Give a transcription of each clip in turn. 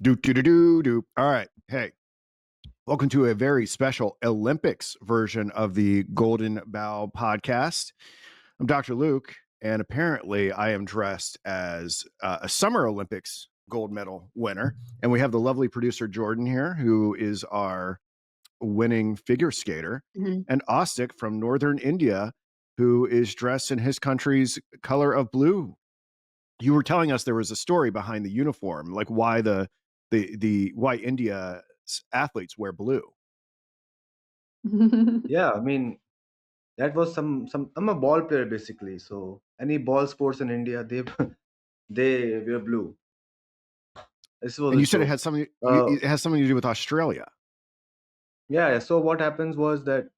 Do do do do do. All right. Hey, welcome to a very special Olympics version of the Golden Bough podcast. I'm Dr. Luke, and apparently I am dressed as a Summer Olympics gold medal winner. And we have the lovely producer Jordan here, who is our winning figure skater, and Austik from Northern India, who is dressed in his country's color of blue. You were telling us there was a story behind the uniform, like why why India's athletes wear blue. Yeah, I mean that was some. I'm a ball player basically, so any ball sports in India, they they wear blue. This was And a you said joke. it has something to do with Australia. Yeah. So what happens was that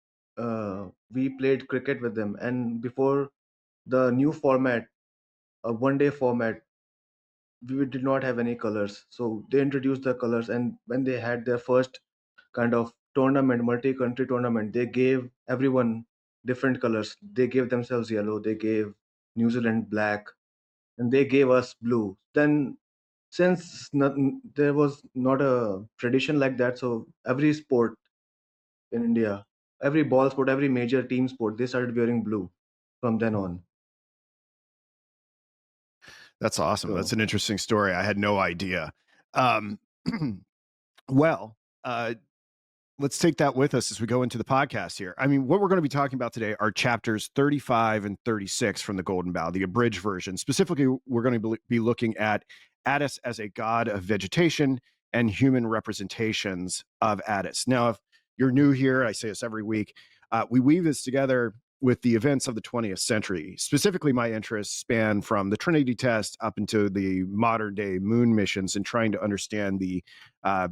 we played cricket with them, and before the new format, a one-day format, we did not have any colors. So they introduced the colors, and when they had their first kind of tournament, multi-country tournament, they gave everyone different colors. They gave themselves yellow. They gave New Zealand black and they gave us blue. Then, since there was not a tradition like that, so every sport in India, every ball sport, every major team sport, they started wearing blue from then on. That's awesome. That's So, an interesting story. I had no idea. Um, well, let's take that with us as we go into the podcast here. I mean, what we're going to be talking about today are chapters 35 and 36 from the Golden Bough, the abridged version. Specifically, we're going to be looking at Attis as a god of vegetation and human representations of Attis. Now, if you're new here, I say this every week, we weave this together with the events of the 20th century. Specifically, my interests span from the Trinity test up into the modern day moon missions and trying to understand uh,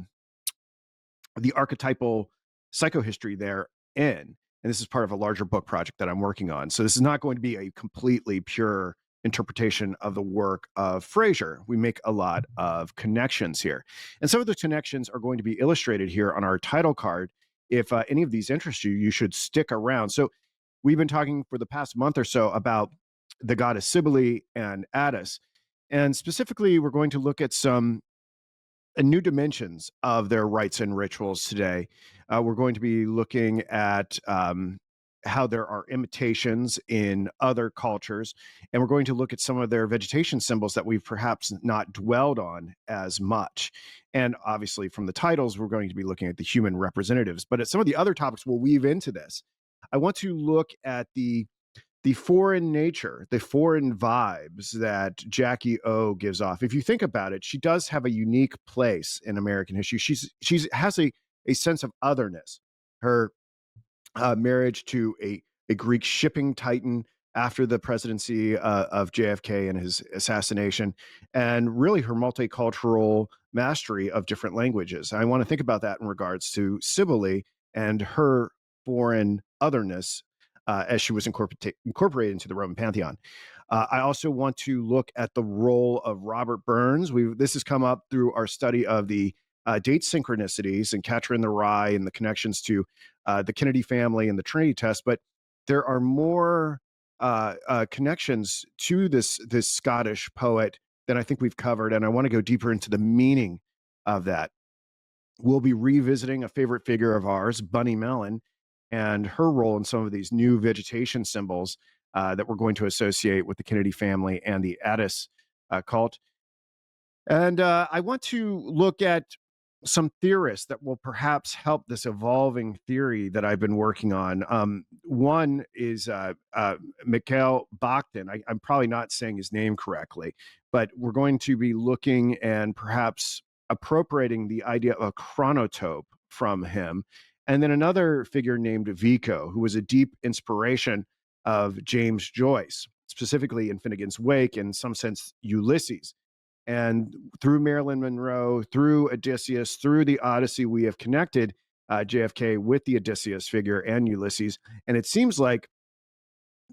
the archetypal psychohistory therein. And this is part of a larger book project that I'm working on. So this is not going to be a completely pure interpretation of the work of Frazer. We make a lot of connections here. And some of the connections are going to be illustrated here on our title card. If any of these interest you, you should stick around. So we've been talking for the past month or so about the goddess Cybele and Attis. And specifically, we're going to look at some new dimensions of their rites and rituals today. We're going to be looking at how there are imitations in other cultures, and we're going to look at some of their vegetation symbols that we've perhaps not dwelled on as much. And obviously, from the titles, we're going to be looking at the human representatives. But at some of the other topics we'll weave into this. I want to look at the foreign nature, the foreign vibes that Jackie O gives off. If you think about it, she does have a unique place in American history. She's has a sense of otherness. Her marriage to a Greek shipping titan after the presidency of JFK and his assassination, and really her multicultural mastery of different languages. I want to think about that in regards to Cybele and her foreign otherness as she was incorporated into the Roman pantheon. I also want to look at the role of Robert Burns. This has come up through our study of the date synchronicities and Catcher in the Rye and the connections to the Kennedy family and the Trinity test, but there are more connections to this Scottish poet than I think we've covered, and I want to go deeper into the meaning of that. We'll be revisiting a favorite figure of ours, Bunny Mellon, and her role in some of these new vegetation symbols that we're going to associate with the Kennedy family and the Attis cult. And I want to look at some theorists that will perhaps help this evolving theory that I've been working on. One is Mikhail Bakhtin. I'm probably not saying his name correctly, but we're going to be looking and perhaps appropriating the idea of a chronotope from him. And then another figure named Vico, who was a deep inspiration of James Joyce, specifically in Finnegan's Wake, and in some sense, Ulysses. And through Marilyn Monroe, through Odysseus, through the Odyssey, we have connected JFK with the Odysseus figure and Ulysses. And it seems like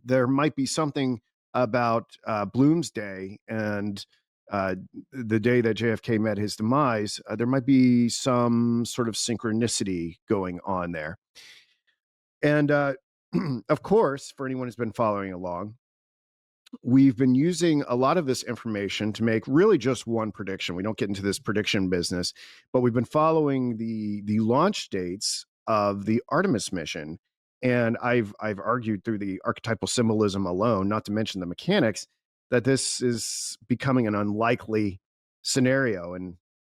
there might be something about Bloomsday and the day that JFK met his demise. There might be some sort of synchronicity going on there. And of course, for anyone who's been following along, we've been using a lot of this information to make really just one prediction. We don't get into this prediction business, but we've been following the launch dates of the Artemis mission. And I've argued through the archetypal symbolism alone, not to mention the mechanics, that this is becoming an unlikely scenario. And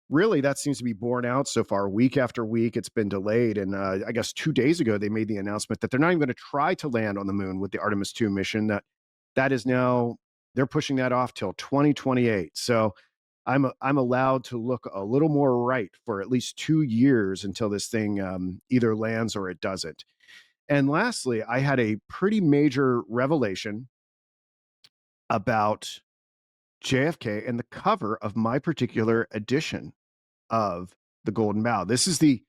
really, that seems to be borne out so far. Week after week, it's been delayed. And I guess 2 days ago, they made the announcement that they're not even going to try to land on the moon with the Artemis 2 mission. That is now, they're pushing that off till 2028. So I'm allowed to look a little more right for at least 2 years until this thing either lands or it doesn't. And lastly, I had a pretty major revelation about JFK and the cover of my particular edition of the Golden Bough. This is the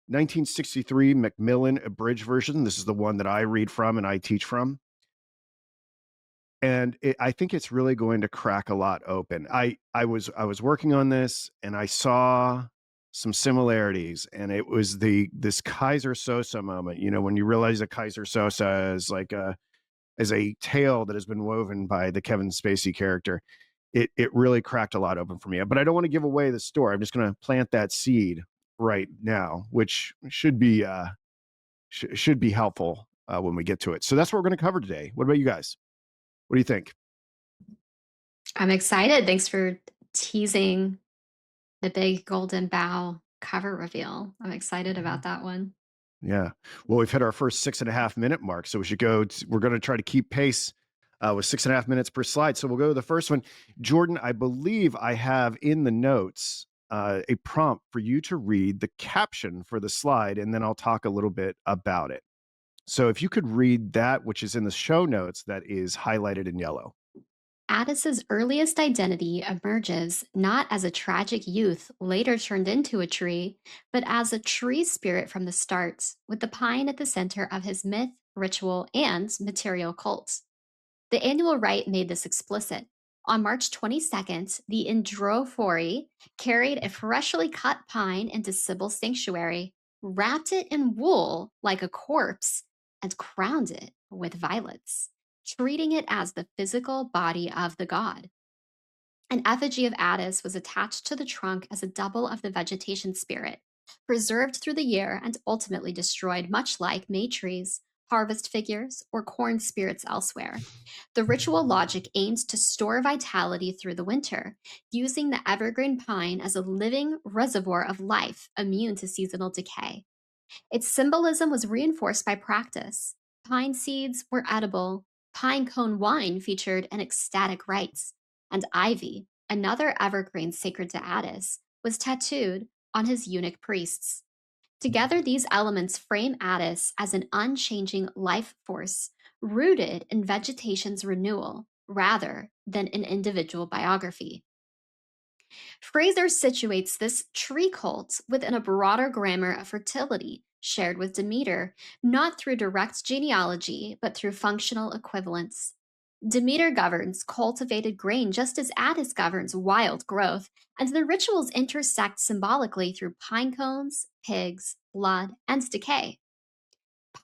1963 Macmillan abridged version. This is the one that I read from and I teach from. And I think it's really going to crack a lot open. I was working on this and I saw some similarities, and it was this Kaiser Sosa moment. You know, when you realize that Kaiser Sosa is like a tale that has been woven by the Kevin Spacey character. It really cracked a lot open for me. But I don't want to give away the story. I'm just going to plant that seed right now, which should be should be helpful when we get to it. So that's what we're going to cover today. What about you guys? What do you think? I'm excited. Thanks for teasing the big golden bough cover reveal. I'm excited Mhm. about that one. Yeah. Well, we've hit our first 6.5 minute mark, so we should go. We're going to try to keep pace with 6.5 minutes per slide. So we'll go to the first one. Jordan, I believe I have in the notes a prompt for you to read the caption for the slide, and then I'll talk a little bit about it. So if you could read that, which is in the show notes, that is highlighted in yellow. Attis's earliest identity emerges not as a tragic youth later turned into a tree, but as a tree spirit from the start, with the pine at the center of his myth, ritual, and material cult. The annual rite made this explicit. On March 22nd, the Indrophori carried a freshly cut pine into Sibyl's sanctuary, wrapped it in wool like a corpse, and crowned it with violets, treating it as the physical body of the god. An effigy of Attis was attached to the trunk as a double of the vegetation spirit, preserved through the year and ultimately destroyed, much like May trees, harvest figures, or corn spirits elsewhere. The ritual logic aimed to store vitality through the winter, using the evergreen pine as a living reservoir of life immune to seasonal decay. Its symbolism was reinforced by practice. Pine seeds were edible, pine cone wine featured an ecstatic rites, and ivy, another evergreen sacred to Attis, was tattooed on his eunuch priests. Together, these elements frame Attis as an unchanging life force rooted in vegetation's renewal rather than an individual biography. Frazer situates this tree cult within a broader grammar of fertility shared with Demeter, not through direct genealogy, but through functional equivalence. Demeter governs cultivated grain just as Attis governs wild growth, and the rituals intersect symbolically through pine cones, pigs, blood, and decay.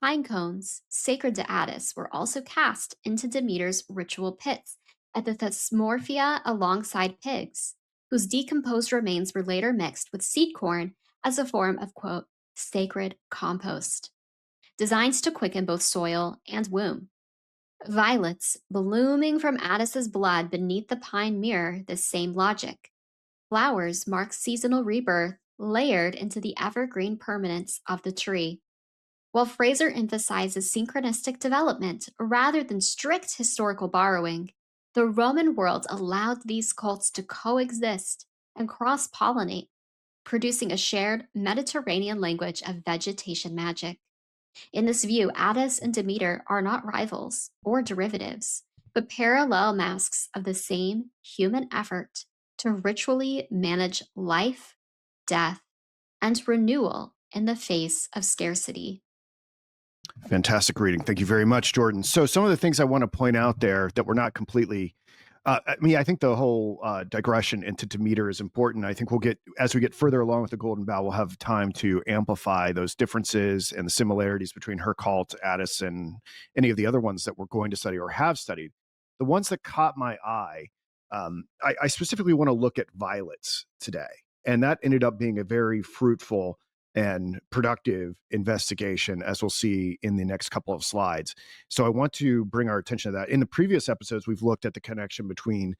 Pine cones, sacred to Attis, were also cast into Demeter's ritual pits at the Thesmorphia alongside pigs, whose decomposed remains were later mixed with seed corn as a form of, quote, sacred compost, designed to quicken both soil and womb. Violets blooming from Attis's blood beneath the pine mirror this same logic. Flowers mark seasonal rebirth layered into the evergreen permanence of the tree. While Fraser emphasizes synchronistic development rather than strict historical borrowing, the Roman world allowed these cults to coexist and cross pollinate, producing a shared Mediterranean language of vegetation magic. In this view, Attis and Demeter are not rivals or derivatives, but parallel masks of the same human effort to ritually manage life, death, and renewal in the face of scarcity. Fantastic reading. Thank you very much, Jordan. So some of the things I want to point out there that we're not completely I think the whole digression into Demeter is important. I think we'll get, as we get further along with the Golden Bough, we'll have time to amplify those differences and the similarities between her cult, Attis, and any of the other ones that we're going to study or have studied. the ones that caught my eye, I specifically want to look at violets today. And that ended up being a very fruitful and productive investigation, as we'll see in the next couple of slides. So I want to bring our attention to that. In the previous episodes, we've looked at the connection between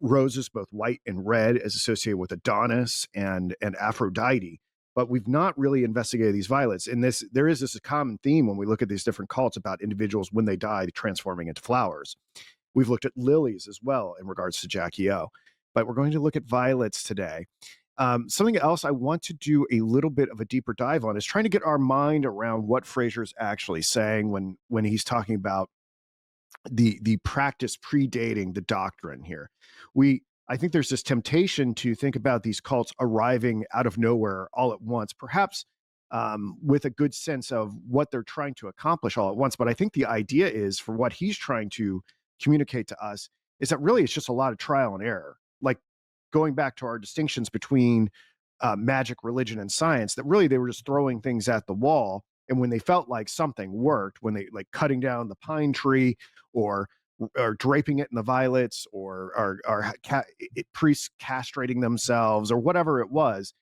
roses, both white and red, as associated with Adonis and Aphrodite. But we've not really investigated these violets. And there is this common theme when we look at these different cults about individuals when they die transforming into flowers. We've looked at lilies as well in regards to Jackie O, but we're going to look at violets today. Something else I want to do a little bit of a deeper dive on is trying to get our mind around what Frazer's actually saying when he's talking about the practice predating the doctrine here. I think there's this temptation to think about these cults arriving out of nowhere all at once, perhaps with a good sense of what they're trying to accomplish all at once. But I think the idea is, for what he's trying to communicate to us, is that really it's just a lot of trial and error. Like, going back to our distinctions between magic, religion, and science, that really they were just throwing things at the wall. And when they felt like something worked, when they, like cutting down the pine tree or draping it in the violets, or priests castrating themselves, or whatever it was,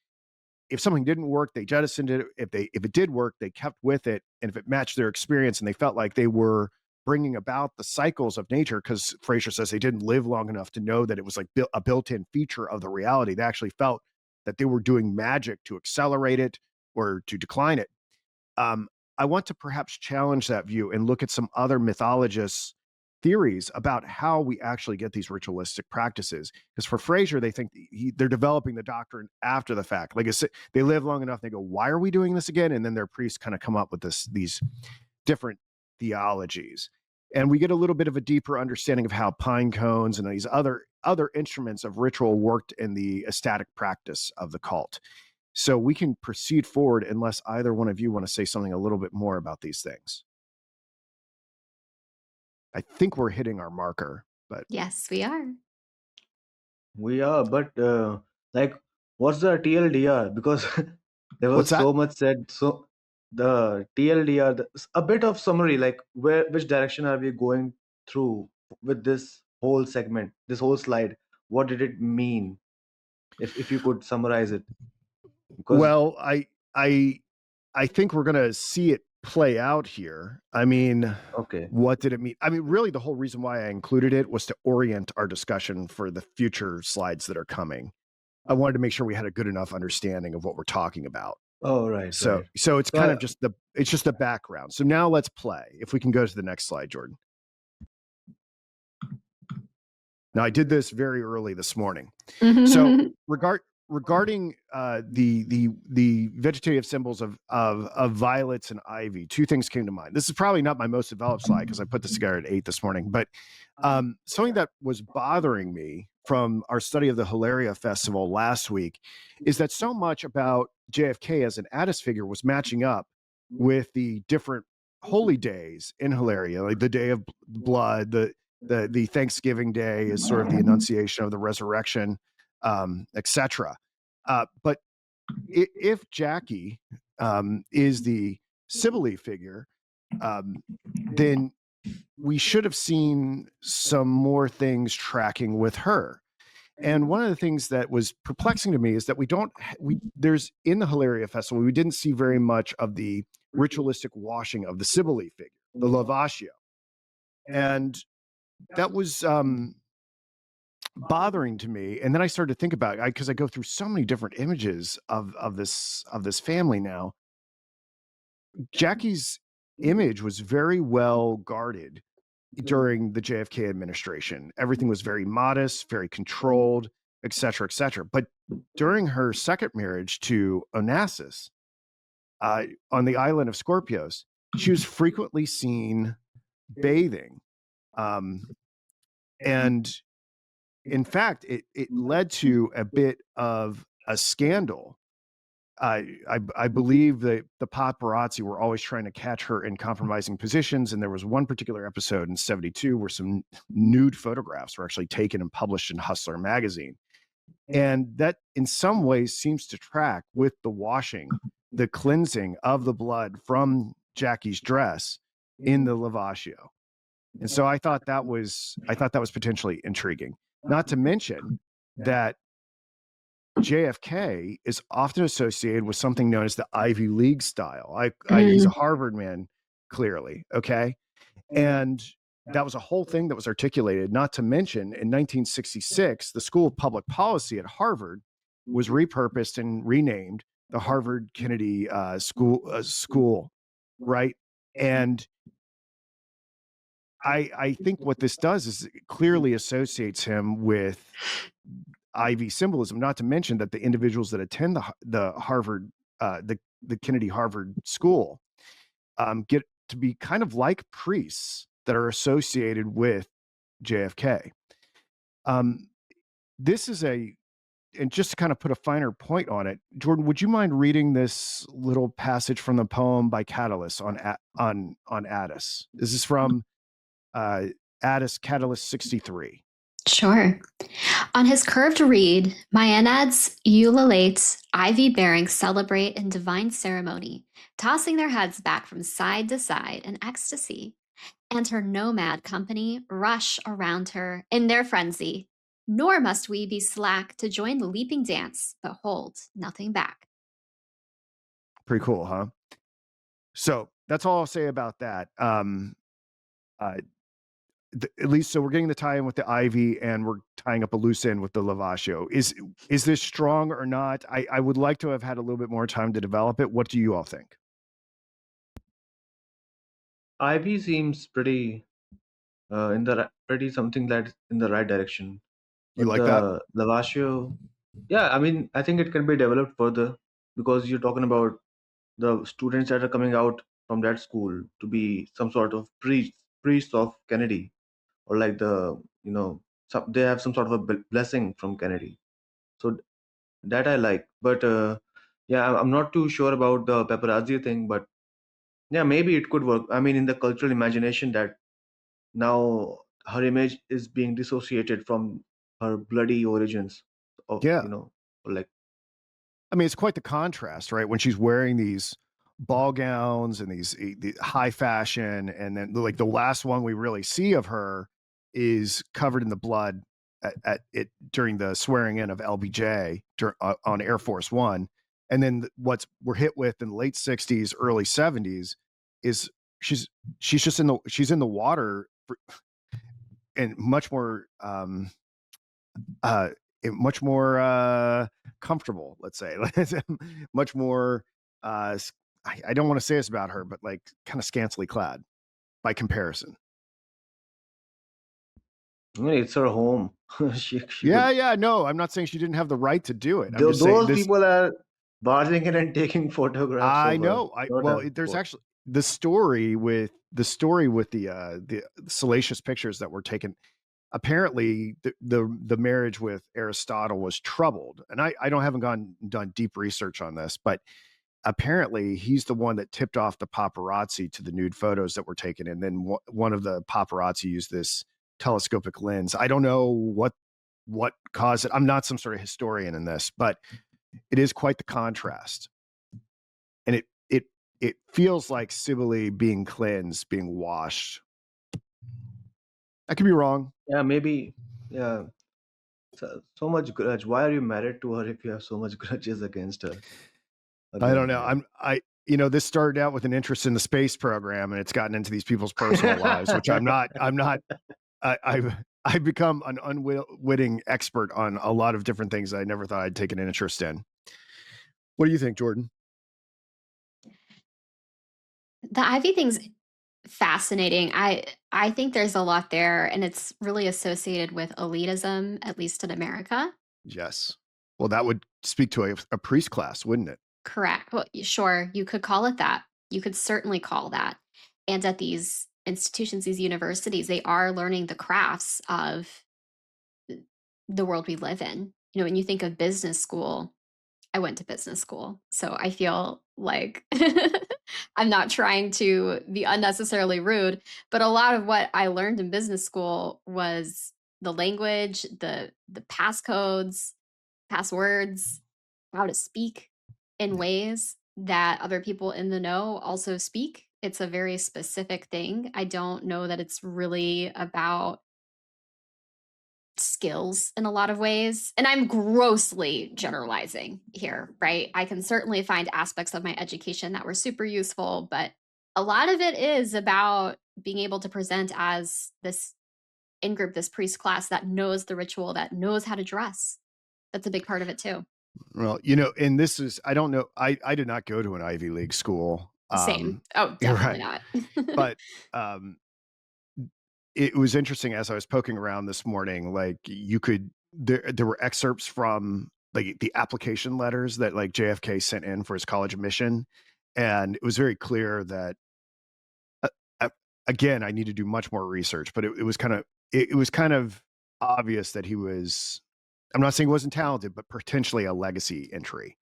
if something didn't work, they jettisoned it. If it did work, they kept with it. And if it matched their experience and they felt like they were bringing about the cycles of nature, because Frazer says they didn't live long enough to know that it was like a built-in feature of the reality. They actually felt that they were doing magic to accelerate it or to decline it. I want to perhaps challenge that view and look at some other mythologists' theories about how we actually get these ritualistic practices. Because for Frazer, they think they're developing the doctrine after the fact. Like, they live long enough, they go, why are we doing this again? And then their priests kind of come up with these different theologies. And we get a little bit of a deeper understanding of how pine cones and these other instruments of ritual worked in the ecstatic practice of the cult. So we can proceed forward unless either one of you want to say something a little bit more about these things. I think we're hitting our marker, but Yes, we are. We are, but like, what's the TLDR? Because there what's was that? so much said. So the TLDR, a bit of summary, like which direction are we going through with this whole segment, this whole slide? What did it mean? If you could summarize it, because Well, I think we're going to see it play out here. I mean, okay, what did it mean? I mean, really, the whole reason why I included it was to orient our discussion for the future slides that are coming. I wanted to make sure we had a good enough understanding of what we're talking about. oh right, So right. it's So kind of just the background. So now let's play. If we can go to the next slide, Jordan. Now, I did this very early this morning. So regarding the vegetative symbols of violets and ivy, two things came to mind. This is probably not my most developed slide because I put this together at 8 this morning, but something that was bothering me from our study of the Hilaria Festival last week is that so much about JFK as an Attis figure was matching up with the different holy days in Hilaria, like the Day of Blood, the Thanksgiving Day is sort of the Annunciation of the Resurrection, etc. But if Jackie is the Sibylle figure, then we should have seen some more things tracking with her. And one of the things that was perplexing to me is that there's in the Hilaria Festival, we didn't see very much of the ritualistic washing of the Sibylle figure, the lavatio. And that was bothering to me. And then I started to think about it because I go through so many different images of this family now. Jackie's image was very well guarded during the JFK administration. Everything was very modest, very controlled, et cetera, et cetera. But during her second marriage to Onassis on the island of Scorpios, she was frequently seen bathing. And in fact, it led to a bit of a scandal. I believe that the paparazzi were always trying to catch her in compromising positions, and there was one particular episode in '72 where some nude photographs were actually taken and published in Hustler magazine, and that in some ways seems to track with the washing, the cleansing of the blood from Jackie's dress in the lavatio. And so I thought that was potentially intriguing. Not to mention that JFK is often associated with something known as the Ivy League style. He's a Mm, Harvard man, clearly. Okay. And that was a whole thing that was articulated. Not to mention, in 1966, the School of Public Policy at Harvard was repurposed and renamed the Harvard Kennedy School, right? And I think what this does is it clearly associates him with Ivy symbolism. Not to mention that the individuals that attend the Harvard the Kennedy Harvard School get to be kind of like priests that are associated with JFK. Um, this is and just to kind of put a finer point on it, Jordan, would you mind reading this little passage from the poem by Catalyst on Attis? This is from uh, Attis Catalyst 63. sure. On his curved reed, Maenads ululates, ivy-bearing celebrate in divine ceremony, tossing their heads back from side to side in ecstasy, and her nomad company rush around her in their frenzy. Nor must we be slack to join the leaping dance, but hold nothing back. Pretty cool, huh? So that's all I'll say about that. Uh, at least so we're getting the tie-in with the Ivy, and we're tying up a loose end with the Lavaggio. Is this strong or not? I would like to have had a little bit more time to develop it. What do you all think? Ivy seems pretty pretty something that's in the right direction. You But like that? the Lavasio, yeah, I mean, I think it can be developed further because you're talking about the students that are coming out from that school to be some sort of priests of Kennedy, or like they have some sort of a blessing from Kennedy. So that I like, but yeah, I'm not too sure about the paparazzi thing, but yeah, maybe it could work. I mean, in the cultural imagination that now her image is being dissociated from her bloody origins of Yeah. like I mean, it's quite the contrast, right? When she's wearing these ball gowns and the high fashion, and then like the last one we really see of her is covered in the blood at it during the swearing in of LBJ on Air Force One, and then what's we're hit with in the late '60s, early '70s is she's she's in the water and uh, much more comfortable, let's say. Much more I don't want to say this about her, but like kind of scantily clad by comparison. I mean, it's her home. She Yeah, could. yeah, no, I'm not saying she didn't have the right to do it. I'm just saying Those this. people are barging in and taking photographs I of her, know. not Well, a there's boat. actually the story with the salacious pictures that were taken. Apparently, the marriage with Aristotle was troubled, and I don't haven't done deep research on this, but apparently he's the one that tipped off the paparazzi to the nude photos that were taken, and then one of the paparazzi used this telescopic lens. I don't know what caused it. I'm not some sort of historian in this, but it is quite the contrast, and it feels like Sibylle being cleansed, being washed. I could be wrong. Yeah, maybe. Yeah, so much grudge. Why are you married to her if you have so much grudges against her? I don't Again, know. This started out with an interest in the space program, and it's gotten into these people's personal lives, which I'm not I've become an unwitting expert on a lot of different things I never thought I'd taken an interest in. What do you think, Jordan? The Ivy thing's fascinating. I think there's a lot there, and it's really associated with elitism, at least in America. Yes. Well, that would speak to a priest class, wouldn't it? Correct. Well, sure, you could call it that. You could certainly call that. And at these institutions, these universities, they are learning the crafts of the world we live in. When you think of business school, I went to business school, so I feel like I'm not trying to be unnecessarily rude, but a lot of what I learned in business school was the language, the passcodes, passwords, how to speak in ways that other people in the know also speak it's a very specific thing. I don't know that it's really about skills in a lot of ways. And I'm grossly generalizing here, right? I can certainly find aspects of my education that were super useful, but a lot of it is about being able to present as this in group, this priest class that knows the ritual, that knows how to dress. That's a big part of it too. Well, and this is, I don't know. I did not go to an Ivy League school. Same. Oh, You're definitely right. not. But um, it was interesting as I was poking around this morning, like there were excerpts from like the application letters that like JFK sent in for his college admission. And it was very clear that, uh, uh, again, I need to do much more research, but it was it was kind of obvious that he was, I'm not saying he wasn't talented, but potentially a legacy entry.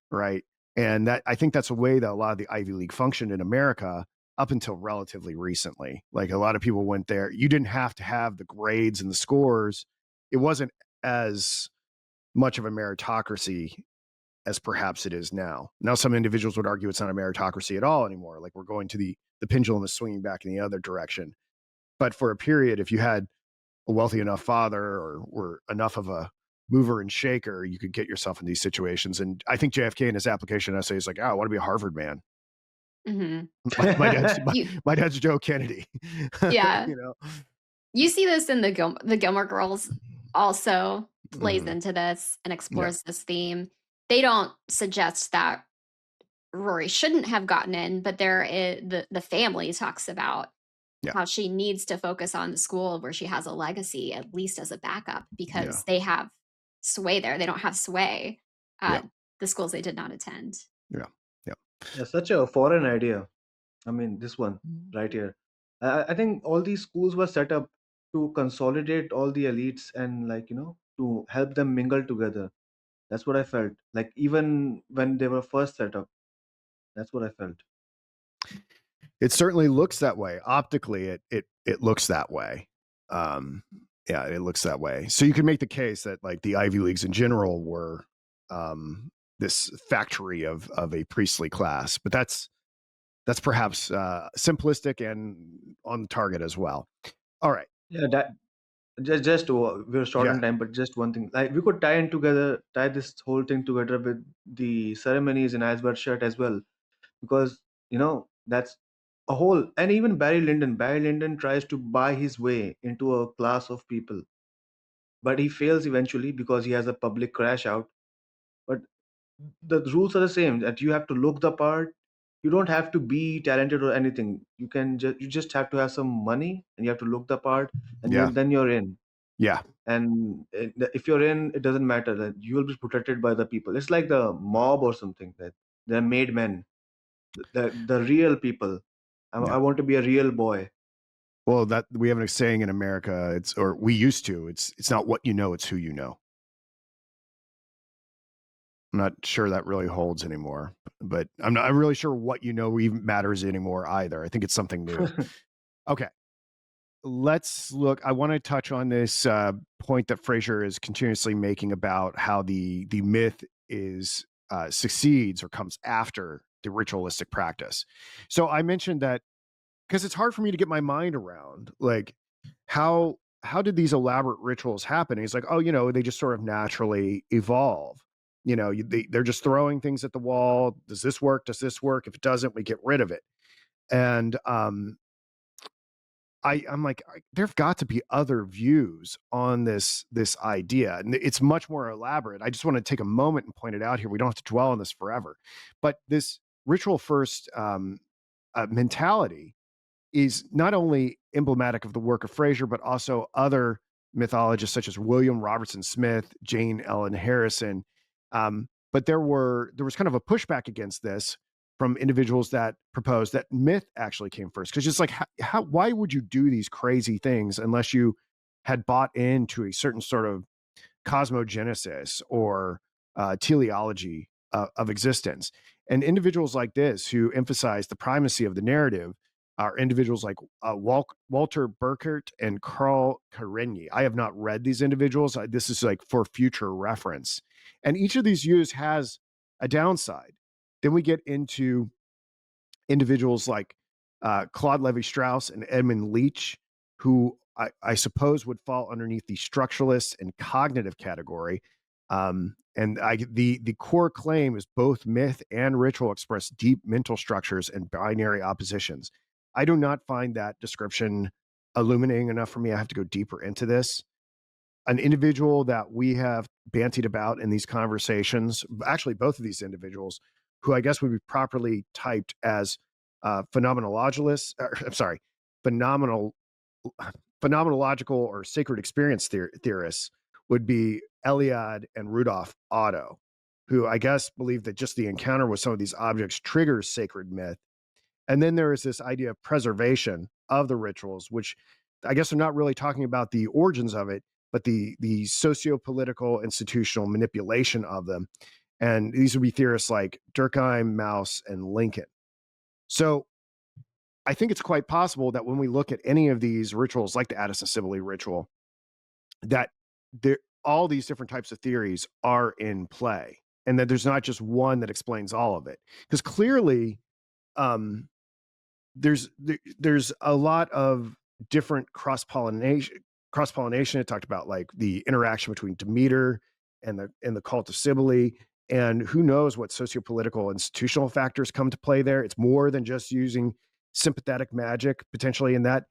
Right. And that, I think that's a way that a lot of the Ivy League functioned in America up until relatively recently. Like a lot of people went there. You didn't have to have the grades and the scores. It wasn't as much of a meritocracy as perhaps it is now. Now, some individuals would argue it's not a meritocracy at all anymore. Like we're going to the pendulum is swinging back in the other direction. But for a period, if you had a wealthy enough father or were enough of a mover and shaker, you could get yourself in these situations. And I think JFK in his application essay is like, oh, I want to be a Harvard man. Mhm. My dad's You my dad's Joe Kennedy. yeah. you know. You see this in the Gilmore Girls also plays Mhm. into this and Yeah, explores this theme. They don't suggest that Rory shouldn't have gotten in, but the family talks about yeah, how she needs to focus on the school where she has a legacy, at least as a backup, yeah, because they have sway there. They don't have sway yeah, at the schools they did not attend. yeah, yeah. Yeah, such a foreign idea. I mean, this one right here. I think all these schools were set up to consolidate all the elites and, like, to help them mingle together. That's what I felt. Like, even when they were first set up, that's what I felt. It certainly looks that way. Optically, it looks that way. Um, yeah, it looks that way. So you can make the case that like the Ivy Leagues in general were this factory of a priestly class, but that's perhaps simplistic and on target as well. All right. Yeah, that just we're short Yeah. on time, but just one thing. Like, we could tie this whole thing together with the ceremonies in Iceberg shirt as well, because that's a whole. And even Barry Lyndon tries to buy his way into a class of people, but he fails eventually because he has a public crash out. But the rules are the same, that you have to look the part. You don't have to be talented or anything. You just have to have some money, and you have to look the part, and Yeah. then you're in. Yeah. And if you're in, it doesn't matter, that you will be protected by the people. It's like the mob or something, that they're made men, the real people. I Yeah. want to be a real boy. Well, that we have a saying in America, it's or we used to, it's not what you know, it's who you know. I'm not sure that really holds anymore, but I'm really sure what you know even matters anymore either. I think it's something new. Okay. Let's look. I want to touch on this point that Frazer is continuously making about how the myth is succeeds or comes after the ritualistic practice. So I mentioned that because it's hard for me to get my mind around like how did these elaborate rituals happen? And he's like, oh, they just sort of naturally evolve. They're just throwing things at the wall. Does this work? Does this work? If it doesn't, we get rid of it. And I'm like, there've got to be other views on this idea, and it's much more elaborate. I just want to take a moment and point it out here. We don't have to dwell on this forever, but this ritual first mentality is not only emblematic of the work of Frazer, but also other mythologists such as William Robertson Smith, Jane Ellen Harrison. But there was kind of a pushback against this from individuals that proposed that myth actually came first. Because it's like, why would you do these crazy things unless you had bought into a certain sort of cosmogenesis or teleology of existence? And individuals like this who emphasize the primacy of the narrative are individuals like Walter Burkert and Carl Karenyi. I have not read these individuals. This is like for future reference. And each of these views has a downside. Then we get into individuals like Claude Levi-Strauss and Edmund Leach, who I suppose would fall underneath the structuralist and cognitive category. The core claim is both myth and ritual express deep mental structures and binary oppositions. I do not find that description illuminating enough for me. I have to go deeper into this. An individual that we have bantied about in these conversations, actually both of these individuals, who I guess would be properly typed as phenomenologists, I'm sorry, phenomenal, phenomenological or sacred experience theorists, would be Eliade and Rudolf Otto, who I guess believe that just the encounter with some of these objects triggers sacred myth. And then there is this idea of preservation of the rituals, which I guess are not really talking about the origins of it, but the socio-political institutional manipulation of them. And these would be theorists like Durkheim, Mauss, and Lincoln. So I think it's quite possible that when we look at any of these rituals, like the Attis and Cybele ritual, that all these different types of theories are in play, and that there's not just one that explains all of it. Because clearly, there's a lot of different cross-pollination. It talked about like the interaction between Demeter and the cult of Cybele, and who knows what sociopolitical institutional factors come to play there. It's more than just using sympathetic magic. Potentially in that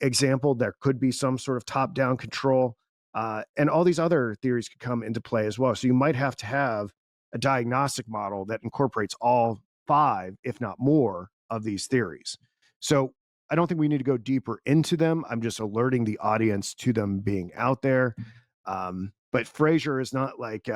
example, there could be some sort of top-down control, and all these other theories could come into play as well. So you might have to have a diagnostic model that incorporates all 5, if not more, of these theories. So I don't think we need to go deeper into them. I'm just alerting the audience to them being out there. But Frazer is not like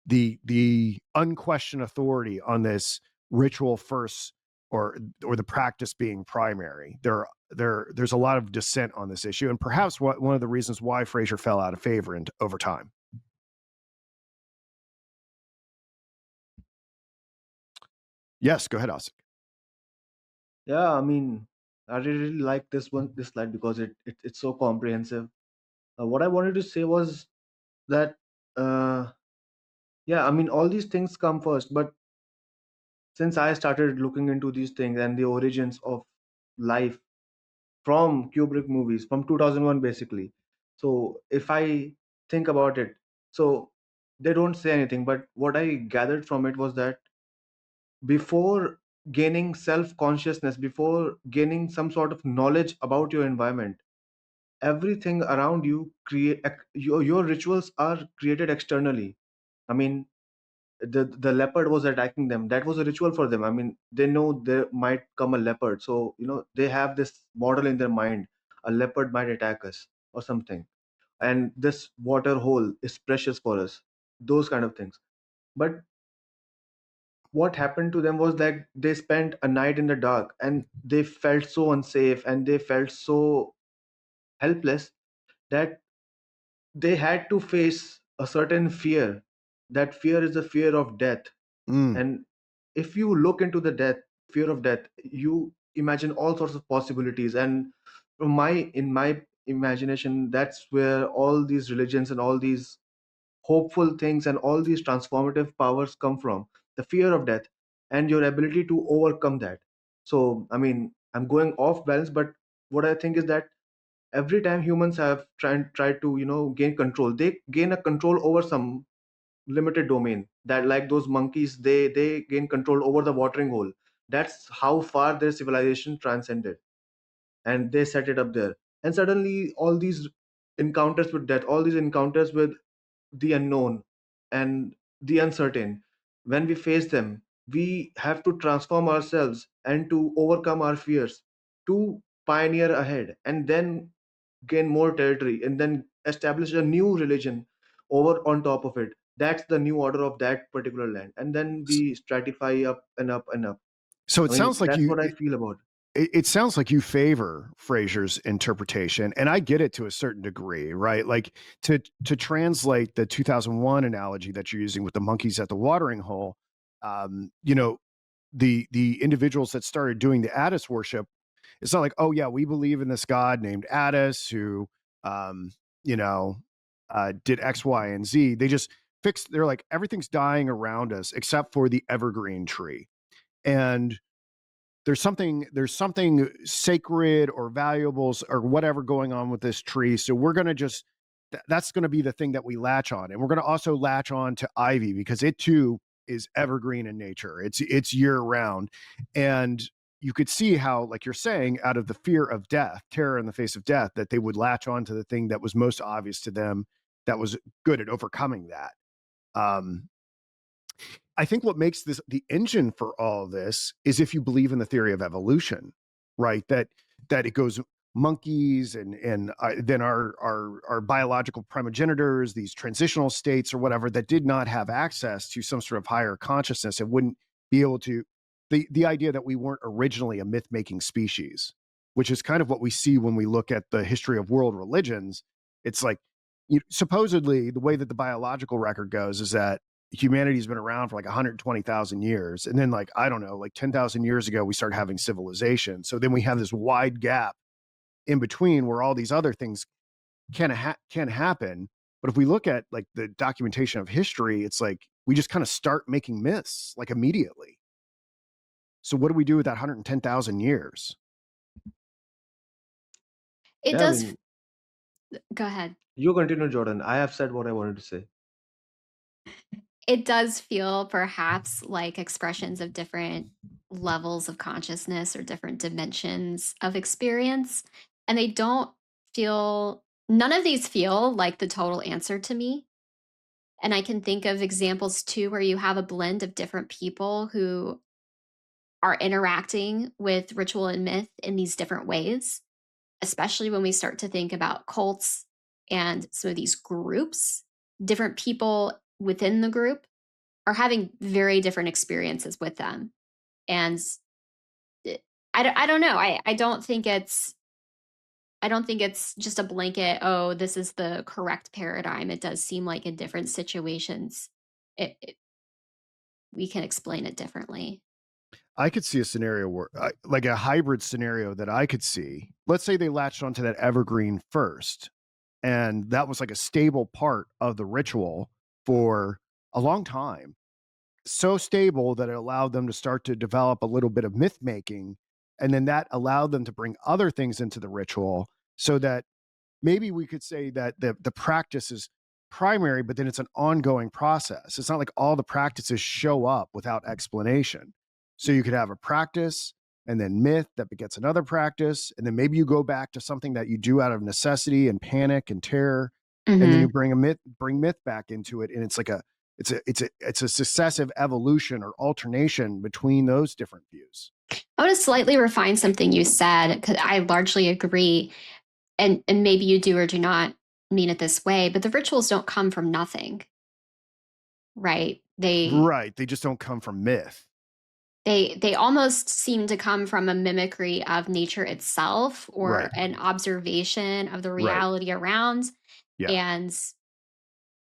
the unquestioned authority on this ritual first or the practice being primary. There's a lot of dissent on this issue, and perhaps one of the reasons why Frazer fell out of favor over time. Yes, go ahead, Osik. Yeah, I mean, I really like this slide because it's so comprehensive. What I wanted to say was that, uh, yeah, I mean, all these things come first, but since I started looking into these things and the origins of life from Kubrick movies from 2001, basically. So if I think about it, so they don't say anything, but what I gathered from it was that before gaining self consciousness, before gaining some sort of knowledge about your environment, everything around you your rituals are created externally. I mean, the leopard was attacking them. That was a ritual for them. I mean, they know there might come a leopard, so they have this model in their mind. A leopard might attack us or something, and this water hole is precious for us. Those kind of things. But what happened to them was that they spent a night in the dark and they felt so unsafe and they felt so helpless that they had to face a certain fear. That fear is the fear of death. Mm. And if you look into the fear of death, you imagine all sorts of possibilities. And in my imagination, that's where all these religions and all these hopeful things and all these transformative powers come from. The fear of death and your ability to overcome that. So, I mean, I'm going off balance, but what I think is that every time humans have tried to gain control, they gain a control over some limited domain. That, like those monkeys, they gain control over the watering hole. That's how far their civilization transcended, and they set it up there. And suddenly all these encounters with death, all these encounters with the unknown and the uncertain, when we face them, we have to transform ourselves and to overcome our fears, to pioneer ahead and then gain more territory and then establish a new religion over on top of it. That's the new order of that particular land, and then we stratify up and up and up. So it I mean, sounds like that's what I feel about. it sounds like you favor Frazer's interpretation, and I get it to a certain degree, right? Like to translate the 2001 analogy that you're using with the monkeys at the watering hole, you know, the individuals that started doing the Attis worship, it's not like, oh yeah, we believe in this god named Attis who, um, you know, did X, Y, and Z. They just fixed. They're like, everything's dying around us except for the evergreen tree, and there's something sacred or valuables or whatever going on with this tree. So we're going to just that's going to be the thing that we latch on, and we're going to also latch on to ivy because it too is evergreen in nature. It's year round, and you could see how, like you're saying, out of the fear of death, terror in the face of death, that they would latch on to the thing that was most obvious to them, that was good at overcoming that. Um, I think what makes this the engine for all of this is if you believe in the theory of evolution, right? That it goes monkeys and then our biological primogenitors, these transitional states or whatever that did not have access to some sort of higher consciousness and wouldn't be able to the idea that we weren't originally a myth-making species, which is kind of what we see when we look at the history of world religions. It's like supposedly the way that the biological record goes is that humanity's been around for like 120,000 years. And then like, I don't know, like 10,000 years ago, we started having civilization. So then we have this wide gap in between where all these other things can happen. But if we look at like the documentation of history, it's like we just kind of start making myths like immediately. So what do we do with that 110,000 years? It Yeah, I does. mean, Go ahead. you continue, Jordan. I have said what I wanted to say. It does feel perhaps like expressions of different levels of consciousness or different dimensions of experience. And they don't feel, none of these feel like the total answer to me. And I can think of examples too where you have a blend of different people who are interacting with ritual and myth in these different ways, especially when we start to think about cults and some of these groups. Different people within the group are having very different experiences with them. And I don't know. I don't think it's just a blanket, oh, this is the correct paradigm. It does seem like in different situations, it we can explain it differently. I could see a scenario where, like a hybrid scenario that I could see. Let's say they latched onto that evergreen first, and that was like a stable part of the ritual for a long time. So stable that it allowed them to start to develop a little bit of myth making, and then that allowed them to bring other things into the ritual, so that maybe we could say that the practice is primary, but then it's an ongoing process. It's not like all the practices show up without explanation. So you could have a practice and then myth that begets another practice, and then maybe you go back to something that you do out of necessity and panic and terror, and then you Mhm. bring myth back into it, and it's like it's a successive evolution or alternation between those different views. I want to slightly refine something you said because I largely agree, and maybe you do or do not mean it this way, but the rituals don't come from nothing, right? Right. They just don't come from myth. They almost seem to come from a mimicry of nature itself or Right. an observation of the Right. reality around Yeah. and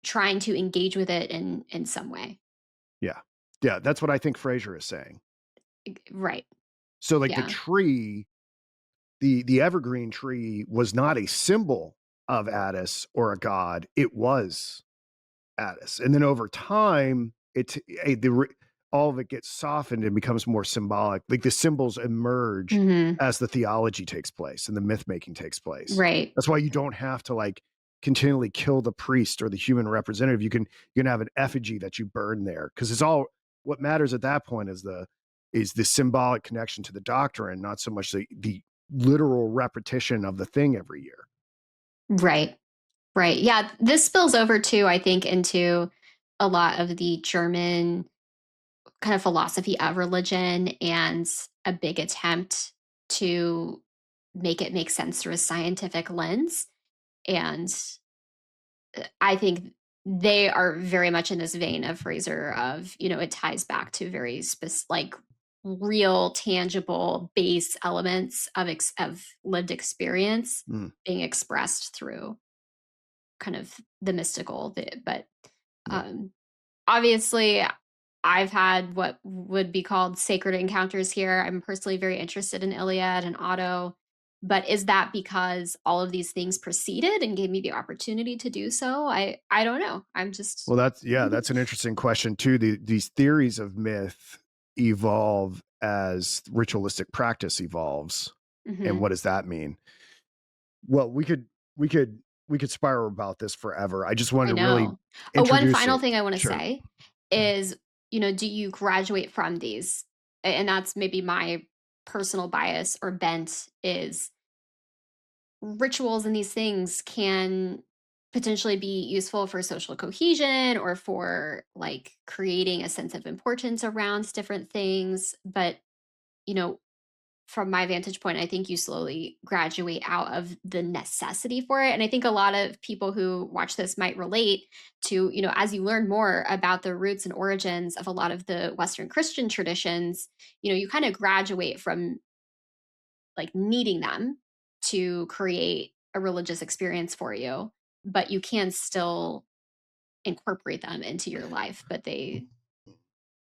trying to engage with it in some way. Yeah. Yeah. That's what I think Frazer is saying. Right. So like the Yeah. tree, the evergreen tree was not a symbol of Attis or a god. It was Attis. And then over time, all of it gets softened and becomes more symbolic. Like the symbols emerge Mhm. as the theology takes place and the myth making takes place. Right. That's why you don't have to like continually kill the priest or the human representative. You can have an effigy that you burn there, because it's all what matters at that point is the symbolic connection to the doctrine, not so much the literal repetition of the thing every year. Right. Right. Yeah, this spills over too, I think, into a lot of the German kind of philosophy of religion and a big attempt to make it make sense through a scientific lens. And I think they are very much in this vein of Fraser of, it ties back to very specific, like real, tangible base elements of of lived experience Mm, being expressed through kind of the mystical. But yeah. um, obviously, I've had what would be called sacred encounters here. I'm personally very interested in Iliad and Otto. But is that because all of these things preceded and gave me the opportunity to do so? I don't know. I'm just Well, that's an interesting question too. These theories of myth evolve as ritualistic practice evolves. And Mhm. what does that mean? Well, we could spiral about this forever. I just wanted I to really know. Oh, one introduce final it. thing I wanna Sure. say is, do you graduate from these? And that's maybe my personal bias or bent is rituals and these things can potentially be useful for social cohesion or for, like, creating a sense of importance around different things, but, you know, from my vantage point, I think you slowly graduate out of the necessity for it. And I think a lot of people who watch this might relate to, as you learn more about the roots and origins of a lot of the Western Christian traditions, you kind of graduate from like needing them to create a religious experience for you, but you can still incorporate them into your life, but they Well,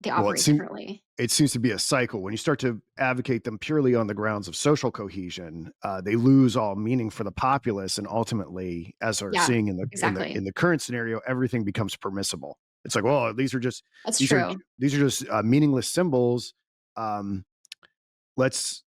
it operate seems differently. it seems to be a cycle. When you start to advocate them purely on the grounds of social cohesion, they lose all meaning for the populace, and ultimately, as we're Yeah, seeing in the in the in exactly. the current scenario, everything becomes permissible. It's like, well, That's these are true. these are just meaningless symbols. Um, let's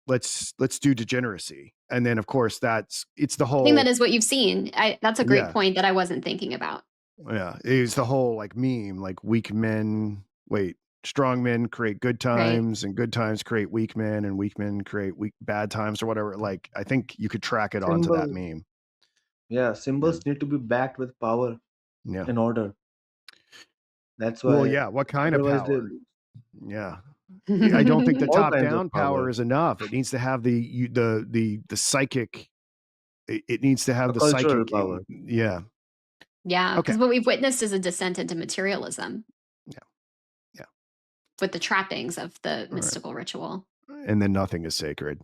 do degeneracy, and then of course it's the I think that whole is what you've seen. That's a great yeah point that I wasn't thinking about. yeah it's the whole like meme like weak men wait strong men create good Right. times and good times create weak men and weak men create weak bad times or whatever. Like I think you could track it onto that Symbol, meme. yeah, Yeah, symbols need to be backed with power yeah. and order. That's Well, why, yeah, what kind of otherwise they power? lose Yeah, I don't think the all top kinds of down power power. is enough. It needs to have the psychic. It needs to have A the cultural psychic. power. Yeah. Yeah, Okay. because what we've witnessed is a descent into materialism Yeah. Yeah. with the trappings of the All right. mystical ritual. And then nothing is sacred.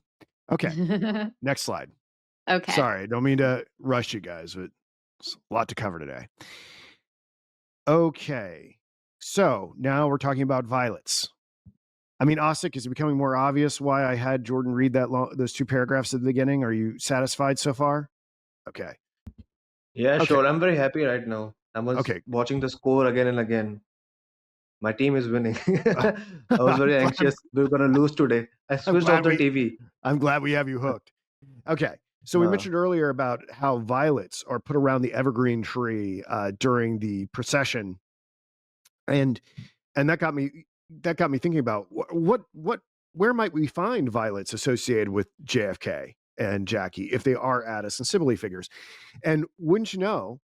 Okay. Next slide. Okay. Sorry, don't mean to rush you guys, but it's a lot to cover today. Okay. So now we're talking about violets. I mean, Osik, is it becoming more obvious why I had Jordan read those two paragraphs at the beginning? Are you satisfied so far? Okay. Yeah, Okay. sure. I'm very happy right now. I was Okay. watching the score again and again. My team is winning. Uh, I was very I'm, anxious. We were gonna lose today. I I'm switched off glad the we TV. I'm glad we have you hooked. Okay. So we Uh, mentioned earlier about how violets are put around the evergreen tree during the procession, and that got me thinking about what where might we find violets associated with JFK and Jackie if they are Attis and Sibley figures. And wouldn't you know,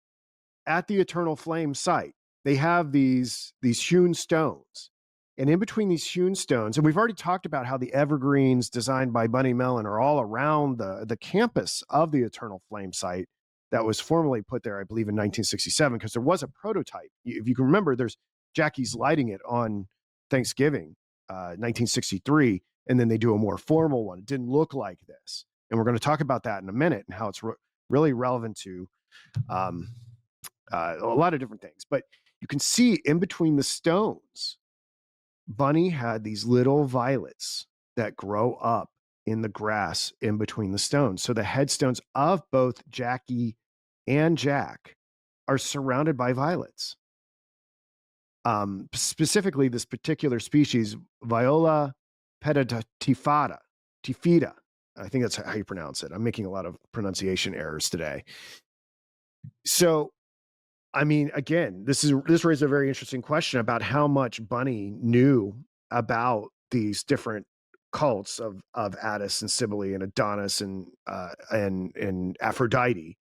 at the Eternal Flame site, they have these hewn stones. And in between these hewn stones, and we've already talked about how the evergreens designed by Bunny Mellon are all around the campus of the Eternal Flame site that was formally put there, I believe, in 1967, because there was a prototype. If you can remember, there's Jackie's lighting it on Thanksgiving, 1963, and then they do a more formal one. It didn't look like this. And we're going to talk about that in a minute and how it's really relevant to um, a lot of different things. But you can see in between the stones, Bunny had these little violets that grow up in the grass in between the stones. So the headstones of both Jackie and Jack are surrounded by violets. Specifically, this particular species, Viola pedatifida, tifida. I think that's how you pronounce it. I'm making a lot of pronunciation errors today. So I mean, again, this raises a very interesting question about how much Bunny knew about these different cults of Attis and Cybele and Adonis and Aphrodite.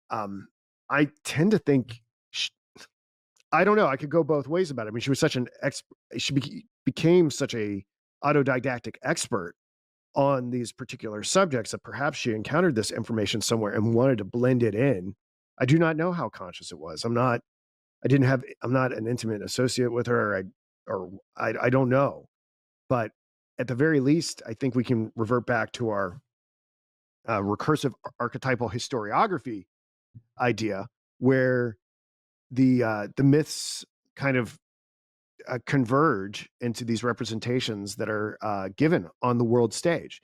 Um, I tend to think I don't know. I could go both ways about it. I mean, she was such an became such a autodidactic expert on these particular subjects that perhaps she encountered this information somewhere and wanted to blend it in. I do not know how conscious it was. I'm not an intimate associate with her. I don't know, but at the very least, I think we can revert back to our recursive archetypal historiography idea, where the myths kind of converge into these representations that are given on the world stage.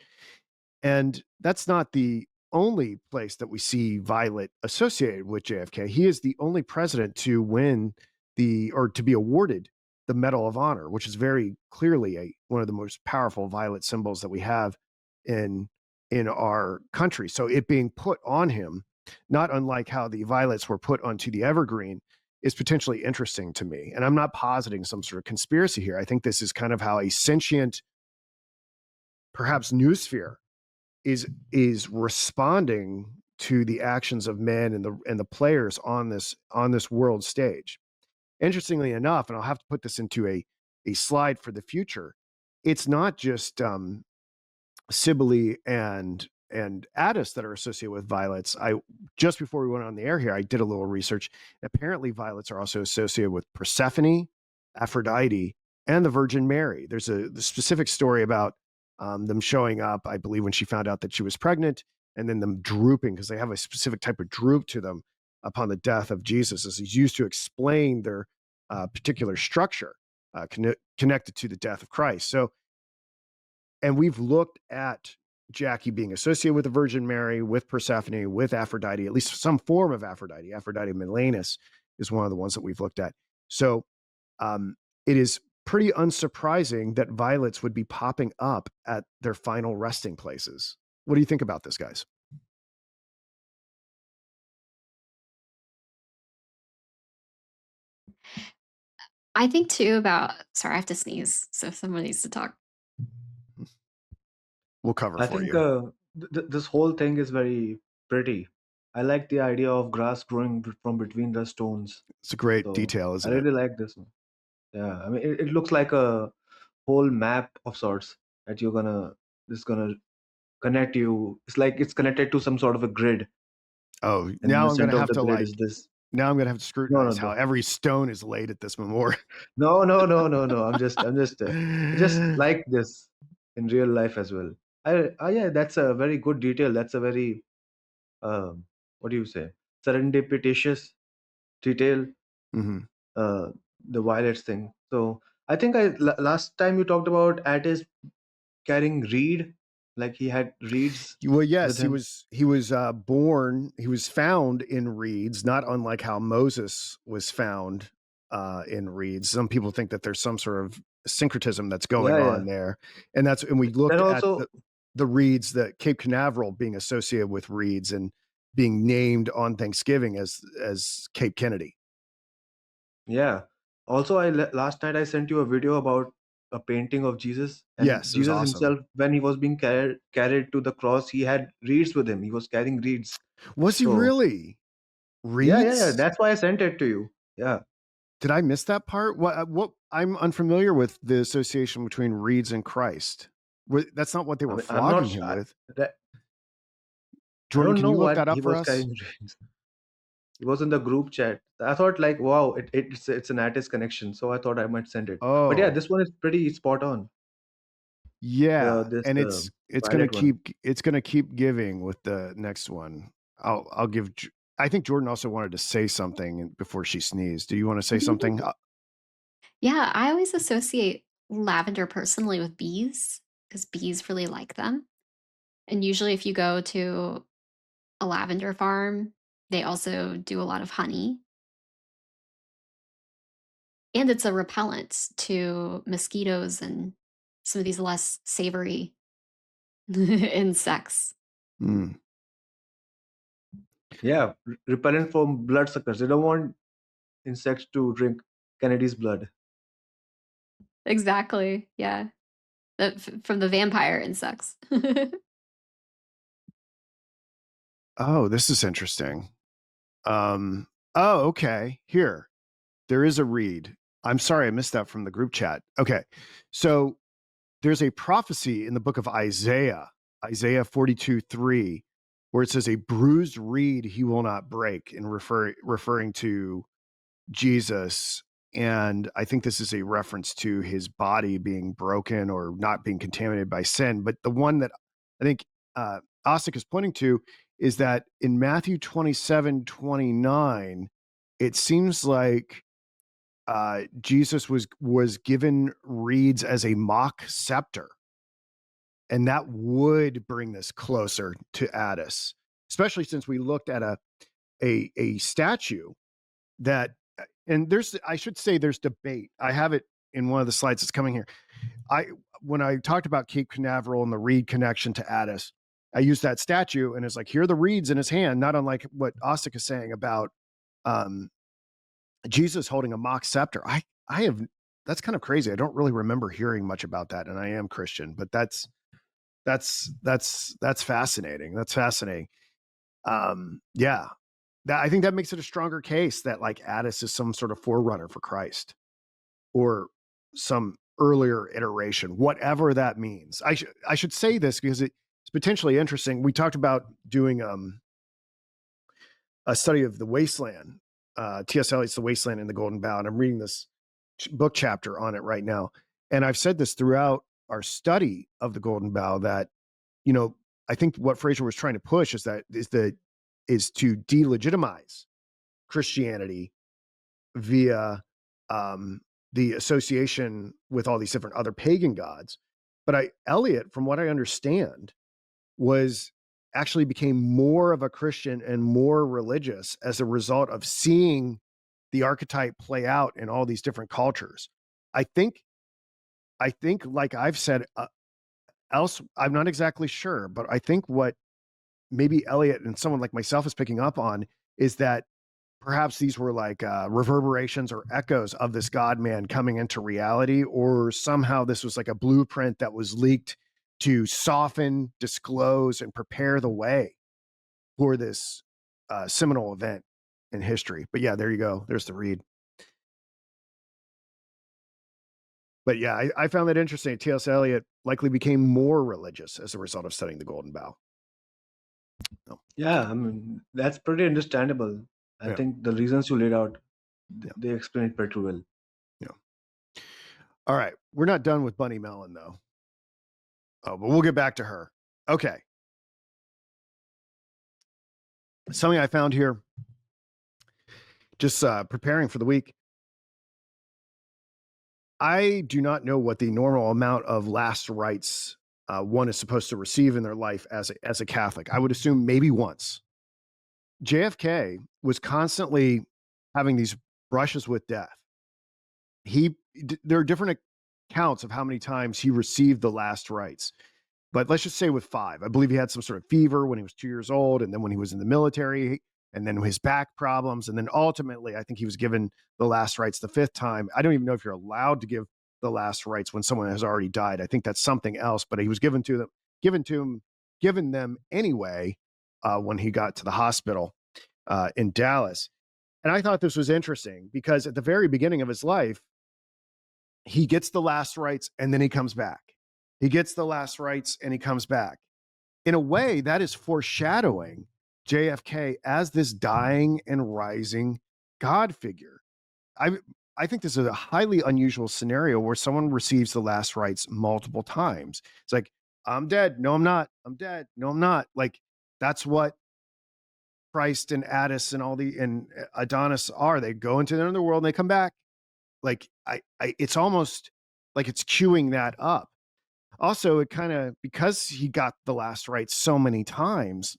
And that's not the only place that we see Violet associated with JFK. He is the only president to win or to be awarded the Medal of Honor, which is very clearly one of the most powerful violet symbols that we have in our country. So it being put on him, not unlike how the violets were put onto the evergreen, is potentially interesting to me. And I'm not positing some sort of conspiracy here. I think this is kind of how a sentient, perhaps noosphere, is responding to the actions of men and the players on this world stage. Interestingly enough, and I'll have to put this into a slide for the future, it's not just Sibylle and Attis that are associated with violets. Just before we went on the air here, I did a little research. Apparently, violets are also associated with Persephone, Aphrodite, and the Virgin Mary. There's the specific story about them showing up, I believe, when she found out that she was pregnant, and then them drooping because they have a specific type of droop to them upon the death of Jesus, as he's used to explain their particular structure connected to the death of Christ. So, and we've looked at Jackie being associated with the Virgin Mary, with Persephone, with Aphrodite, at least some form of Aphrodite. Aphrodite Milanus is one of the ones that we've looked at. So it is pretty unsurprising that violets would be popping up at their final resting places. What do you think about this, guys? I think too about, sorry, I have to sneeze, so someone needs to talk. We'll cover I for think you. this whole thing is very pretty. I like the idea of grass growing from between the stones. It's a great So detail, I isn't it? really like this one. Yeah, I mean, it looks like a whole map of sorts that this gonna connect you. It's like it's connected to some sort of a grid, Oh, and in now the I'm gonna center of have the to grid is this. now I'm gonna have to No, no, scrutinize how no, every stone is laid at this memorial. no. I just like this in real life as well. Yeah, that's a very good detail. That's a very what do you say? Serendipitous detail. Mhm. Uh, the violets thing. So I think last time you talked about Attis carrying reed, like he had reeds Well, yes, with him. he was he was found in reeds, not unlike how Moses was found in reeds. Some people think that there's some sort of syncretism that's going Yeah, yeah. on there, and we Then looked at also, the reeds, that Cape Canaveral being associated with reeds and being named on Thanksgiving as Cape Kennedy. yeah. Also, last night I sent you a video about a painting of Jesus, and Yes, it was Jesus awesome. himself, when he was being carried to the cross, he had reeds with him. He was carrying reeds. Was he So really? yeah. Reeds? That's why I sent it to you. Yeah. Did I miss that part? What I'm unfamiliar with the association between reeds and Christ. That's not what they I were mean, I'm not. flogging him with. That, I Jordan, don't can know you look what that he up for was us? carrying reeds. It was in the group chat. I thought like, wow, it's an artist connection. So I thought I might send it. But yeah, Oh, this one is pretty spot on. The yeah, this and it's gonna violet one. keep giving with the next one. I'll give. I think Jordan also wanted to say something before she sneezed. Do you want to say something? Yeah, I always associate lavender personally with bees because bees really like them. And usually, if you go to a lavender farm, they also do a lot of honey. And it's a repellent to mosquitoes and some of these less savory insects. Mm. Yeah, repellent from bloodsuckers. They don't want insects to drink Kennedy's blood. Exactly. Yeah. From the vampire insects. Oh, this is interesting. Oh, okay. Here, there is a read. I'm sorry, I missed that from the group chat. Okay, so there's a prophecy in the book of Isaiah, Isaiah 42:3, where it says, "A bruised reed he will not break," in referring to Jesus. And I think this is a reference to his body being broken or not being contaminated by sin. But the one that I think Osik is pointing to is that in Matthew 27:29, it seems like Jesus was given reeds as a mock scepter, and that would bring this closer to Attis, especially since we looked at a statue that, and I should say there's debate. I have it in one of the slides that's coming here. When I talked about Cape Canaveral and the reed connection to Attis, I used that statue, and it's like, here are the reeds in his hand, not unlike what Ostic is saying about Jesus holding a mock scepter. I have, that's kind of crazy. I don't really remember hearing much about that, and I am Christian, but that's fascinating. That's fascinating. Yeah, I think that makes it a stronger case that like Attis is some sort of forerunner for Christ, or some earlier iteration, whatever that means. I should say this because it's potentially interesting. We talked about doing a study of the wasteland, T.S. Eliot's The Wasteland and the Golden Bough, and I'm reading this book chapter on it right now. And I've said this throughout our study of the Golden Bough that, you know, I think what Frazer was trying to push is to delegitimize Christianity via the association with all these different other pagan gods. But Eliot, from what I understand, was actually became more of a Christian and more religious as a result of seeing the archetype play out in all these different cultures. I think, like I've said, else, I'm not exactly sure, but I think what maybe Eliot and someone like myself is picking up on is that perhaps these were like reverberations or echoes of this God man coming into reality, or somehow this was like a blueprint that was leaked to soften, disclose, and prepare the way for this seminal event in history. But yeah, there you go. There's the read. But yeah, I found that interesting. T.S. Eliot likely became more religious as a result of studying the Golden Bough. No. Yeah, I mean, that's pretty understandable. I Yeah. think the reasons you laid out, Yeah. they explain it pretty well. Yeah. All right. We're not done with Bunny Mellon, though. Oh, but we'll get back to her. Okay. Something I found here, just preparing for the week. I do not know what the normal amount of last rites one is supposed to receive in their life as a Catholic. I would assume maybe once. JFK was constantly having these brushes with death. There are different accounts of how many times he received the last rites, but let's just say with 5. I believe he had some sort of fever when he was 2 years old, and then when he was in the military, and then his back problems, and then ultimately I think he was given the last rites the 5th time. I don't even know if you're allowed to give the last rites when someone has already died. I think that's something else, but he was given them anyway when he got to the hospital in Dallas. And I thought this was interesting because at the very beginning of his life, he gets the last rites and then he comes back. He gets the last rites and he comes back. In a way, that is foreshadowing JFK as this dying and rising God figure. I think this is a highly unusual scenario where someone receives the last rites multiple times. It's like, I'm dead. No, I'm not. I'm dead. No, I'm not. Like, that's what Christ and Attis and Adonis are. They go into the underworld and they come back. Like, it's almost like it's queuing that up. Also, it kind of, because he got the last rites so many times,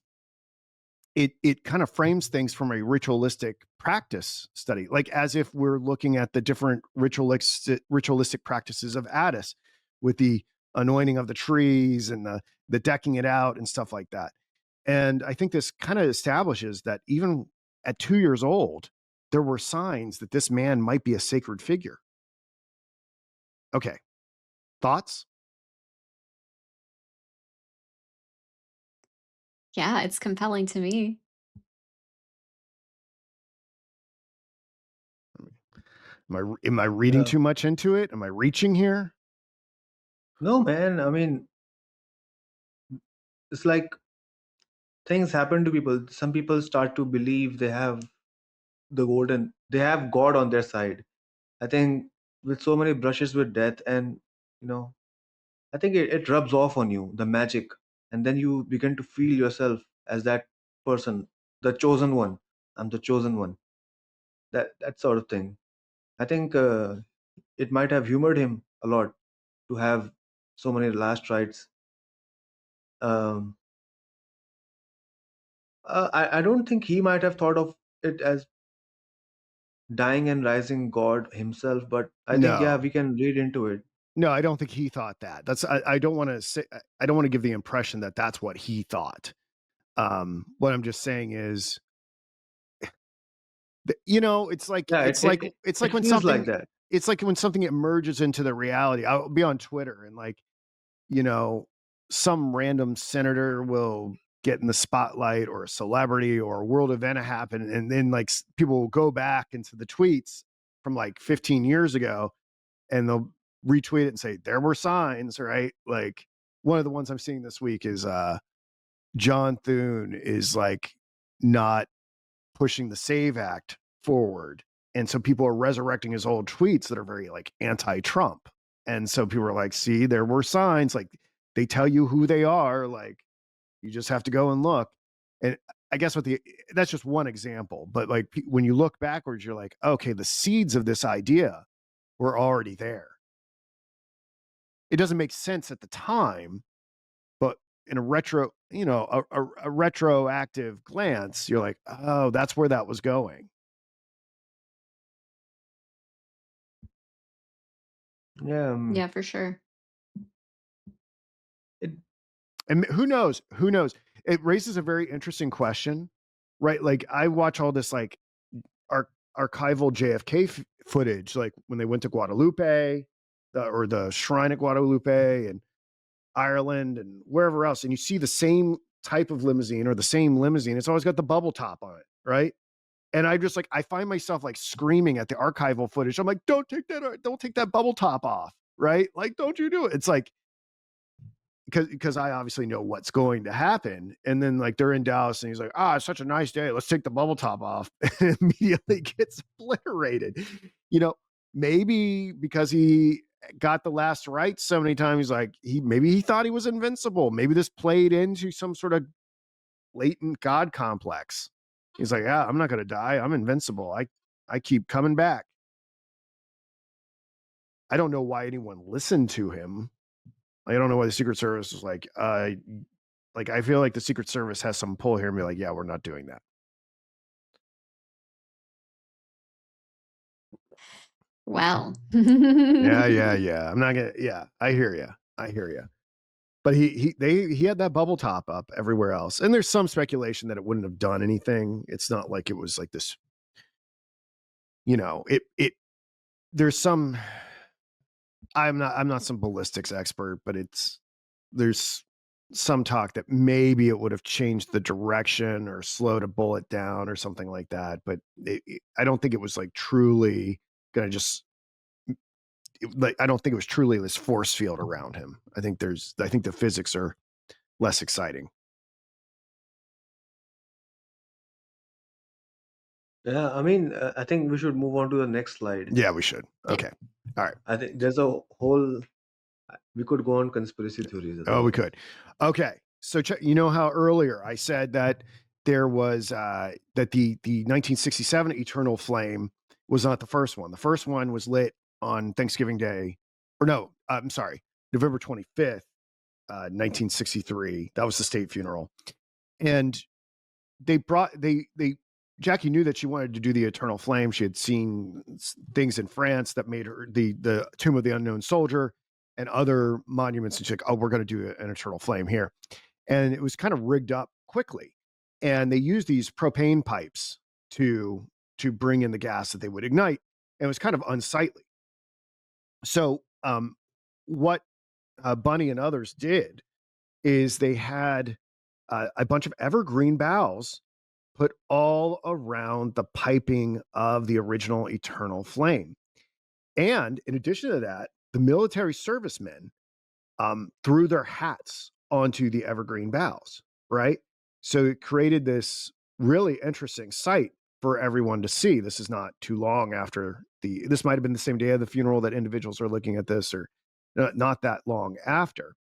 it kind of frames things from a ritualistic practice study, like as if we're looking at the different ritualistic practices of Attis with the anointing of the trees and the decking it out and stuff like that. And I think this kind of establishes that even at 2 years old, there were signs that this man might be a sacred figure. Okay. Thoughts? Yeah, it's compelling to me. Am I reading Yeah. too much into it? Am I reaching here? No, man. I mean, it's like things happen to people. Some people start to believe they have God on their side. I think with so many brushes with death, and you know, I think it rubs off on you, the magic, and then you begin to feel yourself as that person, the chosen one. I'm the chosen one. That sort of thing. I think it might have humored him a lot to have so many last rites. Um, I don't think he might have thought of it as dying and rising God himself, but I think, yeah, No, we can read into it. no, I don't think he thought that. I don't want to say, I don't want to give the impression that that's what he thought. What I'm just saying is, you know, Yeah, it's it like when feels like something, that. it's like when something emerges into the reality. I'll be on Twitter and like, you know, some random senator will get in the spotlight, or a celebrity or a world event happen, and then like people will go back into the tweets from like 15 years ago, and they'll retweet it and say there were signs, right? Like one of the ones I'm seeing this week is John Thune is like not pushing the Save Act forward. And so people are resurrecting his old tweets that are very like anti-Trump. And so people are like, see, there were signs, like they tell you who they are, like you just have to go and look. And I guess that's just one example, but like when you look backwards, you're like, okay, the seeds of this idea were already there. It doesn't make sense at the time, but in a retro, you know, a retroactive glance, you're like, oh, that's where that was going. Yeah, Yeah, for sure. it, And who knows? Who knows? It raises a very interesting question, right? Like I watch all this like archival JFK footage, like when they went to Guadalupe, or the shrine at Guadalupe and Ireland and wherever else, and you see the same type of limousine or the same limousine. It's always got the bubble top on it, right? And I just like I find myself like screaming at the archival footage. I'm like, don't take that bubble top off, right? Like, don't you do it? It's like because I obviously know what's going to happen. And then like they're in Dallas and he's like, it's such a nice day. Let's take the bubble top off. And immediately gets obliterated. You know, maybe because he got the last right so many times, he's like, maybe he thought he was invincible. Maybe this played into some sort of latent God complex. He's like, yeah, I'm not gonna die. I'm invincible. I keep coming back. I don't know why anyone listened to him. I don't know why the Secret Service was like I feel like the Secret Service has some pull here and be like, yeah, we're not doing that. Well. Yeah. I'm not gonna. Yeah, I hear you. But he had that bubble top up everywhere else, and there's some speculation that it wouldn't have done anything. It's not like it was like this. You know, it. There's some. I'm not some ballistics expert, but there's some talk that maybe it would have changed the direction or slowed a bullet down or something like that. But I don't think it was like truly gonna just like I don't think it was truly this force field around him. I think the physics are less exciting. yeah. I mean, I think we should move on to the next slide. Yeah, we should. Okay. All right. I think there's a whole. We could go on conspiracy theories as Oh, we well. could. Okay. So you know how earlier I said that there was that the 1967 Eternal Flame was not the first one. The first one was lit on Thanksgiving Day, or no, I'm sorry, November 25th, 1963. That was the state funeral, and they Jackie knew that she wanted to do the Eternal Flame. She had seen things in France that made her the Tomb of the Unknown Soldier and other monuments, and she's like, oh, we're going to do an Eternal Flame here. And it was kind of rigged up quickly, and they used these propane pipes to bring in the gas that they would ignite, and it was kind of unsightly. So what Bunny and others did is they had a bunch of evergreen boughs put all around the piping of the original Eternal Flame. And in addition to that, the military servicemen threw their hats onto the evergreen boughs, right? So it created this really interesting sight for everyone to see. This is not too long after this might have been the same day of the funeral that individuals are looking at this, or not that long after.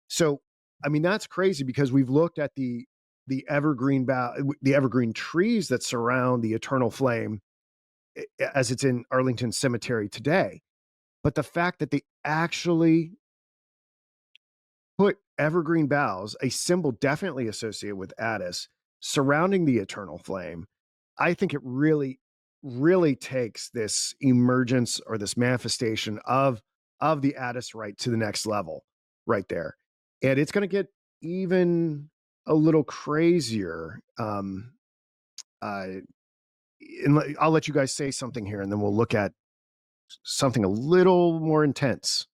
So, I mean, that's crazy because we've looked at the evergreen the evergreen trees that surround the Eternal Flame as it's in Arlington Cemetery today. But the fact that they actually put evergreen boughs, a symbol definitely associated with Attis, surrounding the Eternal Flame, I think it really really takes this emergence or this manifestation of the Attis rite to the next level right there. And it's going to get even a little crazier. And I'll let you guys say something here, and then we'll look at something a little more intense.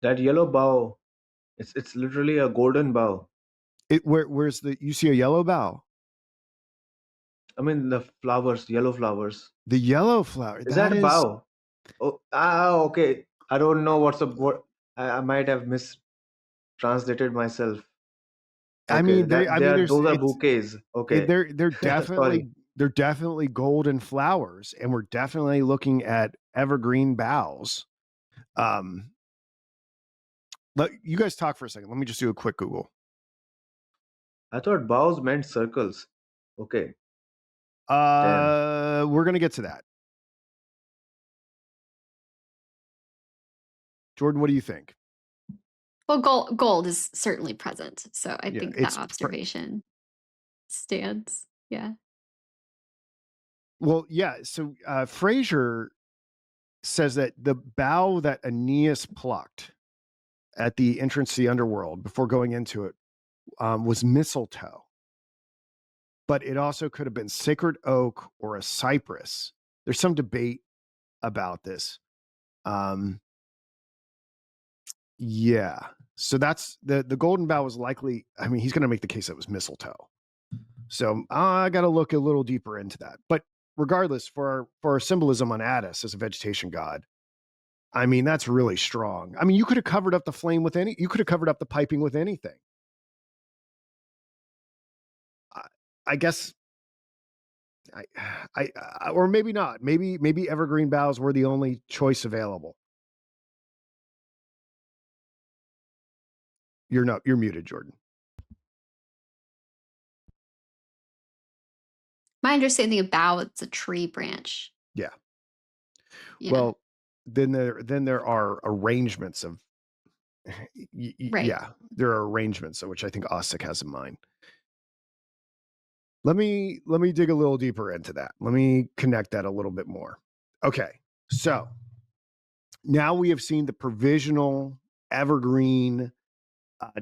That yellow bough, it's literally a golden bough. Where's you see a yellow bough? I mean the flowers, yellow flowers. The yellow flower. Is That that a is, bough? Oh, okay. I don't know what's a what. I might have mistranslated myself. I Okay, mean, those are bouquets. Okay, they're sorry. definitely golden flowers, and we're definitely looking at evergreen boughs. Let you guys talk for a second. Let me just do a quick Google. I thought bows meant circles. Okay, damn. We're gonna get to that. Jordan, what do you think? Well, gold is certainly present, so I think that observation stands. Yeah. Well, yeah. So Frazer says that the bough that Aeneas plucked at the entrance to the underworld before going into it was mistletoe, but it also could have been sacred oak or a cypress. There's some debate about this. Yeah. So that's the golden bough was likely. I mean, he's going to make the case that it was mistletoe. So I got to look a little deeper into that. But regardless, for our symbolism on Attis as a vegetation god, I mean, that's really strong. I mean, you could have covered up the flame with you could have covered up the piping with anything. I guess, or maybe not. Maybe evergreen boughs were the only choice available. You're muted, Jordan. My understanding of bough, it's a tree branch. Yeah. Yeah. Well, then there are arrangements of Right. yeah, there are arrangements of which I think Ossick has in mind. Let me dig a little deeper into that. Let me connect that a little bit more. Okay, so now we have seen the provisional evergreen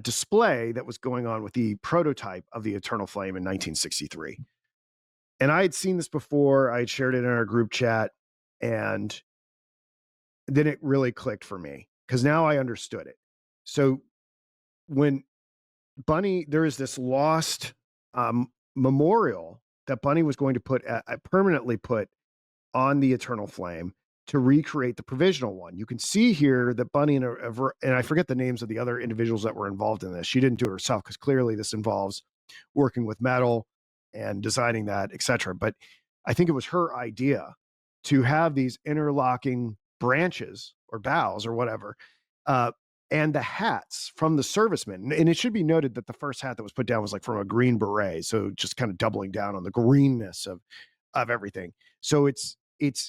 display that was going on with the prototype of the Eternal Flame in 1963. And I had seen this before. I had shared it in our group chat, and then it really clicked for me because now I understood it. So when Bunny, there is this lost memorial that Bunny was going to put permanently put on the Eternal Flame to recreate the provisional one. You can see here that Bunny and I forget the names of the other individuals that were involved in this. She didn't do it herself because clearly this involves working with metal and designing that, etc. But I think it was her idea to have these interlocking branches or boughs or whatever, and the hats from the servicemen. And it should be noted that the first hat that was put down was like from a green beret, so just kind of doubling down on the greenness of everything. So it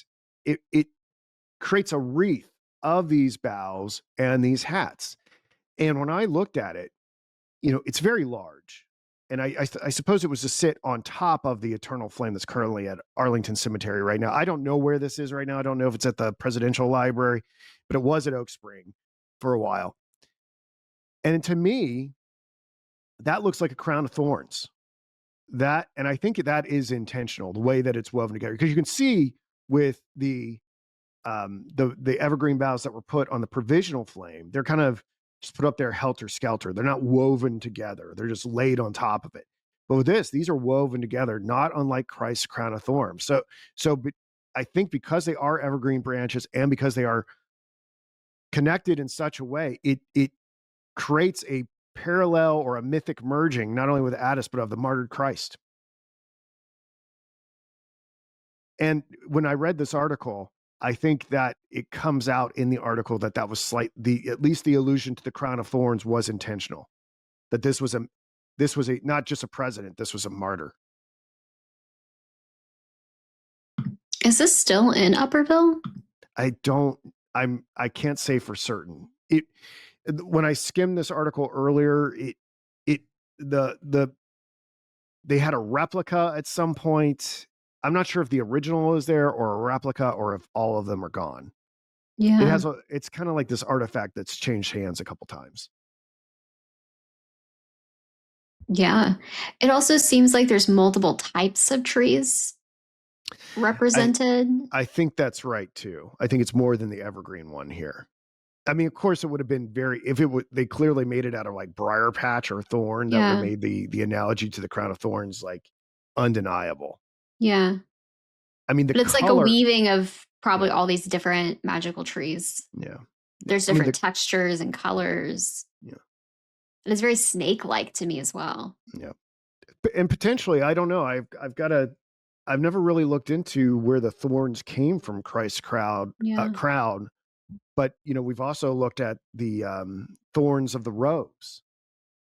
creates a wreath of these boughs and these hats. And when I looked at it, it's very large. And I suppose it was to sit on top of the Eternal Flame that's currently at Arlington Cemetery right now. I don't know where this is right now. I don't know if it's at the Presidential Library, but it was at Oak Spring for a while. And to me, that looks like a crown of thorns. And I think that is intentional, the way that it's woven together, because you can see with the evergreen boughs that were put on the provisional flame, they're kind of just put up there helter skelter. They're not woven together. They're just laid on top of it. But with this, these are woven together, not unlike Christ's crown of thorns. But I think because they are evergreen branches and because they are connected in such a way, it creates a parallel or a mythic merging, not only with Attis, but of the martyred Christ. And when I read this article, I think that it comes out in the article that was at least the allusion to the crown of thorns was intentional. That this was not just a president, this was a martyr. Is this still in Upperville? I can't say for certain. When I skimmed this article earlier, they had a replica at some point. I'm not sure if the original is there or a replica or if all of them are gone. Yeah. It's kind of like this artifact that's changed hands a couple times. Yeah. It also seems like there's multiple types of trees I represented. I think that's right too. I think it's more than the evergreen one here. I mean, of course, it would have been very if it would they clearly made it out of like briar patch or thorn. That would have Yeah. made the analogy to the crown of thorns like undeniable. Yeah. I mean, the But it's like a color. weaving of probably Yeah, all these different magical trees. yeah, yeah. There's I mean, different textures and colors. yeah, And it's very snake-like to me as well. yeah, and potentially, I don't know. I've never really looked into where the thorns came from Christ's Yeah. crown, but we've also looked at the thorns of the rose,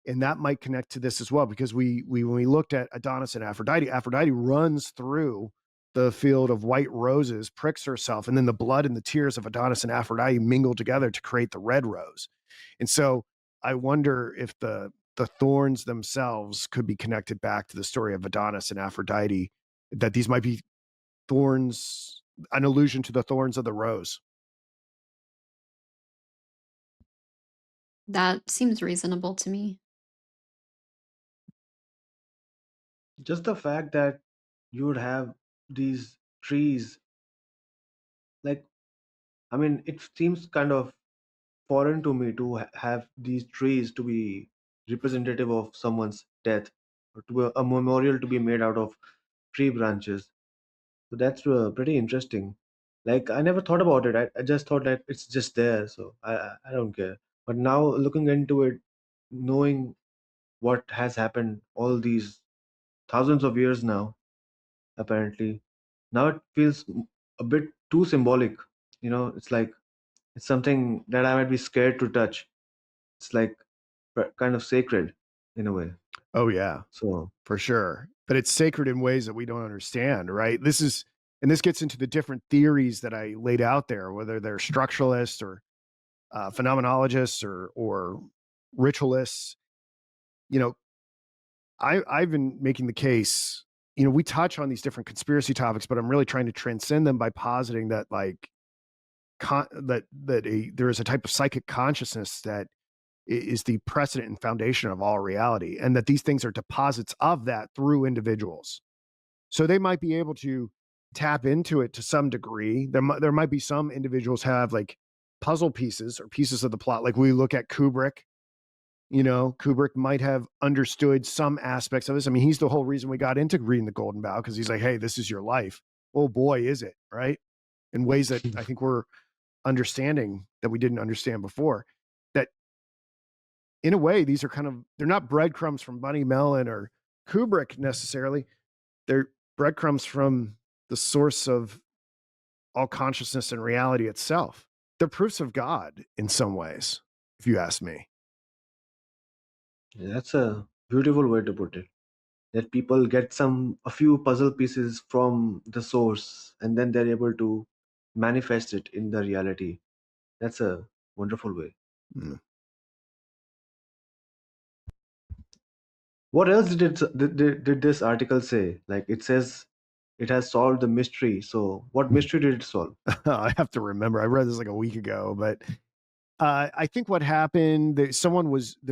and that might connect to this as well because we when we looked at Adonis and Aphrodite runs through the field of white roses, pricks herself, and then the blood and the tears of Adonis and Aphrodite mingle together to create the red rose. And so I wonder if the thorns themselves could be connected back to the story of Adonis and Aphrodite, that these might be thorns, an allusion to the thorns of the rose. That seems reasonable to me. Just the fact that you would have these trees, like, I mean, it seems kind of foreign to me to have these trees to be representative of someone's death, or to a memorial to be made out of tree branches. So that's pretty interesting. Like, I never thought about it. I just thought that it's just there, so I don't care. But now looking into it, knowing what has happened all these thousands of years now, apparently, now it feels a bit too symbolic. It's like it's something that I might be scared to touch. It's like kind of sacred in a way. Oh yeah, So for sure. But it's sacred in ways that we don't understand, right? This gets into the different theories that I laid out there, whether they're structuralists or phenomenologists or ritualists. You know, I've been making the case. We touch on these different conspiracy topics, but I'm really trying to transcend them by positing that like there is a type of psychic consciousness that is the precedent and foundation of all reality, and that these things are deposits of that through individuals. So they might be able to tap into it to some degree. There might be some individuals have like puzzle pieces or pieces of the plot. Like we look at Kubrick. Kubrick might have understood some aspects of this. I mean, he's the whole reason we got into reading The Golden Bough, because he's like, hey, this is your life. Oh boy, is it, right? In ways that I think we're understanding that we didn't understand before. That in a way, these are they're not breadcrumbs from Bunny Mellon or Kubrick necessarily. They're breadcrumbs from the source of all consciousness and reality itself. They're proofs of God in some ways, if you ask me. that's a beautiful way to put it. That people get a few puzzle pieces from the source, and then they're able to manifest it in the reality. That's a wonderful way. Mm. What else did this article say? Like, it says it has solved the mystery. So what mystery did it solve? I have to remember. I read this like a week ago, but I think what happened, there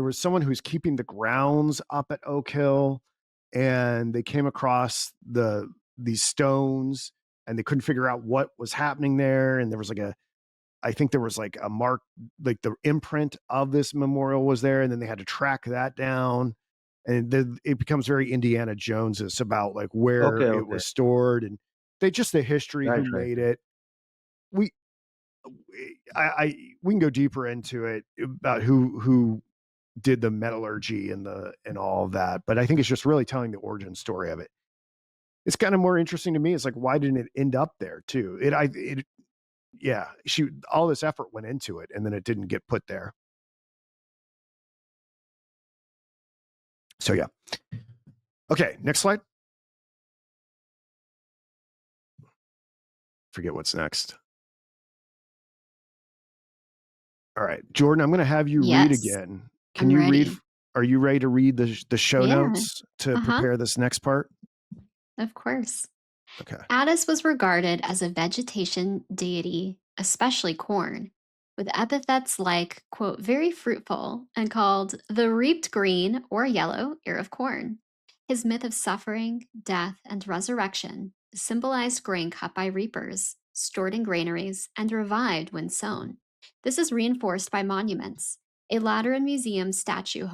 was someone who's keeping the grounds up at Oak Hill, and they came across these stones, and they couldn't figure out what was happening there. And there was I think there was like a mark, like the imprint of this memorial was there, and then they had to track that down. And then it becomes very Indiana Jones about like where Okay, it okay. was stored, and the history, who Right, right, made right. it. We we can go deeper into it about who did the metallurgy and all of that, but I think it's just really telling the origin story of it. It's kind of more interesting to me. It's like, why didn't it end up there too? Yeah, all this effort went into it, and then it didn't get put there. So yeah. Okay, next slide. Forget what's next. All right, Jordan, I'm going to have you read Yes, again. Can I'm you read? ready. Are you ready to read the show Yeah. notes to Uh-huh. prepare this next part? Of course. Okay. Attis was regarded as a vegetation deity, especially corn, with epithets like, quote, very fruitful and called the reaped green or yellow ear of corn. His myth of suffering, death, and resurrection symbolized grain cut by reapers, stored in granaries, and revived when sown. This is reinforced by monuments. A Lateran Museum statue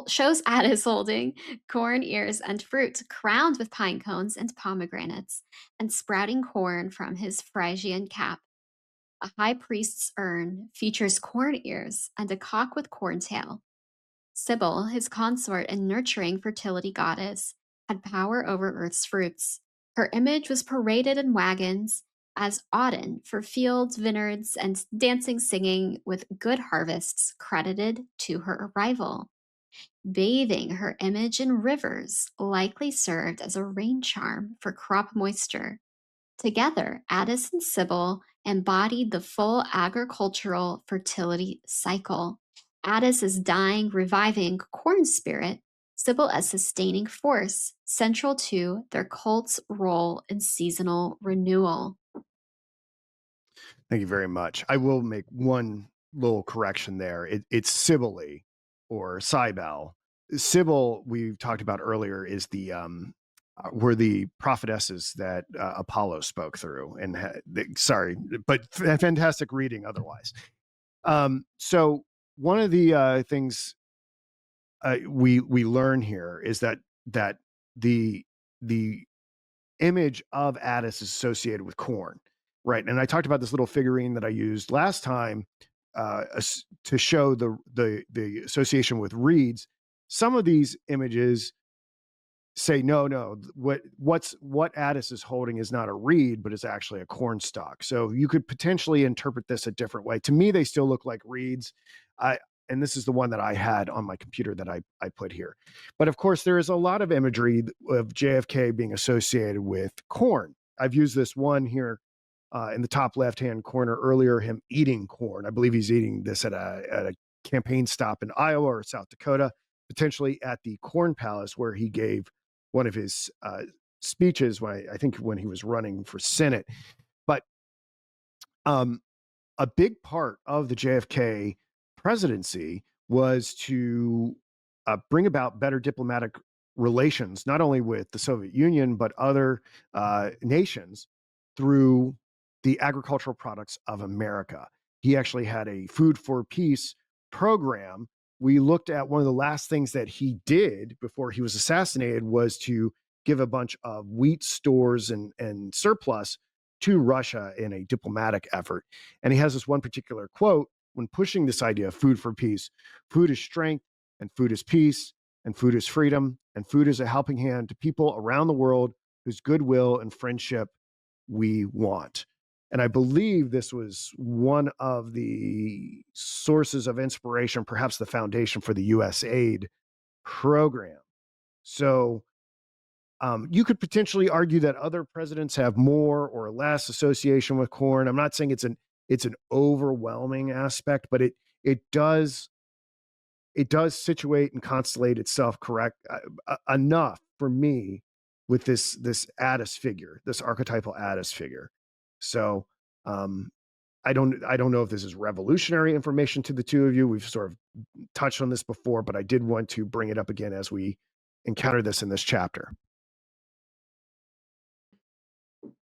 shows Attis holding corn ears and fruit crowned with pine cones and pomegranates and sprouting corn from his Phrygian cap. A high priest's urn features corn ears and a cock with corn tail. Sibyl, his consort and nurturing fertility goddess, had power over Earth's fruits. Her image was paraded in wagons as Auden for fields, vineyards, and dancing singing with good harvests credited to her arrival. Bathing her image in rivers likely served as a rain charm for crop moisture. Together, Addis and Sibyl embodied the full agricultural fertility cycle. Addis as dying, reviving corn spirit, Sibyl as sustaining force, central to their cult's role in seasonal renewal. Thank you very much. I will make one little correction there. It's Cybele or Cybele. Sybil, we talked about earlier, is the were the prophetesses that Apollo spoke through. And sorry, but fantastic reading otherwise. So one of the things we learn here is that the the image of Attis is associated with corn, right? And I talked about this little figurine that I used last time to show the association with reeds. Some of these images say no, what Attis is holding is not a reed, but it's actually a corn stalk. So you could potentially interpret this a different way. To me, they still look like reeds. I and this is the one that I had on my computer that I put here. But of course, there is a lot of imagery of JFK being associated with corn. I've used this one here in the top left-hand corner earlier, him eating corn. I believe he's eating this at a campaign stop in Iowa or South Dakota, potentially at the Corn Palace, where he gave one of his speeches when I think when he was running for Senate. But a big part of the JFK presidency was to bring about better diplomatic relations, not only with the Soviet Union, but other nations through the agricultural products of America. He actually had a Food for Peace program. We looked at one of the last things that he did before he was assassinated was to give a bunch of wheat stores and surplus to Russia in a diplomatic effort. And he has this one particular quote when pushing this idea of food for peace: food is strength, and food is peace, and food is freedom, and food is a helping hand to people around the world whose goodwill and friendship we want. And I believe this was one of the sources of inspiration, perhaps the foundation for the US aid program. So you could potentially argue that other presidents have more or less association with corn. I'm not saying it's an overwhelming aspect, but it does situate and constellate itself correct enough for me with this Attis figure, this archetypal Attis figure. So I don't know if this is revolutionary information to the two of you. We've sort of touched on this before, but I did want to bring it up again as we encounter this in this chapter.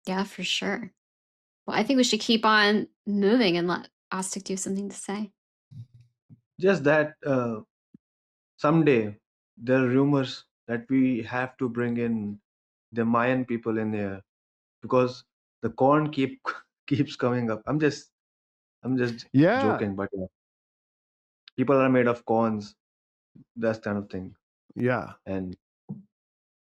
Yeah, for sure. Well, I think we should keep on moving and let Ostic do something to say. Just that someday there are rumors that we have to bring in the Mayan people in here because the corn keeps coming up. I'm just Yeah. joking, but yeah, people are made of corns, that kind of thing. Yeah. And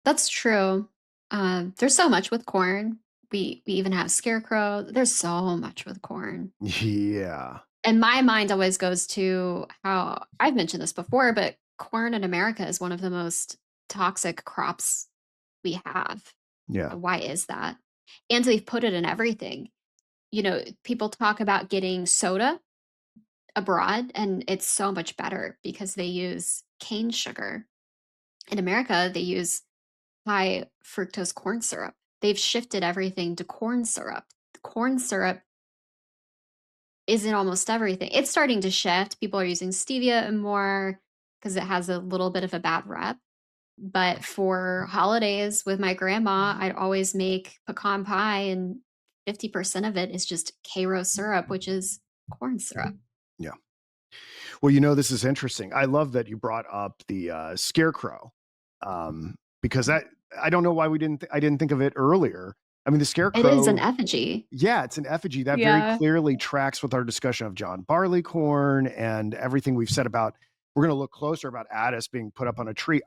That's true. There's so much with corn. We even have scarecrow. There's so much with corn. Yeah. And my mind always goes to how I've mentioned this before, but corn in America is one of the most toxic crops we have. Yeah. Why is that? And they've put it in everything. You know, people talk about getting soda abroad, and it's so much better because they use cane sugar. In America, they use high fructose corn syrup. they've shifted everything to corn syrup. Corn syrup is in almost everything. It's starting to shift. People are using stevia more because it has a little bit of a bad rep. But for holidays with my grandma, I'd always make pecan pie, and 50% of it is just Karo syrup, which is corn syrup. Yeah. Well, this is interesting. I love that you brought up the scarecrow, because I don't know why I didn't think of it earlier. I mean, the It is an scarecrow, effigy. yeah, it's an effigy that very Yeah. clearly tracks with our discussion of John Barleycorn and everything we've said about. We're going to look closer about Attis being put up on a tree.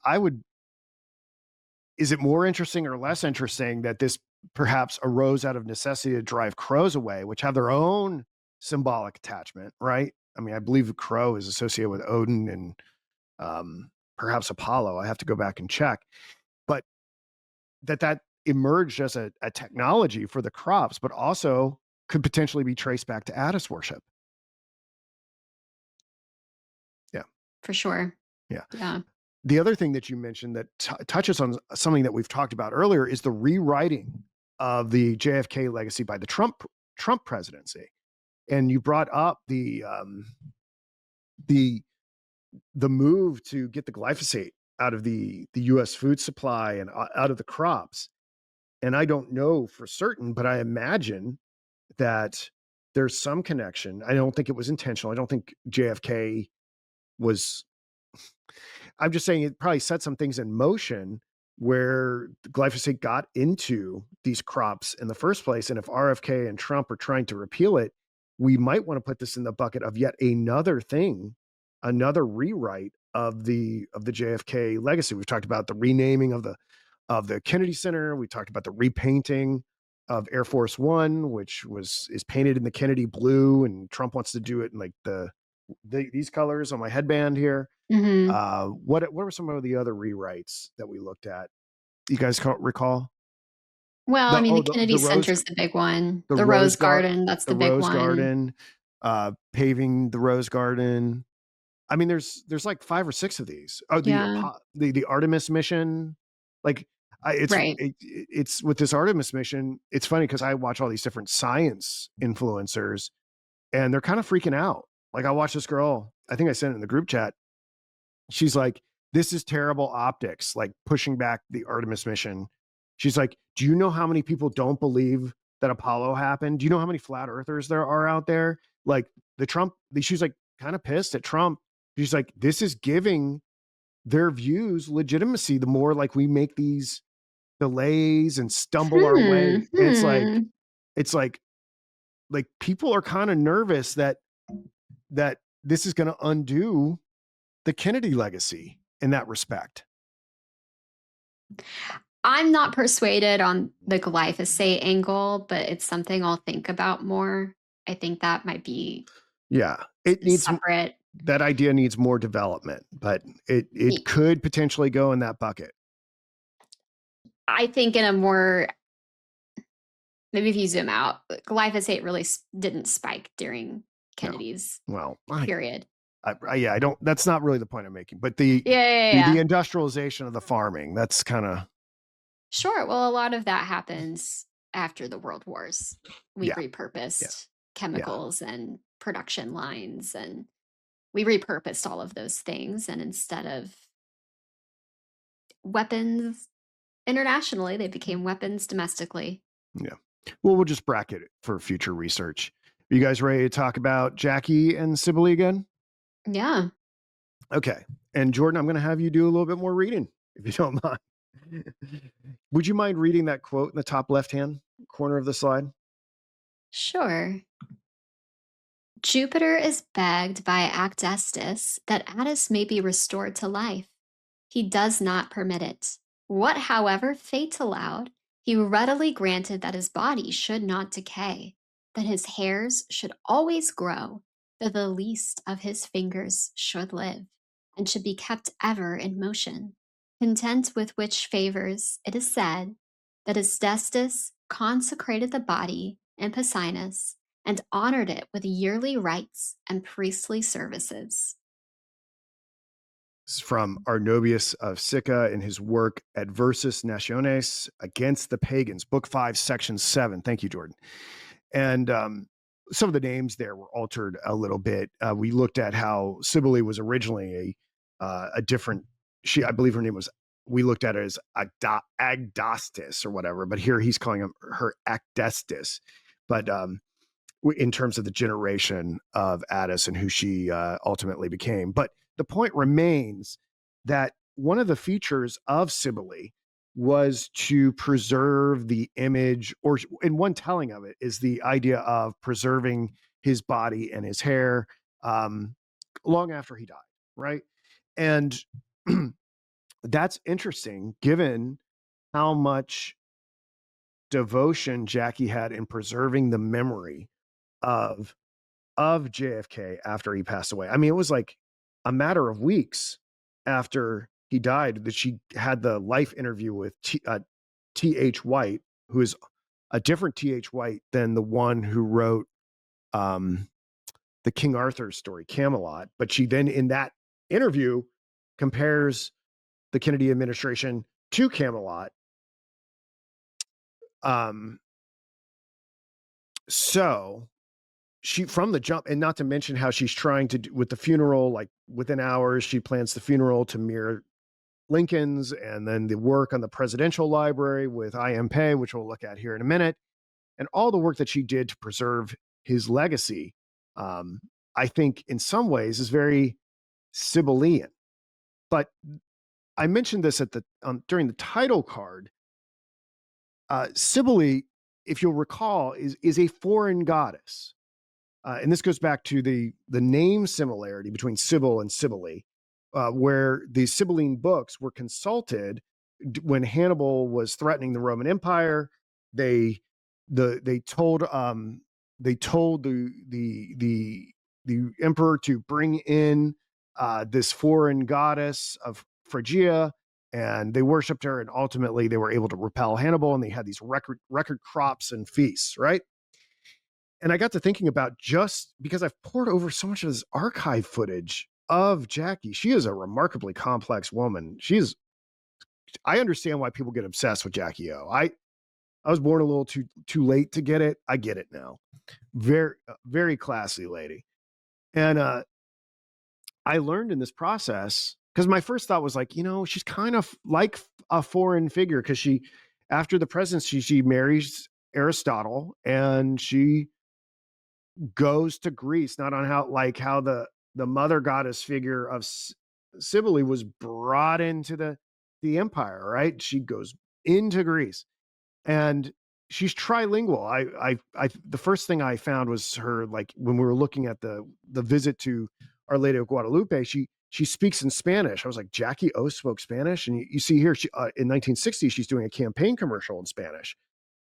Is it more interesting or less interesting that this perhaps arose out of necessity to drive crows away, which have their own symbolic attachment, right? I mean, I believe the crow is associated with Odin and perhaps Apollo. I have to go back and check, but that emerged as a technology for the crops, but also could potentially be traced back to Attis worship. Yeah, For sure. yeah. Yeah. The other thing that you mentioned that touches on something that we've talked about earlier is the rewriting of the JFK legacy by the Trump presidency, and you brought up the the move to get the glyphosate out of the U.S. food supply and out of the crops. And I don't know for certain, but I imagine that there's some connection. I don't think it was intentional. I don't think JFK was. I'm just saying it probably set some things in motion where the glyphosate got into these crops in the first place. And if RFK and Trump are trying to repeal it, we might want to put this in the bucket of yet another thing, another rewrite of the JFK legacy. We've talked about the renaming of the Kennedy Center. We talked about the repainting of Air Force One, which is painted in the Kennedy blue, and Trump wants to do it in like these colors on my headband here. Mhm. What were some of the other rewrites that we looked at? You guys recall? Well, I mean, the The Kennedy rose Center's the big one. the The rose Rose gar Garden, that's the the big rose one. garden, paving the rose garden. I mean, there's like 5 or 6 of these. Oh, Yeah. the Artemis mission, like Right. it's with this Artemis mission. It's funny because I watch all these different science influencers, and they're kind of freaking out. Like I watched this girl. I think I sent it in the group chat. She's like, this is terrible optics, like pushing back the Artemis mission. She's like, do you know how many people don't believe that Apollo happened? Do you know how many flat earthers there are out there? Like she's like kind of pissed at Trump. She's like, this is giving their views legitimacy the more like we make these delays and stumble our way. And Hmm. it's like people are kind of nervous that this is going to undo the Kennedy legacy in that respect. I'm not persuaded on the glyphosate angle, but it's something I'll think about more. I think that might be Yeah, it needs separate. that idea needs more development, but it E could potentially go in that bucket. I think in a more maybe if you zoom out, glyphosate really didn't spike during No, Kennedy's well, period. yeah, I don't. That's not really the point I'm making. But Yeah, yeah, the yeah. industrialization of the farming, that's kind of Sure. Well, a lot of that happens after the world wars. We yeah, yeah, repurposed yeah, chemicals and production lines, and we repurposed all of those things. And instead of weapons internationally, they became weapons domestically. yeah. Well, we'll just bracket it for future research. Are you guys ready to talk about Jackie and Sibylle again? Yeah, Okay. And Jordan, I'm going to have you do a little bit more reading, if you don't mind. Would you mind reading that quote in the top left-hand corner of the slide? sure. Jupiter is begged by Acestus that Attis may be restored to life. He does not permit it. What, however, fate allowed, he readily granted that his body should not decay, that his hairs should always grow, that the least of his fingers should live, and should be kept ever in motion, content with which favors, it is said, that Acestus consecrated the body in Pessinus and honored it with yearly rites and priestly services. It's from Arnobius of Sicca in his work Adversus Nationes Against the Pagans, Book 5, Section 7. Thank you, Jordan. And some of the names there were altered a little bit. We looked at how Cybele was originally a different, I believe her name was, we looked at it as Agdastis or whatever, but here he's calling her Acdestis. But in terms of the generation of Attis and who she ultimately became. But the point remains that one of the features of Cybele was to preserve the image, or in one telling of it is the idea of preserving his body and his hair long after he died, right? And that's interesting given how much devotion Jackie had in preserving the memory of JFK after he passed away. I mean, it was like a matter of weeks after he died that she had the life interview with T.H. White, who is a different T.H. White than the one who wrote the King Arthur story, Camelot. But she then, in that interview, compares the Kennedy administration to Camelot. So she, from the jump, and not to mention how she's trying to do with the funeral, like within hours, she plans the funeral to mirror Lincoln's, and then the work on the presidential library with I.M. Pei, which we'll look at here in a minute, and all the work that she did to preserve his legacy, I think in some ways is very Sibyllian. But I mentioned this at the during the title card. Cybele, if you'll recall, is a foreign goddess. And this goes back to the name similarity between Sibyl and Cybele, where the Sibylline books were consulted when Hannibal was threatening the Roman Empire. They told the emperor to bring in this foreign goddess of Phrygia, and they worshipped her, and ultimately they were able to repel Hannibal, and they had these record crops and feasts, right? And I got to thinking about, just because I've poured over so much of this archive footage of Jackie. She is a remarkably complex woman. I understand why people get obsessed with Jackie O. I was born a little too late to get it. I get it now. Very, very classy lady. And I learned in this process, because my first thought was like, she's kind of like a foreign figure, because she, after the presidency, she marries Aristotle, and she goes to Greece, not on how the mother goddess figure of Cybele was brought into the empire, right? She goes into Greece, and she's trilingual. I the first thing I found was her, like, when we were looking at the visit to Our Lady of Guadalupe, she speaks in Spanish. I was like, Jackie O spoke Spanish, and you see here, she in 1960 she's doing a campaign commercial in Spanish.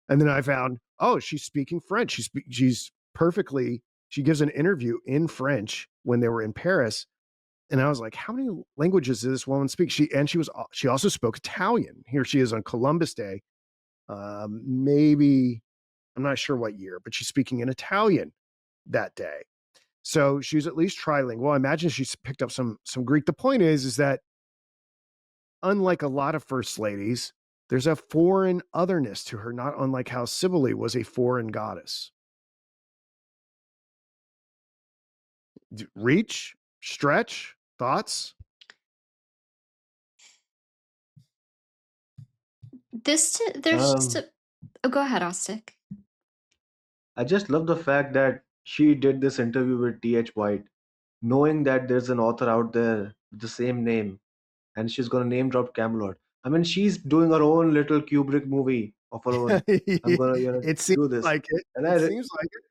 And then I found, she's speaking French. She's perfectly, she gives an interview in French when they were in Paris. And I was like, how many languages does this woman speak? She also spoke Italian. Here she is on Columbus Day. Maybe, I'm not sure what year, but she's speaking in Italian that day. So she's at least trilingual. I imagine she's picked up some Greek. The point is that unlike a lot of first ladies, there's a foreign otherness to her, not unlike how Cybele was a foreign goddess. Reach, stretch, thoughts? Go ahead, Ostick. I just love the fact that she did this interview with T.H. White, knowing that there's an author out there with the same name, and she's gonna name drop Camelot. I mean, she's doing her own little Kubrick movie of her own. I'm gonna, It seems do this, like it. and It seems like it.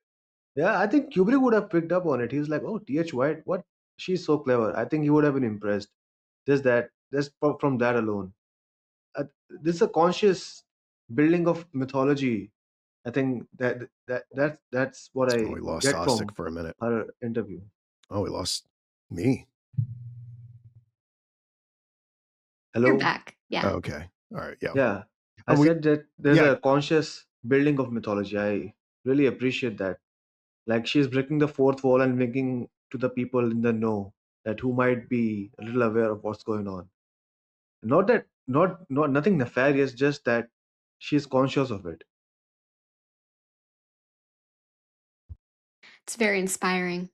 yeah, I think Kubrick would have picked up on it. He was like, "Oh, T.H. White, what? She's so clever." I think he would have been impressed. Just from that alone. This is a conscious building of mythology. I think that's what I We lost get Ostick from for a minute. her interview. We lost me. Hello? You're back. Yeah. Okay. All right. Yeah. Yeah. I We, said that there's yeah. a conscious building of mythology. I really appreciate that. Like, she's breaking the fourth wall and making to the people in the know. that who might be a little aware of what's going on. Not that, not nothing nefarious, just that she's conscious of it. It's very inspiring.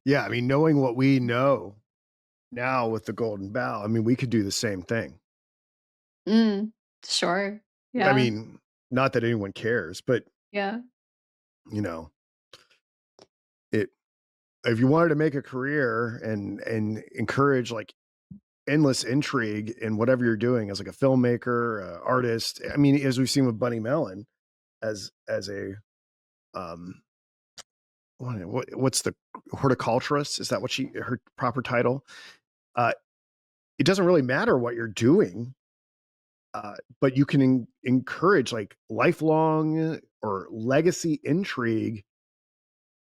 Yeah, I mean, knowing what we know now with the Golden Bough, I mean, we could do the same thing. Mm, sure. I Yeah. mean, not that anyone cares, but Yeah. you know, it if you wanted to make a career and encourage like endless intrigue in whatever you're doing as like a filmmaker, artist. I mean, as we've seen with Bunny Mellon as a um what's the horticulturist? Is that what her proper title? Uh, it doesn't really matter what you're doing, but you can encourage like lifelong or legacy intrigue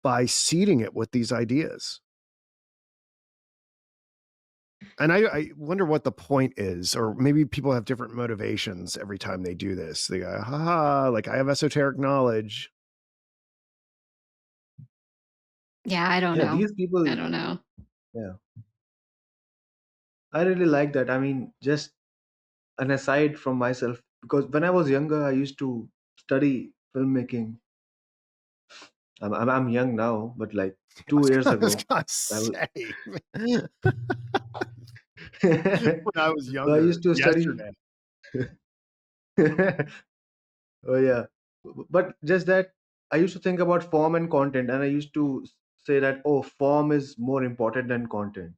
by seeding it with these ideas. And I wonder what the point is, or maybe people have different motivations every time they do this. They go, haha, like I have esoteric knowledge. Yeah, I don't Yeah, know. these people. I don't know. Yeah, I really like that. I mean, just an aside from myself, because when I was younger, I used to study filmmaking. I'm young now, but like I 2 years was ago, gonna I was. say when I was So I younger used to study. yesterday. Oh yeah, but just that I used to think about form and content, and I used to say that, oh, form is more important than content.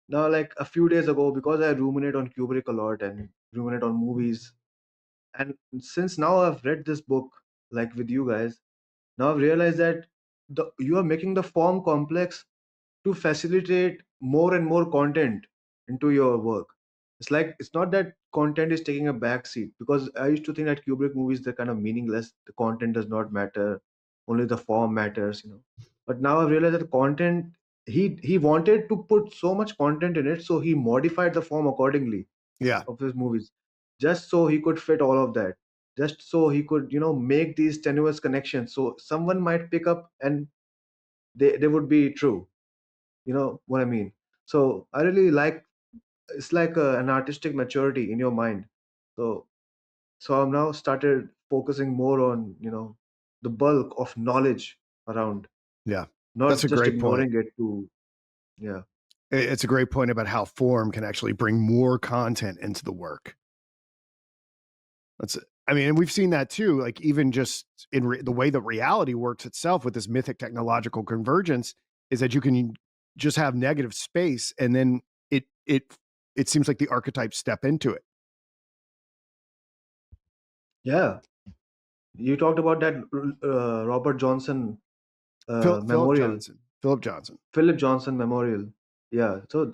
Now, like a few days ago, because I ruminate on Kubrick a lot and ruminate on movies, and since now I've read this book, like with you guys, now I've realized that you are making the form complex to facilitate more and more content into your work. It's like it's not that content is taking a back seat, because I used to think that Kubrick movies, they're kind of meaningless. The content does not matter, only the form matters. But now I've realized that the content, he wanted to put so much content in it, so he modified the form accordingly Yeah, of his movies, just so he could fit all of that, just so he could make these tenuous connections, so someone might pick up and they would be true. You know what I mean? So I really like, it's like an artistic maturity in your mind. So so I've now started focusing more on the bulk of knowledge around, yeah. That's not a just great point. ignoring it to. Yeah. It's a great point about how form can actually bring more content into the work. That's I mean, and we've seen that too, like even just in the way that reality works itself with this mythic technological convergence is that you can just have negative space and then it seems like the archetypes step into it. Yeah, you talked about that Robert Johnson Philip memorial, Johnson. Philip Johnson. Philip Johnson memorial. Yeah. So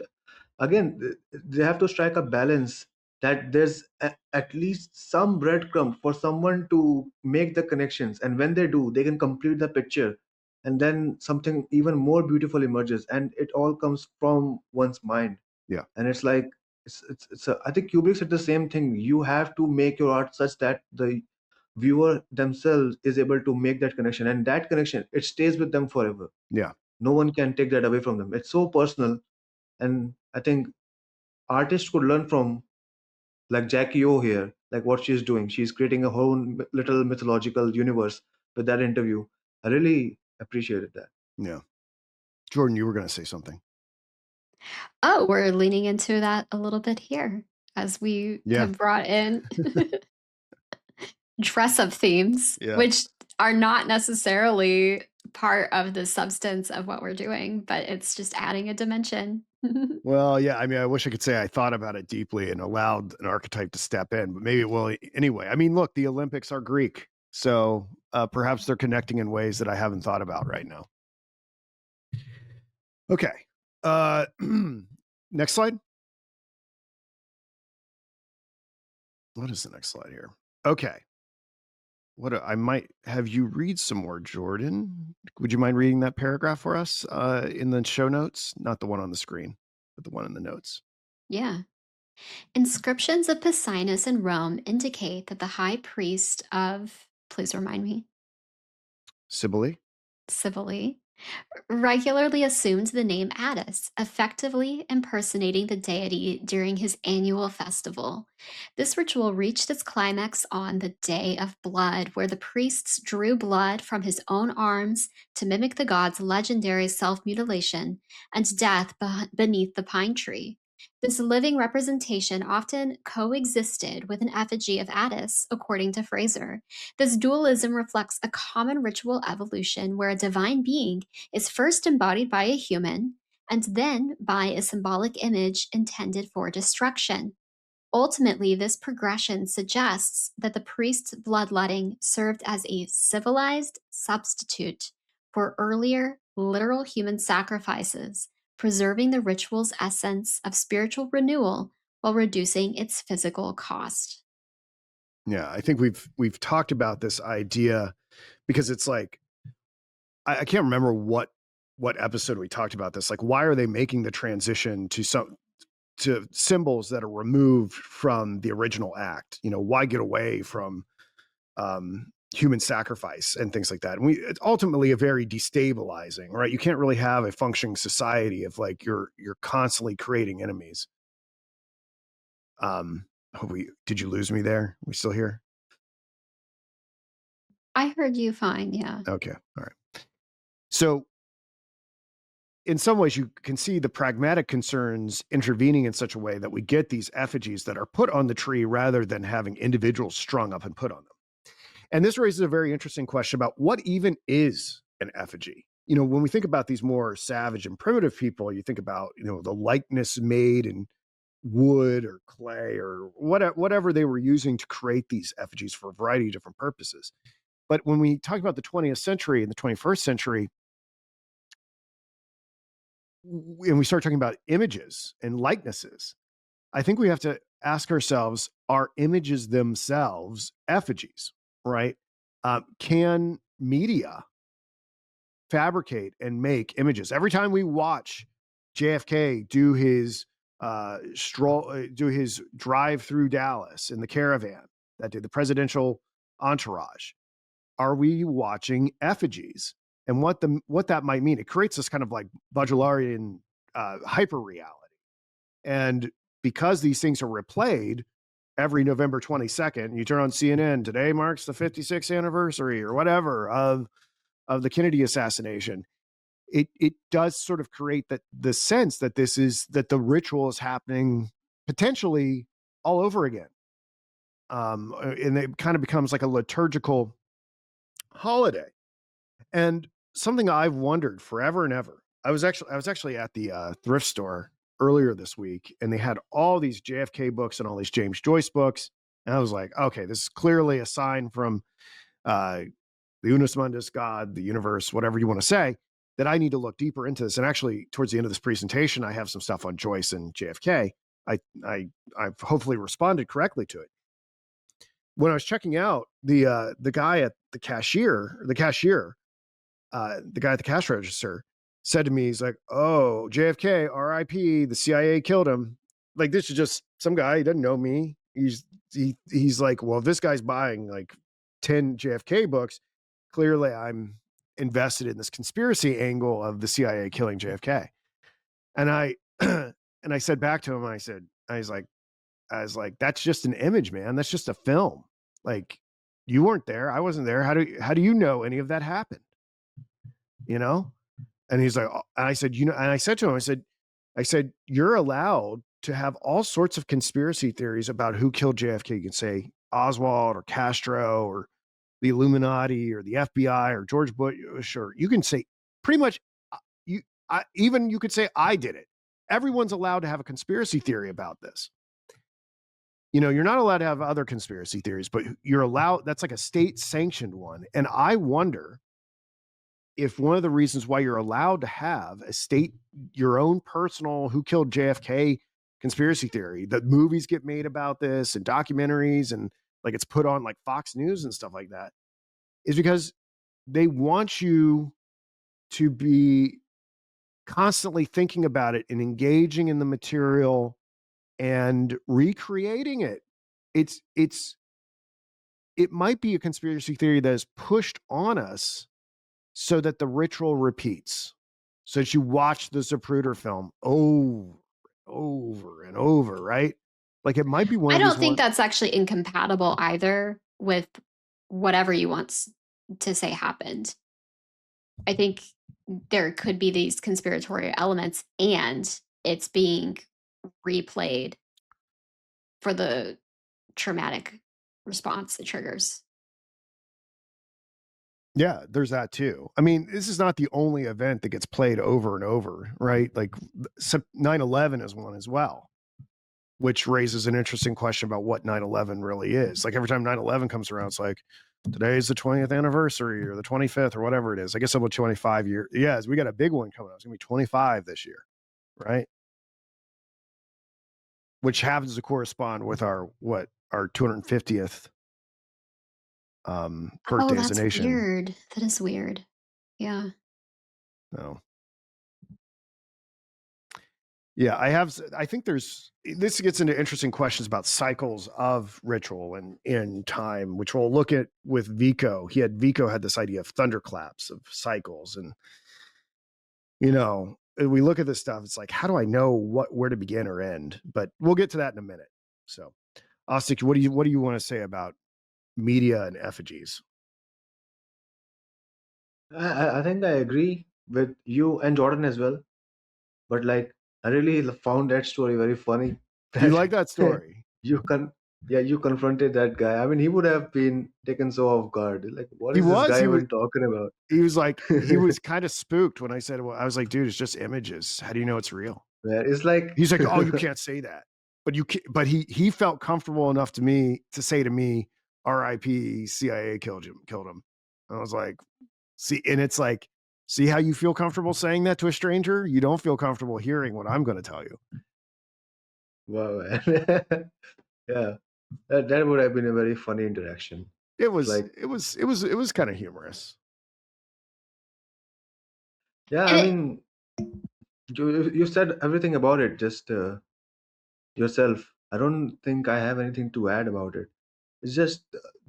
again, they have to strike a balance, that there's at least some breadcrumb for someone to make the connections, and when they do, they can complete the picture, and then something even more beautiful emerges, and it all comes from one's mind. Yeah. And it's like, I think Kubrick said the same thing. You have to make your art such that the viewer themselves is able to make that connection, and that connection, it stays with them forever. Yeah. No one can take that away from them. It's so personal. And I think artists could learn from, like Jackie O here, like what she's doing. She's creating a whole little mythological universe with that interview. I really appreciated that. Yeah. Jordan, you were going to say something. Oh, we're leaning into that a little bit here as we Yeah. have brought in dress up themes, Yeah. which are not necessarily part of the substance of what we're doing, but it's just adding a dimension. Well, yeah, I mean, I wish I could say I thought about it deeply and allowed an archetype to step in, but maybe it will anyway. I mean, look, the Olympics are Greek, so perhaps they're connecting in ways that I haven't thought about right now. Okay. Uh, next slide. What is the next slide here? Okay. I might have you read some more, Jordan. Would you mind reading that paragraph for us in the show notes? Not the one on the screen, but the one in the notes. Yeah. Inscriptions of Pessinus in Rome indicate that the high priest of, please remind me, Sibylle? Cybele, Regularly assumed the name Attis, effectively impersonating the deity during his annual festival. This ritual reached its climax on the Day of Blood, where the priests drew blood from his own arms to mimic the god's legendary self mutilation and death beneath the pine tree. This living representation often coexisted with an effigy of Attis, according to Frazer. This dualism reflects a common ritual evolution where a divine being is first embodied by a human and then by a symbolic image intended for destruction. Ultimately, this progression suggests that the priest's bloodletting served as a civilized substitute for earlier literal human sacrifices, preserving the ritual's essence of spiritual renewal while reducing its physical cost. Yeah, I think we've talked about this idea because it's like I can't remember what episode we talked about this. Like, why are they making the transition to symbols that are removed from the original act? You know, why get away from human sacrifice and things like that? And it's ultimately a very destabilizing, right? You can't really have a functioning society if like you're constantly creating enemies. Did you lose me there? We still here? I heard you fine, yeah. Okay, all right. So in some ways, you can see the pragmatic concerns intervening in such a way that we get these effigies that are put on the tree rather than having individuals strung up and put on them. And this raises a very interesting question about what even is an effigy. You know, when we think about these more savage and primitive people, you think about, you know, the likeness made in wood or clay or whatever they were using to create these effigies for a variety of different purposes. But when we talk about the 20th century and the 21st century, and we start talking about images and likenesses, I think we have to ask ourselves, are images themselves effigies, right? Can media fabricate and make images? Every time we watch JFK do his drive through Dallas in the caravan that did the presidential entourage, are we watching effigies? And what that might mean? It creates this kind of like Baudrillarian hyper reality. And because these things are replayed every November 22nd, you turn on CNN, today marks the 56th anniversary or whatever of the Kennedy assassination. It does sort of create the sense that that the ritual is happening potentially all over again. And it kind of becomes like a liturgical holiday. And something I've wondered forever and ever. I was actually at the thrift store earlier this week, and they had all these JFK books and all these James Joyce books. And I was like, okay, this is clearly a sign from uh, the Unus Mundus, God, the universe, whatever you want to say, that I need to look deeper into this. And actually, towards the end of this presentation, I have some stuff on Joyce and JFK. I've hopefully responded correctly to it. When I was checking out, the guy at the cashier, the guy at the cash register said to me, he's like, "Oh, JFK, R.I.P. The CIA killed him." Like, this is just some guy. He doesn't know me. He's like, well, if this guy's buying like 10 JFK books, clearly I'm invested in this conspiracy angle of the CIA killing JFK. And I and I said back to him, I was like, that's just an image, man. That's just a film. Like, you weren't there. I wasn't there. How do you know any of that happened? You know? And he's like, oh, and I said, and I said to him, I said, you're allowed to have all sorts of conspiracy theories about who killed JFK. You can say Oswald or Castro or the Illuminati or the FBI or George Bush, or you can say pretty much you could say I did it. Everyone's allowed to have a conspiracy theory about this. You know, you're not allowed to have other conspiracy theories, but you're allowed, that's like a state sanctioned one. And I wonder if one of the reasons why you're allowed to have your own personal who killed JFK conspiracy theory, that movies get made about this and documentaries and like it's put on like Fox News and stuff like that, is because they want you to be constantly thinking about it and engaging in the material and recreating it. It might be a conspiracy theory that is pushed on us so that the ritual repeats. So that you watch the Zapruder film over and over, right? Like it might be one I of these don't think ones. that's actually incompatible either with whatever you want to say happened. I think there could be these conspiratorial elements and it's being replayed for the traumatic response it triggers. Yeah, there's that too. I mean, this is not the only event that gets played over and over, right? Like 9/11 is one as well, which raises an interesting question about what 9/11 really is. Like every time 9/11 comes around, it's like today is the 20th anniversary or the 25th or whatever it is. I guess about 25 years. Yes, we got a big one coming up. It's gonna be 25 this year, right? Which happens to correspond with our 250th Oh, birthday as a that's nation. weird. That is weird. Yeah. No. Yeah, I think this gets into interesting questions about cycles of ritual and in time, which we'll look at with Vico had this idea of thunderclaps of cycles. And, we look at this stuff, it's like, how do I know where to begin or end? But we'll get to that in a minute. So, Ostic, what do you want to say about media and effigies? I think I agree with you and Jordan as well. But like, I really found that story very funny. You That like that story? you can, yeah, you confronted that guy. I mean, he would have been taken so off guard. Like, what He is this was, guy he was, even talking about? he was kind of spooked when I said, well, I was like, dude, it's just images. How do you know it's real? Yeah, it's like, He's like, oh, you can't say that. But but he felt comfortable enough to say to me, R.I.P. CIA killed him. I was like, see, and it's like, see how you feel comfortable saying that to a stranger? You don't feel comfortable hearing what I'm going to tell you. wow, man. Yeah, that would have been a very funny interaction. It It's was like, kind of humorous. yeah, I And it mean, you said everything about it, just yourself. I don't think I have anything to add about it. It's just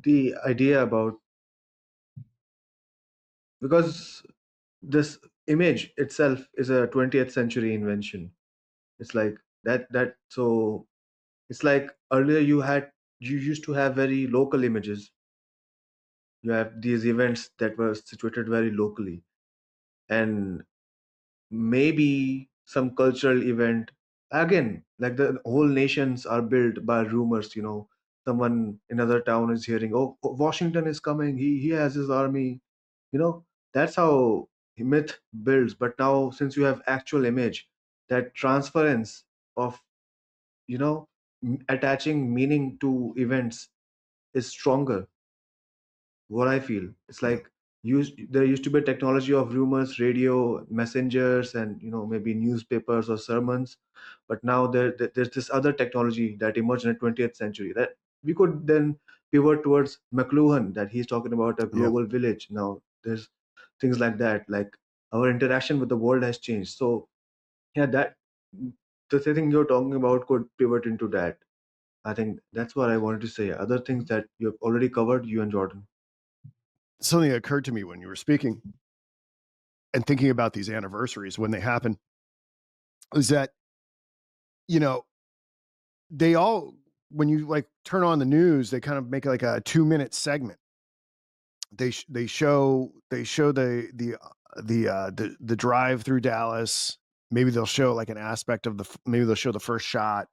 the idea about, because this image itself is a 20th century invention. It's like that so it's like earlier you used to have very local images. You have these events that were situated very locally, and maybe some cultural event, again, like the whole nations are built by rumors. Someone in another town is hearing, oh, Washington is coming, he has his army. That's how myth builds. But now, since you have actual image, that transference of, you know attaching meaning to events is stronger. What I feel, it's Yeah. like, there used to be a technology of rumors, radio messengers, and maybe newspapers or sermons. But now there's this other technology that emerged in the 20th century, that we could then pivot towards McLuhan, that he's talking about a Yeah. global village. Now there's things like that, like our interaction with the world has changed. So yeah, that the thing you're talking about could pivot into that. I think that's what I wanted to say. Other things that you've already covered, you and Jordan. Something occurred to me when you were speaking and thinking about these anniversaries when they happen is that, you know, they all, when you like turn on the news, they kind of make like a 2-minute segment. They show the drive through Dallas. Maybe they'll show like an aspect of maybe they'll show the first shot,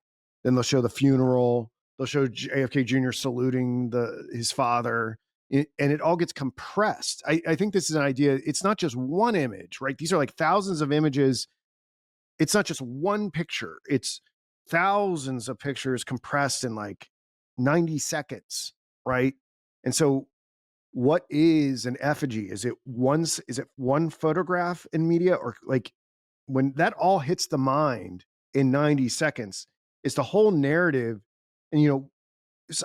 then they'll show the funeral, they'll show JFK Jr. saluting his father, and it all gets compressed. I think this is an idea. It's not just one image, right? These are like thousands of images. It's not just one picture. It's thousands of pictures compressed in like 90 seconds, right? And so what is an effigy? Is it one photograph in media, or like when that all hits the mind in 90 seconds, it's the whole narrative. And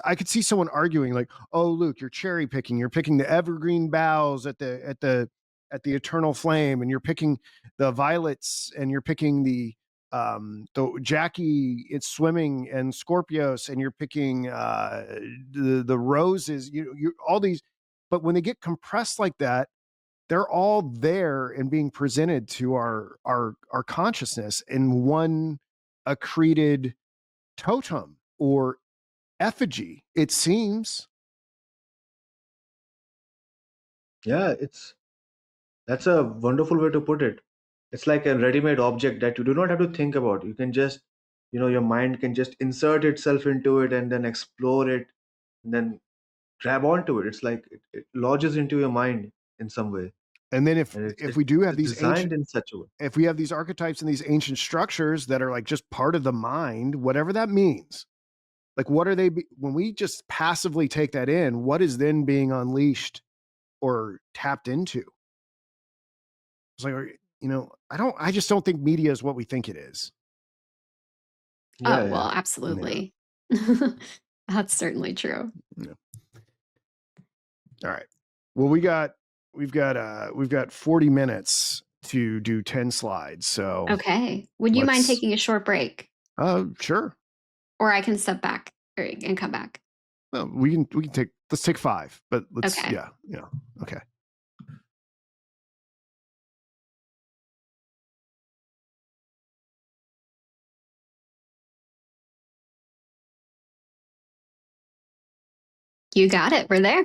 I could see someone arguing like, "Oh, Luke, you're cherry picking. You're picking the evergreen boughs at the eternal flame, and you're picking the violets, and you're picking the Jackie it's swimming and Scorpios, and you're picking the roses. You all these, but when they get compressed like that, they're all there and being presented to our consciousness in one accreted totem or effigy, it seems. Yeah, that's a wonderful way to put it. It's like a ready-made object that you do not have to think about. You can just, your mind can just insert itself into it and then explore it, and then grab onto it. It's like it lodges into your mind in some way, And then and if we do have it's these ancient, designed in such a way. if we have these archetypes and these ancient structures that are like just part of the mind, whatever that means, like what are they when we just passively take that in, what is then being unleashed or tapped into? It's like, I just don't think media is what we think it is. Yeah, Oh, yeah. well, Yeah. absolutely. That's certainly true. Yeah. All right. Well, we've got 40 minutes to do 10 slides. So Okay. Would you mind let's taking a short break? sure. Or I can step back and come back. Well, we can let's take 5, but let's Okay. yeah. Okay. You got it. We're there.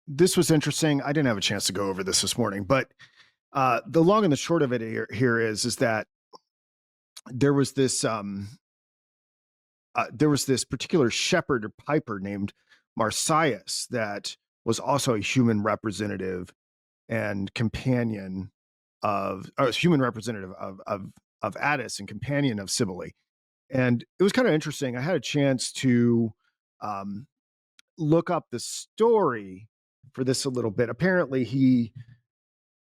This was interesting. I didn't have a chance to go over this morning, but the long and the short of it here is that there was this particular shepherd or piper named Marsyas that was also a human representative and companion human representative of Attis and companion of Cybele. And it was kind of interesting. I had a chance to um, look up the story for this a little bit. Apparently, he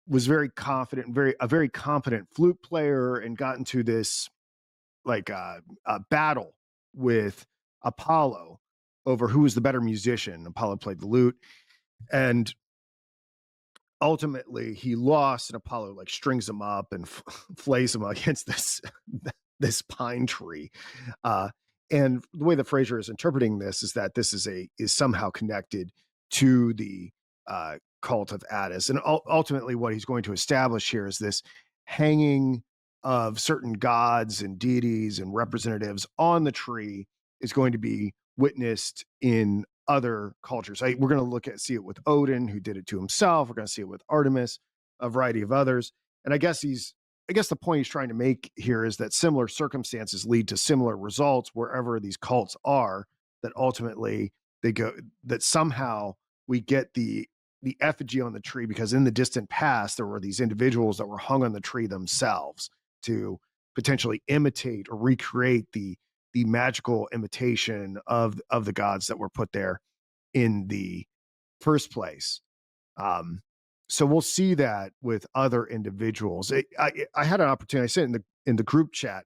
was very confident and a very competent flute player, and got into this like a battle with Apollo over who was the better musician. Apollo played the lute, and ultimately he lost, and Apollo like strings him up and flays him against this pine tree. uh and the way that Frazer is interpreting this is that this is somehow connected to the cult of Attis, and ultimately what he's going to establish here is this hanging of certain gods and deities and representatives on the tree is going to be witnessed in other cultures. We're going to see it with Odin, who did it to himself. We're going to see it with Artemis, a variety of others. And I guess the point he's trying to make here is that similar circumstances lead to similar results wherever these cults are. That ultimately that somehow we get the effigy on the tree because in the distant past there were these individuals that were hung on the tree themselves to potentially imitate or recreate the magical imitation of the gods that were put there in the first place. So we'll see that with other individuals. I had an opportunity. I said in the group chat.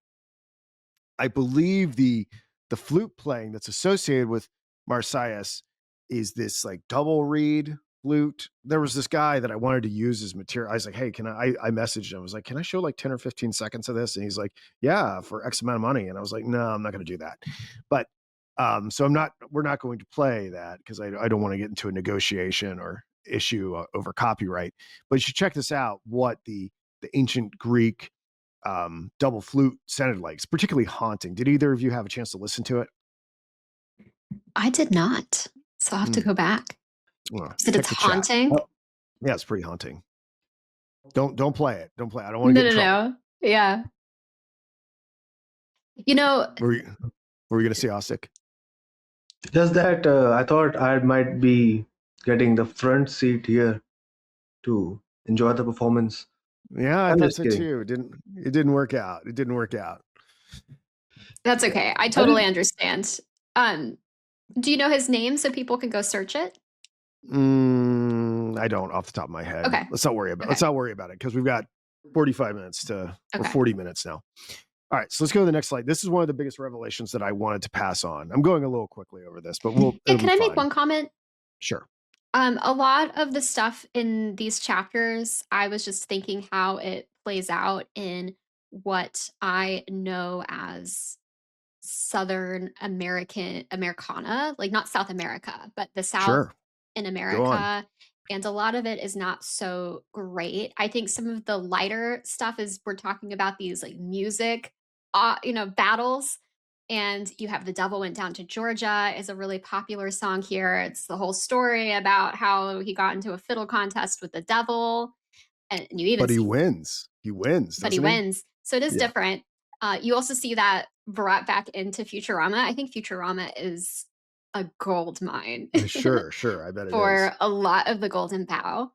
I believe the flute playing that's associated with Marsyas is this like double reed flute. There was this guy that I wanted to use as material. I was like, hey, can I messaged him. I was like, can I show like 10 or 15 seconds of this? And he's like, yeah, for X amount of money. And I was like, no, I'm not going to do that. But so we're not going to play that because I don't want to get into a negotiation or issue over copyright. But you should check this out, what the ancient Greek double flute sounded like. It's particularly haunting. Did either of you have a chance to listen to it? I did not. So I'll have to go back. Well, You said it's check the chat. haunting? Oh, Yeah, it's pretty haunting. Don't play it. Don't play it. I don't want to No, get in no, trouble. no. Yeah. You know, Were you going to say Ostic? just that I thought I might be getting the front seat here to enjoy the performance. Yeah, I I'm thought just so kidding. too. It didn't work out. It didn't work out. that's okay. I I totally did. understand. Um, do you know his name so people can go search it? I don't off the top of my head. Okay. Let's not worry about it because we've got 45 minutes or Okay. 40 minutes now. All right, so let's go to the next slide. This is one of the biggest revelations that I wanted to pass on. I'm going a little quickly over this, but Yeah, it'll can be I make fun. one comment? Sure. A lot of the stuff in these chapters, I was just thinking how it plays out in what I know as Southern Americana, like not South America, but the South Sure. in Go on. America. And a lot of it is not so great. I think some of the lighter stuff is we're talking about these like music, battles. And you have The Devil Went Down to Georgia is a really popular song here. It's the whole story about how he got into a fiddle contest with the devil. And you even But he see wins. He wins, but he doesn't he? wins. So it is Yeah. different. You also see that brought back into Futurama. I think Futurama is a gold mine Sure, sure. I bet it is. for a lot of the Golden Bough.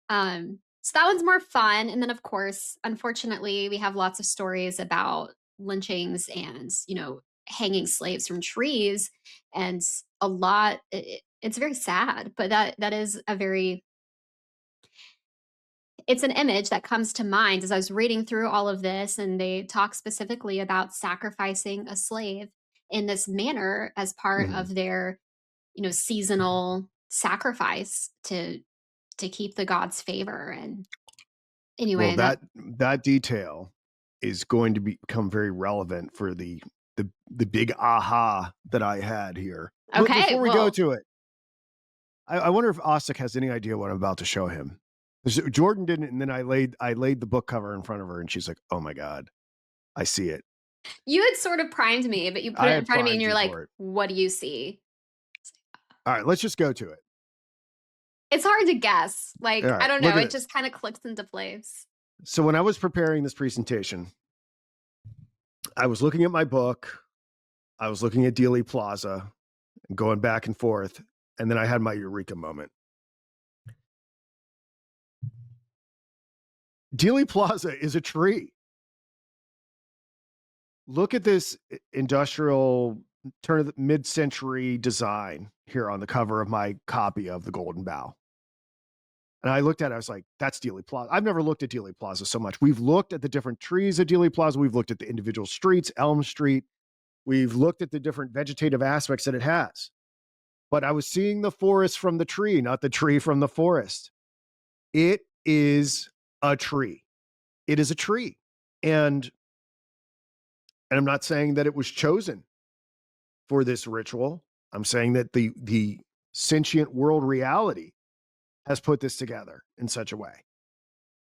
So that one's more fun. And then, of course, unfortunately, we have lots of stories about lynchings and, hanging slaves from trees. And a lot, it's very sad, but that is a very it's an image that comes to mind as I was reading through all of this, and they talk specifically about sacrificing a slave in this manner as part Mhm. of their, seasonal sacrifice to keep the gods' favor. And Well, anyway, that detail is going to become very relevant for the big aha that I had here. But okay, before we go well, to it, I wonder if Osik has any idea what I'm about to show him. Jordan didn't, and then I laid the book cover in front of her, and she's like, "Oh my god, I see it." you had sort of primed me, but you put I it in had front of me and primed you're you like, for it. what do you see? All right, let's just go to it. It's hard to guess. All Like, I right, don't look know. at It this. just kind of clicks into place. So when I was preparing this presentation, I was looking at my book, I was looking at Dealey Plaza, and going back and forth, and then I had my eureka moment. Dealey Plaza is a tree. Look at this industrial turn of the mid-century design here on the cover of my copy of the Golden Bough. And I looked at it, I was like, that's Dealey Plaza. I've never looked at Dealey Plaza so much. We've looked at the different trees at Dealey Plaza. We've looked at the individual streets, Elm Street. We've looked at the different vegetative aspects that it has. But I was seeing the forest from the tree, not the tree from the forest. It is a tree. It is a tree. And I'm not saying that it was chosen for this ritual. I'm saying that the sentient world reality has put this together in such a way.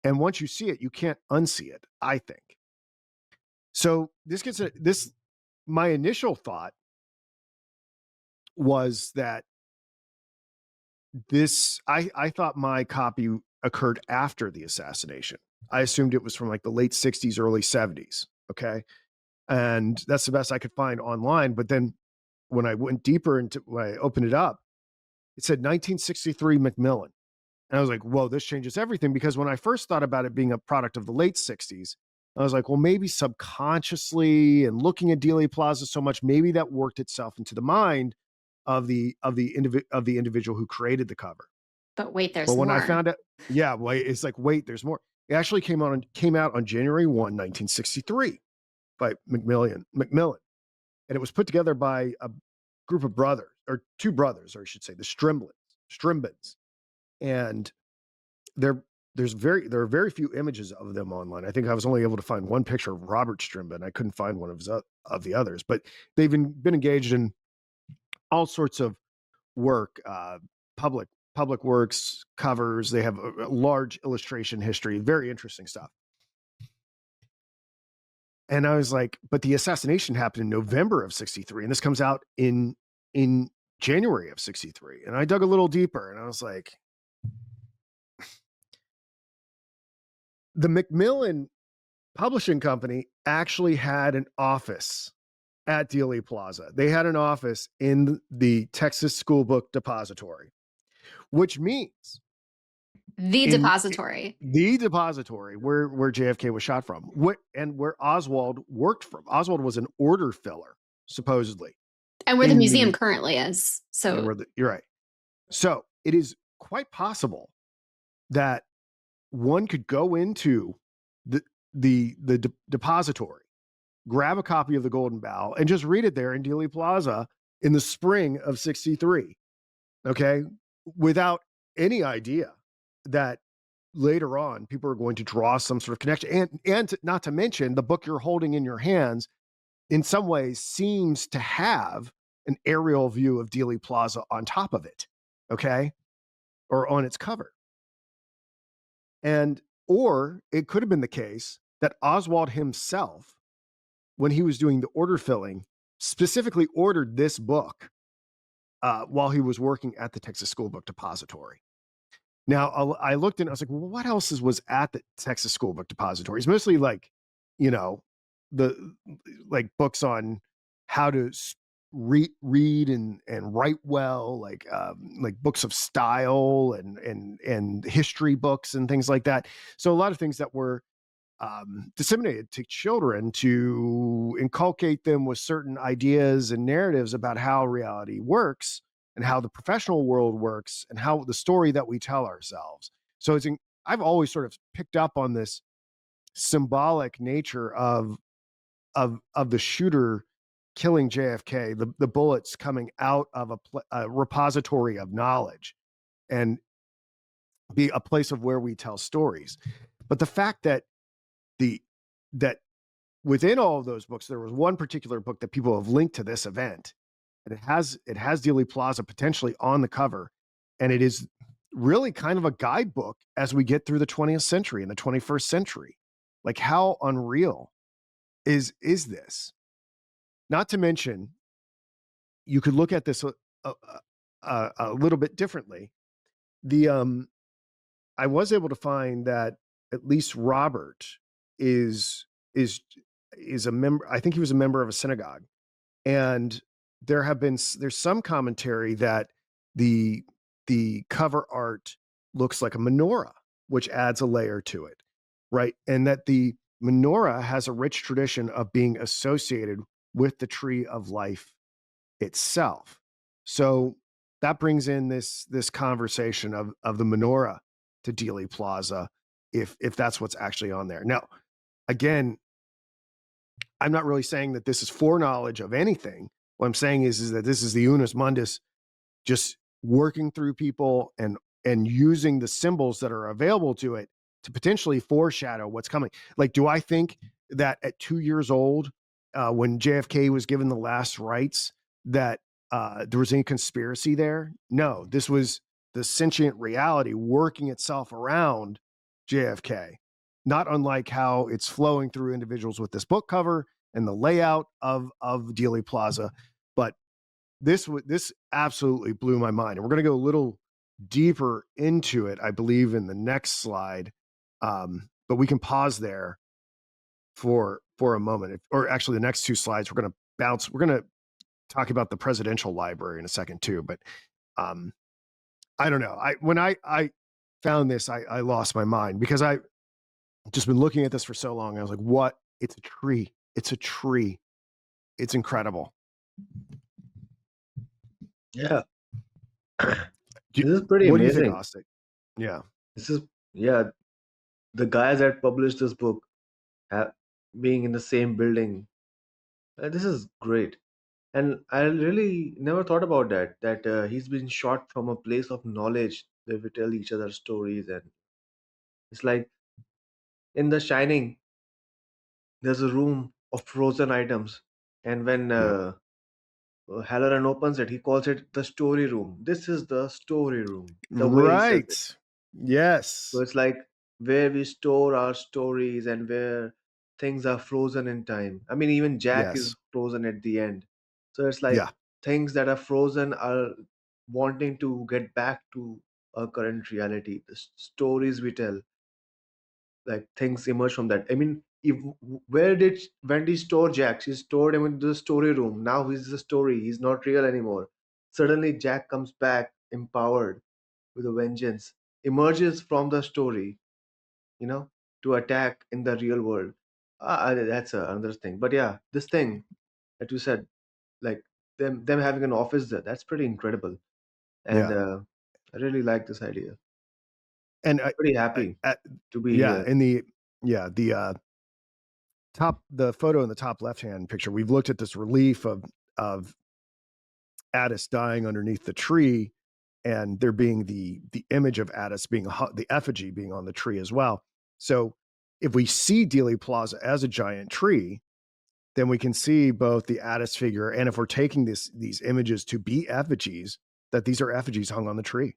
And once you see it, you can't unsee it, I think. So my initial thought was that I thought my copy occurred after the assassination. I assumed it was from like the late 60s, early 70s. Okay. And that's the best I could find online. But then when I went deeper when I opened it up, it said 1963 Macmillan. And I was like, whoa, this changes everything. Because when I first thought about it being a product of the late 60s, I was like, well, maybe subconsciously and looking at Dealey Plaza so much, maybe that worked itself into the mind of the individual who created the cover. But wait, But there's when I more. found out, yeah, well, it's like, wait, there's more. It actually came out on January 1, 1963 by Macmillan. And it was put together by a group of brothers, or two brothers, or I should say, the Strimbans. And there are very few images of them online. I think I was only able to find one picture of Robert Strimban. I couldn't find one of the others, but they've been engaged in all sorts of work, public works, covers. They have a large illustration history, very interesting stuff. And I was like, but the assassination happened in November of 63, and this comes out in January of 63. And I dug a little deeper, and I was like, the Macmillan Publishing Company actually had an office at Dealey Plaza. They had an office in the Texas School Book Depository, which means The depository. the depository where JFK was shot from, and where Oswald worked from. Oswald was an order filler, supposedly. And where the museum currently is. So You're right. So it is quite possible that one could go into the depository, grab a copy of the Golden Bough, and just read it there in Dealey Plaza in the spring of 63. Okay, without any idea that later on people are going to draw some sort of connection, and not to mention the book you're holding in your hands in some ways seems to have an aerial view of Dealey Plaza on top of it, okay, or on its cover. And or it could have been the case that Oswald himself, when he was doing the order filling, specifically ordered this book while he was working at the Texas School Book Depository. Now, I looked and I was like, well, what else was at the Texas School Book Depository? It's mostly like, you know, the like books on how to read and write well, like books of style and history books and things like that. So a lot of things that were disseminated to children to inculcate them with certain ideas and narratives about how reality works and how the professional world works and how the story that we tell ourselves. So I've always sort of picked up on this symbolic nature of the shooter killing JFK, the bullets coming out of a repository of knowledge and be a place of where we tell stories. But the fact that that within all of those books, there was one particular book that people have linked to this event, and it has Dealey Plaza potentially on the cover, and it is really kind of a guidebook as we get through the 20th century and the 21st century. Like, how unreal is this? Not to mention, you could look at this a little bit differently. I was able to find that at least Robert is a member. I think he was a member of a synagogue, and there's some commentary that the cover art looks like a menorah, which adds a layer to it, right? And that the menorah has a rich tradition of being associated with the tree of life itself. So that brings in this conversation of the menorah to Dealey Plaza, if that's what's actually on there. Now, again, I'm not really saying that this is foreknowledge of anything. What I'm saying is that this is the Unus Mundus just working through people and using the symbols that are available to it to potentially foreshadow what's coming. Like, do I think that at 2 years old, when JFK was given the last rites, that there was any conspiracy there? No, this was the sentient reality working itself around JFK, not unlike how it's flowing through individuals with this book cover and the layout of Dealey Plaza. But this absolutely blew my mind, and we're going to go a little deeper into it, I believe, in the next slide. But we can pause there for a moment, or actually the next two slides we're going to talk about the presidential library in a second too. But I don't know, when I found this, I lost my mind, because I just been looking at this for so long. I was like, what? It's a tree. It's incredible. Yeah. This is pretty What do you think, amazing. Austin? Yeah. This is, yeah, the guys that published this book being in the same building. This is great. And I really never thought about that he's been shot from a place of knowledge where we tell each other stories. And it's like in The Shining, there's a room of frozen items. And when Yeah. Halloran opens it, he calls it the story room. This is the story room, the way he says it. Right. Yes. So it's like where we store our stories and where things are frozen in time. I mean, even Jack is Yes. frozen at the end. So it's like Yeah. things that are frozen are wanting to get back to our current reality. The stories we tell, like things emerge from that. I mean, if where did Wendy store Jack? She stored him in the story room. Now he's the story. He's not real anymore. Suddenly, Jack comes back empowered with a vengeance, emerges from the story, you know, to attack in the real world. That's another thing. But yeah, this thing that you said, like them having an office there, that's pretty incredible. And Yeah. I really like this idea. And Pretty happy to be yeah, here. in the the photo in the top left hand picture, we've looked at this relief of Attis dying underneath the tree, and there being the image of Attis being the effigy being on the tree as well. So if we see Dealey Plaza as a giant tree, then we can see both the Attis figure, and if we're taking these images to be effigies, that these are effigies hung on the tree.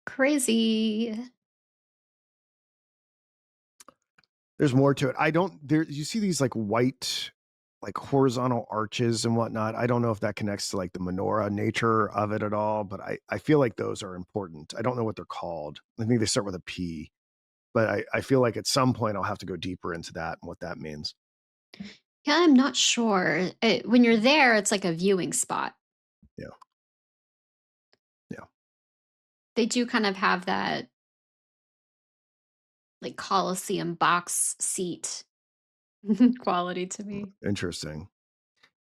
Crazy. There's more to it. I don't there you see these like white, like horizontal arches and whatnot. I don't know if that connects to like the menorah nature of it at all, but I feel like those are important. I don't know what they're called. I think they start with a P, but I feel like at some point I'll have to go deeper into that and what that means. Yeah, I'm not sure. When you're there, it's like a viewing spot. Yeah. Yeah. They do kind of have that like Colosseum box seat quality to me. Interesting.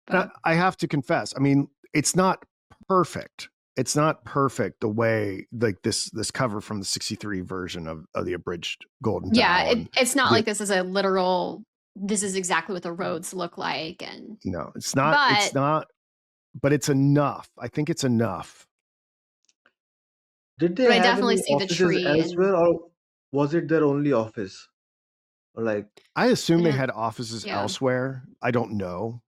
But I have to confess, I mean, it's not perfect. It's not perfect the way like this cover from the 63 version of the abridged Golden yeah, Dawn. it's not The, like this is a literal, this is exactly what the roads look like. And no, it's but not, but it's enough. I think it's enough. Did they but I have definitely any see the offices tree and elsewhere, or was it their only office? Or like, I assume I they don't had offices yeah. elsewhere. I don't know.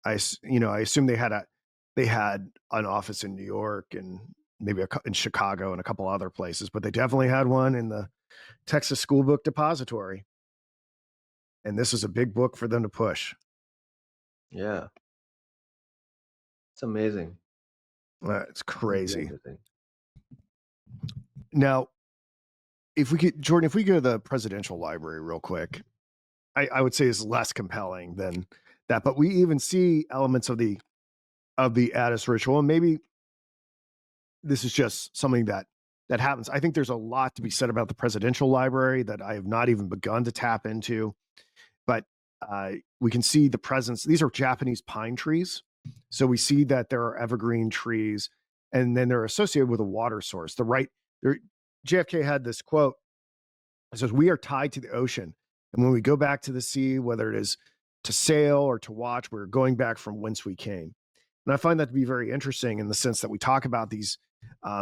I assume they had an office in New York and maybe in Chicago and a couple other places, but they definitely had one in the Texas School Book Depository. And this is a big book for them to push. yeah, it's amazing. It's crazy. Amazing. Now, if we could, Jordan, if we go to the presidential library real quick, I would say is less compelling than that, but we even see elements of the Attis ritual, and maybe this is just something that happens. I think there's a lot to be said about the presidential library that I have not even begun to tap into, but we can see the presence. These are Japanese pine trees, so we see that there are evergreen trees, and then they're associated with a water source. JFK had this quote. It says, "We are tied to the ocean, and when we go back to the sea, whether it is to sail or to watch, we're going back from whence we came." And I find that to be very interesting in the sense that we talk about these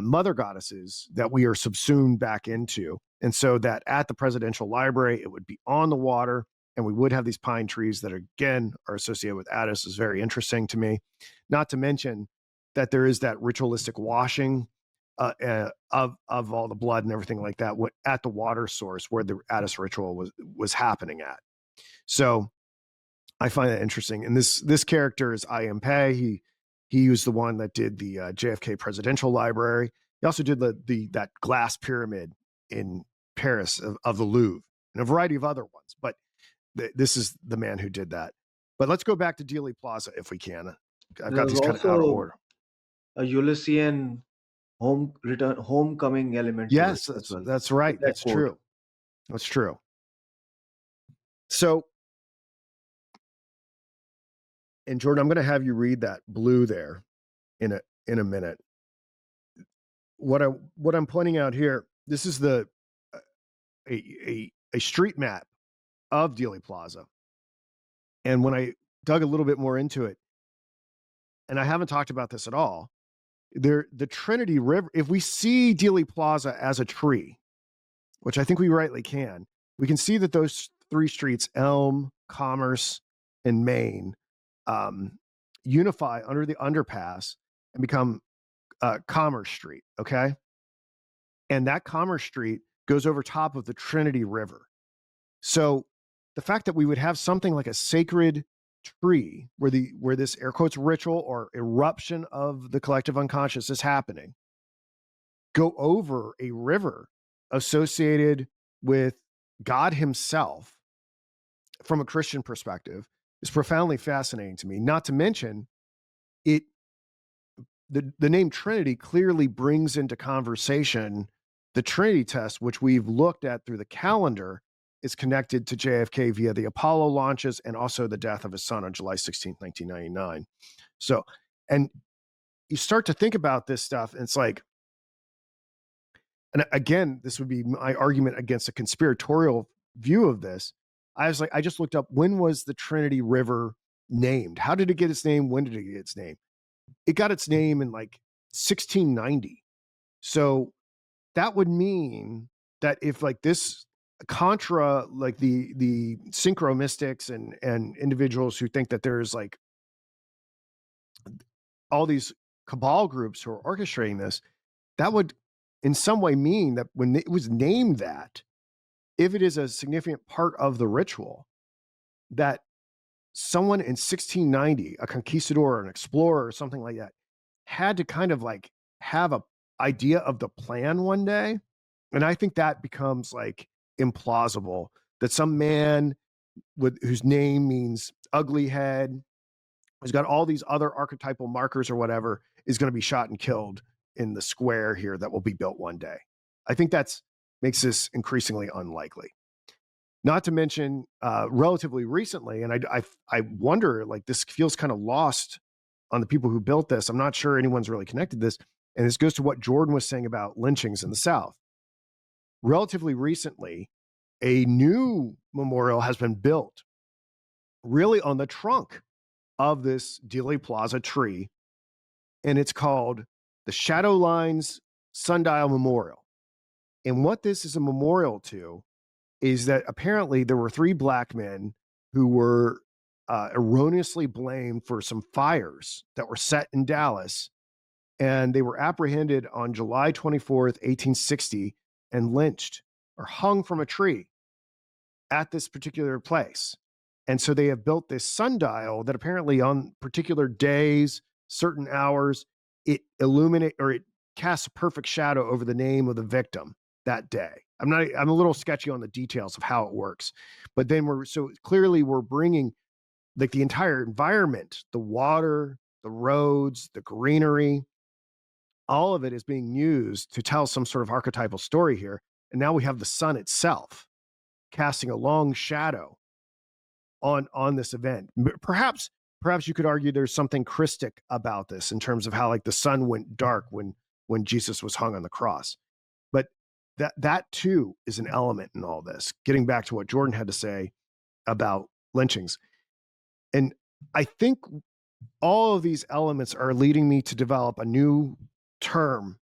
mother goddesses that we are subsumed back into. And so that at the presidential library, it would be on the water, and we would have these pine trees that, again, are associated with Attis is very interesting to me. Not to mention that there is that ritualistic washing of all the blood and everything like that at the water source where the Attis ritual was happening at. So I find that interesting. And this character is I.M. Pei. He was the one that did the JFK Presidential Library. He also did that glass pyramid in Paris of the Louvre and a variety of other ones. But this is the man who did that. But let's go back to Dealey Plaza if we can. I've There got was these kind of out of also order. a Ulyssean homecoming element to it Yes, as well. that's With right. that That's quote. true. That's true. So, and Jordan, I'm going to have you read that blue there in a minute. What I'm pointing out here, this is a street map of Dealey Plaza. And when I dug a little bit more into it, and I haven't talked about this at all, the Trinity River, if we see Dealey Plaza as a tree, which I think we rightly can, we can see that those three streets, Elm, Commerce, and Main, unify under the underpass and become Commerce Street, okay? And that Commerce Street goes over top of the Trinity River. So the fact that we would have something like a sacred tree where this air quotes ritual or eruption of the collective unconscious is happening go over a river associated with God himself from a Christian perspective is profoundly fascinating to me. Not to mention it the name Trinity clearly brings into conversation the Trinity test, which we've looked at through the calendar, is connected to JFK via the Apollo launches and also the death of his son on July 16th, 1999. So, and you start to think about this stuff, and it's like, and again, this would be my argument against a conspiratorial view of this. I was like, I just looked up, when was the Trinity River named? How did it get its name? When did it get its name? It got its name in like 1690. So that would mean that if like this contra like the synchro mystics and individuals who think that there's like all these cabal groups who are orchestrating this, that would in some way mean that when it was named that, if it is a significant part of the ritual, that someone in 1690, a conquistador, an explorer, or something like that, had to kind of like have a idea of the plan one day. And I think that becomes like implausible that some man with whose name means ugly head, who's got all these other archetypal markers or whatever, is going to be shot and killed in the square here that will be built one day. I think that's makes this increasingly unlikely. Not to mention, relatively recently, and I wonder, like this feels kind of lost on the people who built this. I'm not sure anyone's really connected this, and this goes to what Jordan was saying about lynchings in the South. Relatively recently, a new memorial has been built, really on the trunk of this Dealey Plaza tree, and it's called the Shadow Lines Sundial Memorial. And what this is a memorial to is that apparently there were three black men who were erroneously blamed for some fires that were set in Dallas. And they were apprehended on July 24th, 1860, and lynched or hung from a tree at this particular place. And so they have built this sundial that apparently on particular days, certain hours, it illuminate or it casts a perfect shadow over the name of the victim that day. I'm a little sketchy on the details of how it works. But then we're bringing like the entire environment, the water, the roads, the greenery, all of it is being used to tell some sort of archetypal story here. And now we have the sun itself casting a long shadow on this event. Perhaps you could argue there's something Christic about this in terms of how like the sun went dark when Jesus was hung on the cross. But that too is an element in all this. Getting back to what Jordan had to say about lynchings. And I think all of these elements are leading me to develop a new term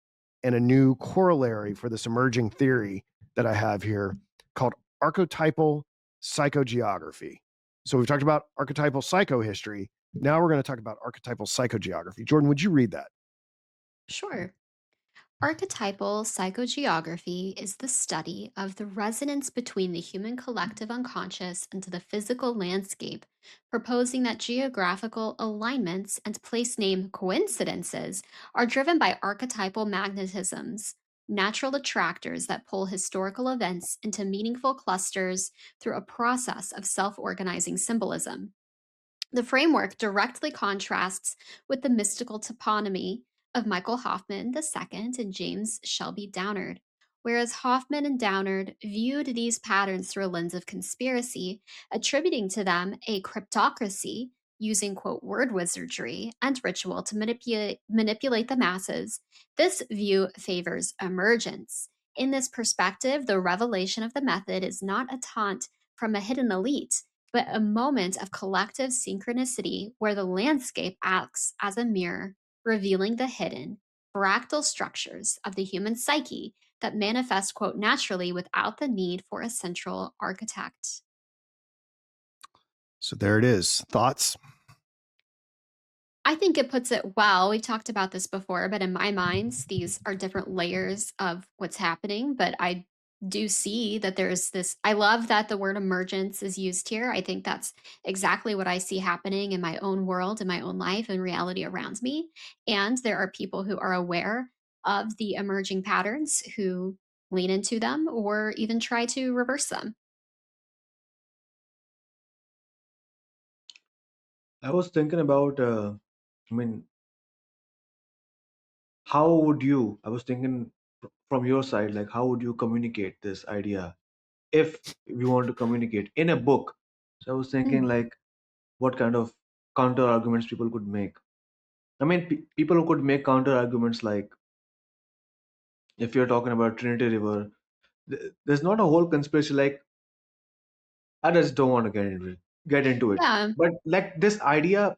and a new corollary for this emerging theory that I have here called archetypal psychogeography. So we've talked about archetypal psychohistory. Now we're going to talk about archetypal psychogeography. Jordan, would you read that? Sure. Archetypal psychogeography is the study of the resonance between the human collective unconscious and the physical landscape, proposing that geographical alignments and place name coincidences are driven by archetypal magnetisms, natural attractors that pull historical events into meaningful clusters through a process of self organizing symbolism. The framework directly contrasts with the mystical toponymy of Michael Hoffman II and James Shelby Downard. Whereas Hoffman and Downard viewed these patterns through a lens of conspiracy, attributing to them a cryptocracy using quote word wizardry and ritual to manipulate the masses, this view favors emergence. In this perspective, the revelation of the method is not a taunt from a hidden elite, but a moment of collective synchronicity where the landscape acts as a mirror, revealing the hidden, fractal structures of the human psyche that manifest, quote, naturally without the need for a central architect. So there it is. Thoughts? I think it puts it well. We've talked about this before, but in my mind, these are different layers of what's happening. But I do see that there's this. I love that the word emergence is used here. I think that's exactly what I see happening in my own world, in my own life, and reality around me. And there are people who are aware of the emerging patterns who lean into them or even try to reverse them. I was thinking about, I mean, how would you, I was thinking from your side, like, how would you communicate this idea if we want to communicate in a book? So I was thinking, Mm. like, what kind of counter arguments people could make. I mean, people who could make counter arguments like, if you're talking about Trinity River, there's not a whole conspiracy. Like, I just don't want to get into it. Yeah. But like this idea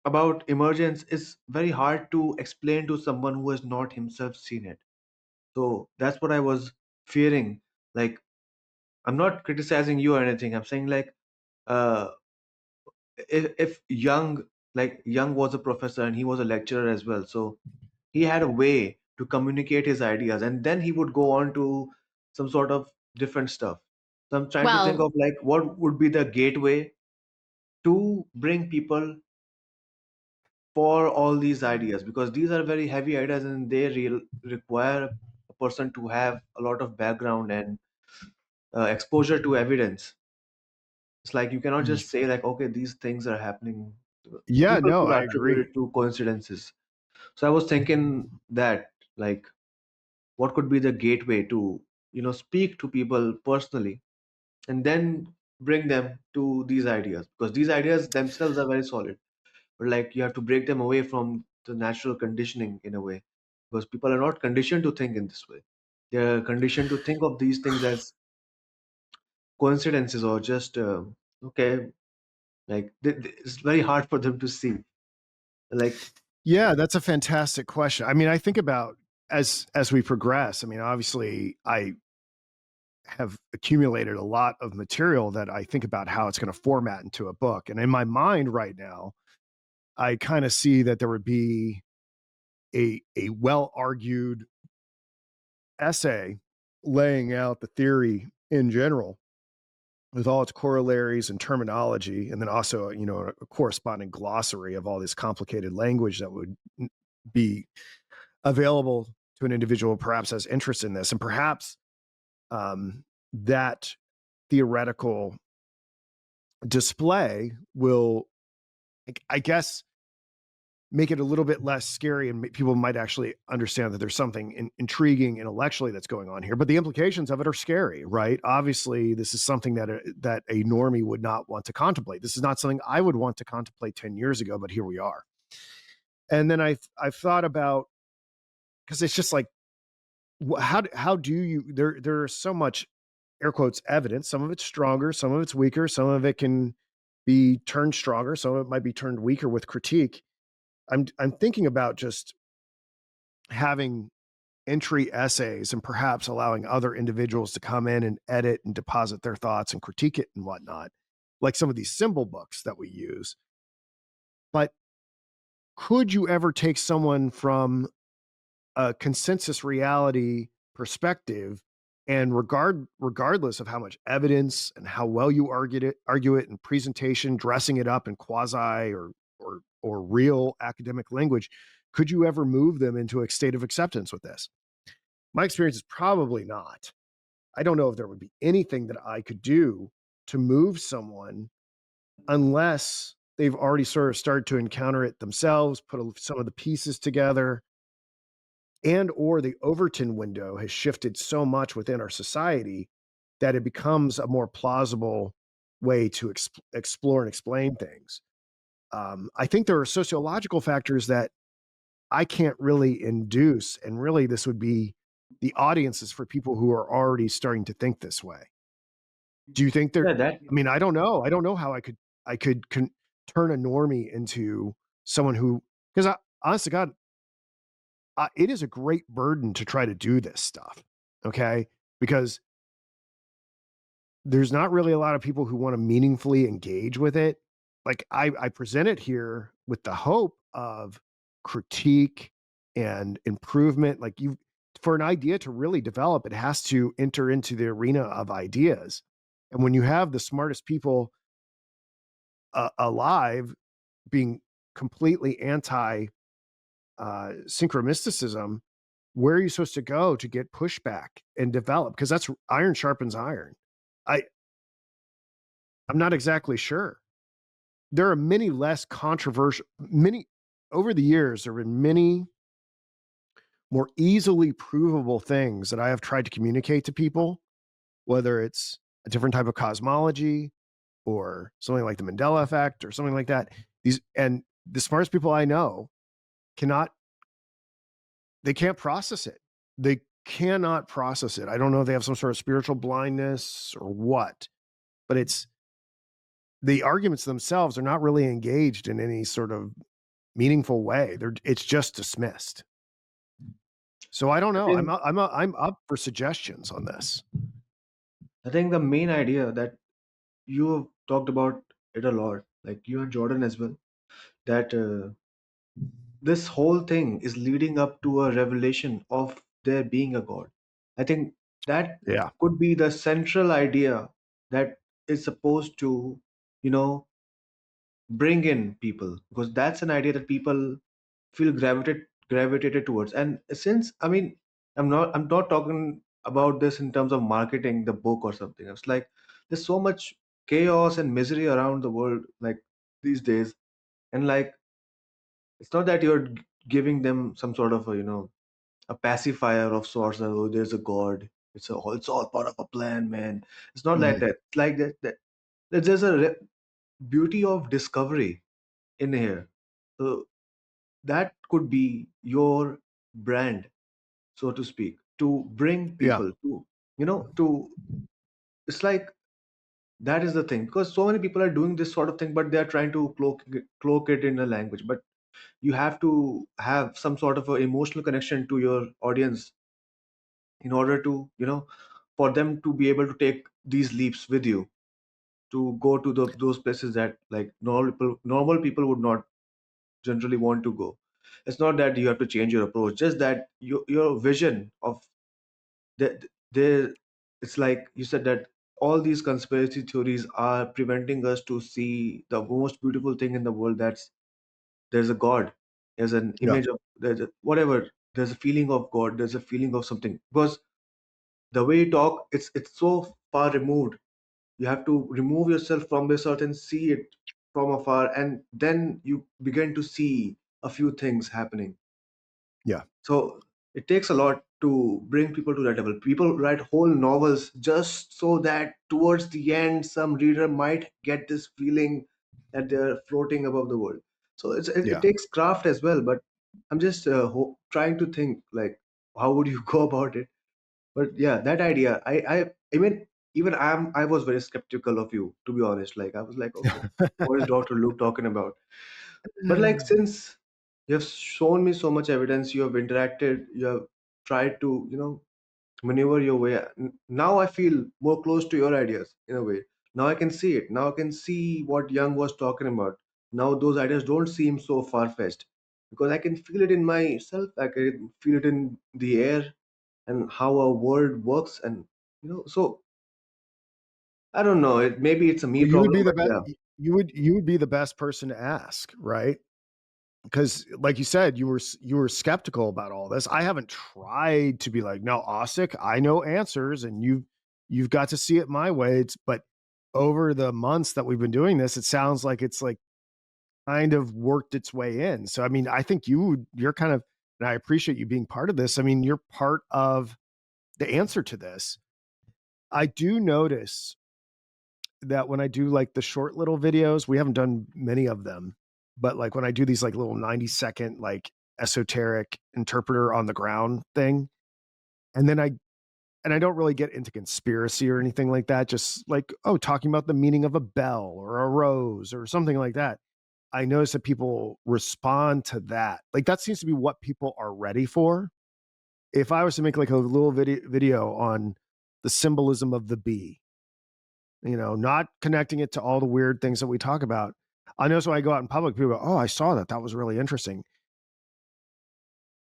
about emergence is very hard to explain to someone who has not himself seen it. So that's what I was fearing. Like, I'm not criticizing you or anything. I'm saying like, uh, if Young was a professor and he was a lecturer as well, so he had a way to communicate his ideas, and then he would go on to some sort of different stuff. So I'm trying to think Well, of like what would be the gateway to bring people for all these ideas, because these are very heavy ideas and they require a person to have a lot of background and exposure to evidence. It's like you cannot Y- just say like, okay, these things are happening. Yeah, People no, could I attribute agree. it to coincidences. So I was thinking that like, what could be the gateway to speak to people personally and then bring them to these ideas, because these ideas themselves are very solid, but like you have to break them away from the natural conditioning in a way, because people are not conditioned to think in this way. They're conditioned to think of these things as coincidences or just okay, like it's very hard for them to see, like. Yeah, that's a fantastic question. I mean, I think about as we progress. I mean, obviously, I have accumulated a lot of material that I think about how it's going to format into a book. And in my mind right now, I kind of see that there would be a well argued essay laying out the theory in general with all its corollaries and terminology, and then also a corresponding glossary of all this complicated language that would be available to an individual perhaps has interest in this, and perhaps that theoretical display will, I guess, make it a little bit less scary, and people might actually understand that there's something intriguing intellectually that's going on here. But the implications of it are scary, right? Obviously, this is something that a normie would not want to contemplate. This is not something I would want to contemplate 10 years ago, but here we are. And then I've thought about, because it's just like, how do you, there's so much air quotes evidence. Some of it's stronger, some of it's weaker, some of it can be turned stronger, some of it might be turned weaker with critique. I'm thinking about just having entry essays and perhaps allowing other individuals to come in and edit and deposit their thoughts and critique it and whatnot, like some of these symbol books that we use. But could you ever take someone from a consensus reality perspective, and regardless of how much evidence and how well you argue it in presentation, dressing it up in quasi or real academic language, could you ever move them into a state of acceptance with this? My experience is probably not. I don't know if there would be anything that I could do to move someone unless they've already sort of started to encounter it themselves, put some of the pieces together, and or the Overton window has shifted so much within our society that it becomes a more plausible way to explore and explain things. I think there are sociological factors that I can't really induce, and really this would be the audiences for people who are already starting to think this way. Do you think there? Yeah, that. I mean, I don't know. I don't know how I could turn a normie into someone who, because honest to God, it is a great burden to try to do this stuff. Okay, because there's not really a lot of people who want to meaningfully engage with it. Like I present it here with the hope of critique and improvement. Like you, for an idea to really develop, it has to enter into the arena of ideas. And when you have the smartest people alive being completely anti synchromysticism, where are you supposed to go to get pushback and develop? Because that's iron sharpens iron. I I'm not exactly sure. There are many less controversial, many over the years. There have been many more easily provable things that I have tried to communicate to people, whether it's a different type of cosmology or something like the Mandela effect or something like that. These and the smartest people I know cannot they can't process it. They cannot process it. I don't know if they have some sort of spiritual blindness or what, but it's the arguments themselves are not really engaged in any sort of meaningful way. It's just dismissed. So I don't I know. think I'm up for suggestions on this. I think the main idea that you have talked about it a lot, like you and Jordan as well, that this whole thing is leading up to a revelation of there being a God. I think that Yeah. could be the central idea that is supposed to, you know, bring in people, because that's an idea that people feel gravitated towards. And since, I mean, I'm not talking about this in terms of marketing the book or something. It's like there's so much chaos and misery around the world, like these days. And like, it's not that you're giving them some sort of a, a pacifier of sorts, that, oh, there's a god, it's all part of a plan, man. It's not like Mhm. that. It's like that there's a beauty of discovery in here. So that could be your brand, so to speak, to bring Yeah. people to, to, it's like, that is the thing, because so many people are doing this sort of thing, but they are trying to cloak it in a language. But you have to have some sort of a emotional connection to your audience in order to, for them to be able to take these leaps with you, to go to those places that like normal people would not generally want to go. It's not that you have to change your approach, just that your vision of the it's like you said that all these conspiracy theories are preventing us to see the most beautiful thing in the world. That's there's a god, there's an Yeah. image of, whatever, there's a feeling of god, there's a feeling of something. Because the way you talk, it's so far removed. You have to remove yourself from this earth and see it from afar, and then you begin to see a few things happening. Yeah. So it takes a lot to bring people to that level. People write whole novels just so that towards the end, some reader might get this feeling that they're floating above the world. So it Yeah. takes craft as well. But I'm just trying to think like, how would you go about it? But yeah, that idea, I mean, even I was very skeptical of you, to be honest. Like I was like, okay, what is Dr. Luke talking about? But like, since you have shown me so much evidence, you have interacted, you have tried to, maneuver your way. Now I feel more close to your ideas in a way. Now I can see it. Now I can see what Young was talking about. Now those ideas don't seem so far-fetched, because I can feel it in myself. I can feel it in the air and how our world works. And so I don't know. Maybe it's a me Well, you would problem, be the but best. yeah, You would be the best person to ask, right? Because, like you said, you were skeptical about all this. I haven't tried to be like, no, Osick, I know answers, and you've got to see it my way. But over the months that we've been doing this, it sounds like it's like kind of worked its way in. So, I mean, I think you're kind of, and I appreciate you being part of this. I mean, you're part of the answer to this. I do notice that when I do like the short little videos, we haven't done many of them, but like when I do these like little 90-second like esoteric interpreter on the ground thing, and then I don't really get into conspiracy or anything like that, just like, oh, talking about the meaning of a bell or a rose or something like that. I notice that people respond to that. Like that seems to be what people are ready for. If I was to make like a little video on the symbolism of the bee, not connecting it to all the weird things that we talk about. I know, so I go out in public, people go, "Oh, I saw that. That was really interesting."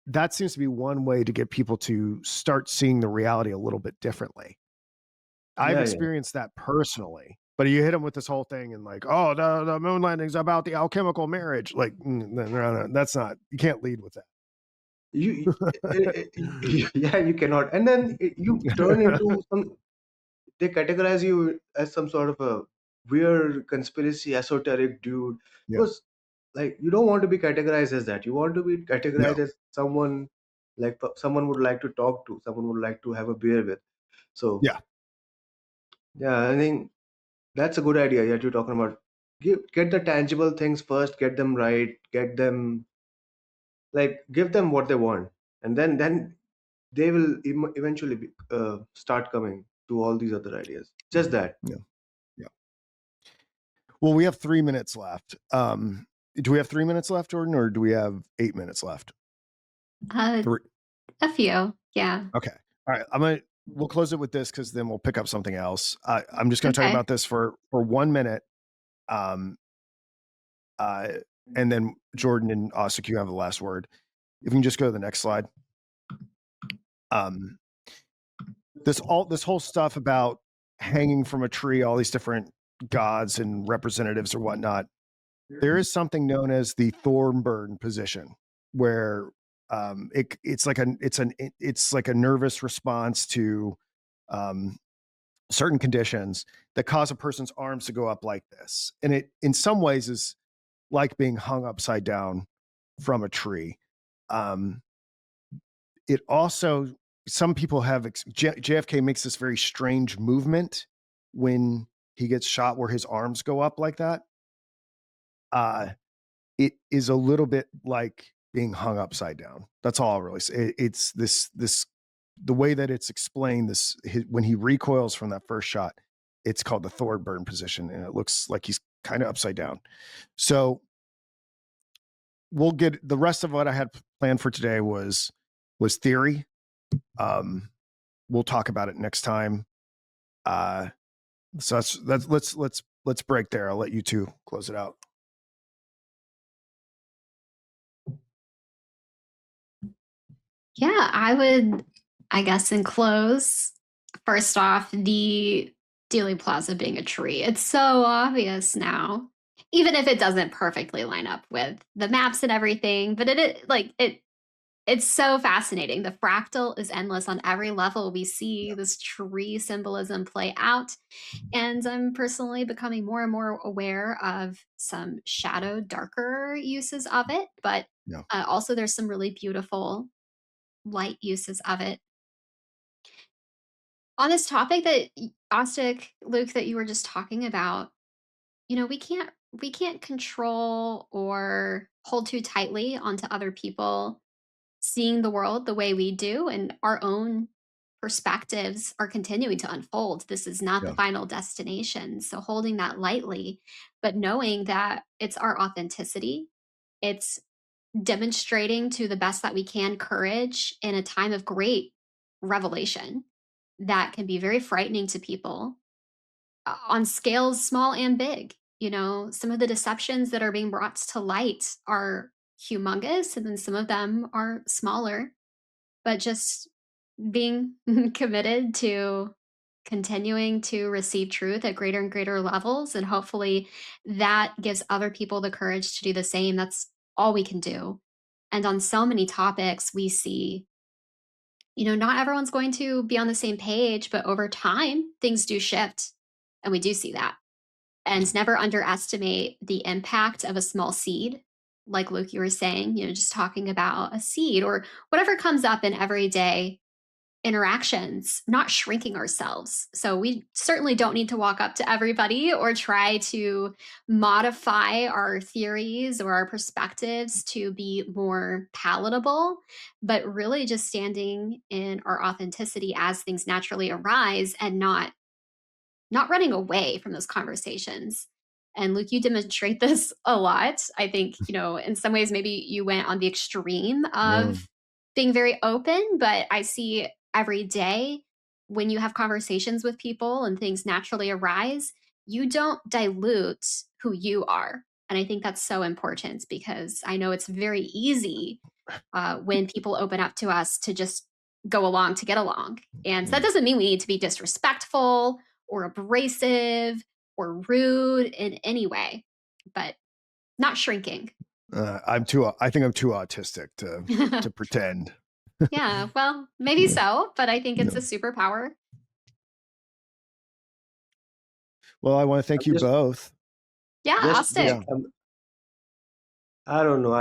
That seems to be one way to get people to start seeing the reality a little bit differently. I've yeah, yeah. experienced that personally, but you hit them with this whole thing and like, "Oh, the moon landing's about the alchemical marriage." Like, no, that's not. You can't lead with You, that. yeah, you cannot. And then you turn into some. They categorize you as some sort of a weird conspiracy esoteric dude, Yeah. because like you don't want to be categorized as that. You want to be categorized No. as someone, like someone would like to talk to, someone would like to have a beer with. So Yeah. yeah, I think that's a good idea that you're talking about. Get the tangible things first, get them right, get them, like, give them what they want, and then they will eventually start coming to all these other ideas. Just that. Yeah. Yeah. Well, we have 3 minutes left. Do we have 3 minutes left, Jordan, or do we have 8 minutes left? Uh, Three. a few, yeah. Okay. All right. I'm gonna we'll close it with this because then we'll pick up something else. I'm just going to talk Okay. about this for 1 minute. Um, and then Jordan and Osik, you have the last word. If you can just go to the next slide. This whole stuff about hanging from a tree, all these different gods and representatives or whatnot. There is something known as the Thornburn position, where it's like a nervous response to certain conditions that cause a person's arms to go up like this, and it in some ways is like being hung upside down from a tree. It also, some people have JFK makes this very strange movement when he gets shot where his arms go up like that. It is a little bit like being hung upside down. That's all I'll really say. It's this the way that it's explained. When he recoils from that first shot, it's called the Thornburn position, and it looks like he's kind of upside down. So we'll get the rest of what I had planned for today was theory. We'll talk about it next time. So let's break there. I'll let you two close it out. Yeah, I would, I guess, enclose first off the Dealey Plaza being a tree. It's so obvious now, even if it doesn't perfectly line up with the maps and everything. But it's so fascinating. The fractal is endless on every level. We see this tree symbolism play out, and I'm personally becoming more and more aware of some shadow, darker uses of it. But Yeah. also, there's some really beautiful light uses of it. On this topic that Ostic, Luke, that you were just talking about, we can't control or hold too tightly onto other people seeing the world the way we do, and our own perspectives are continuing to unfold. This is not the Yeah. final destination. So holding that lightly, but knowing that it's our authenticity. It's demonstrating to the best that we can courage in a time of great revelation that can be very frightening to people on scales small and big. Some of the deceptions that are being brought to light are humongous, and then some of them are smaller. But just being committed to continuing to receive truth at greater and greater levels, and hopefully that gives other people the courage to do the same. That's all we can do. And on so many topics, we see, not everyone's going to be on the same page, but over time, things do shift. And we do see that. And never underestimate the impact of a small seed. Like Luke, you were saying, just talking about a seed or whatever comes up in everyday interactions, not shrinking ourselves. So we certainly don't need to walk up to everybody or try to modify our theories or our perspectives to be more palatable, but really just standing in our authenticity as things naturally arise, and not running away from those conversations. And Luke, you demonstrate this a lot. I think, in some ways, maybe you went on the extreme of being very open, but I see every day when you have conversations with people and things naturally arise, you don't dilute who you are. And I think that's so important, because I know it's very easy when people open up to us to just go along to get along. And so that doesn't mean we need to be disrespectful or abrasive or rude in any way, but not shrinking. I think I'm too autistic to pretend. Yeah, well, maybe so, but I think it's Yeah. a superpower. Well, I want to thank you Just, both. Yeah, just, Ostic. I don't know.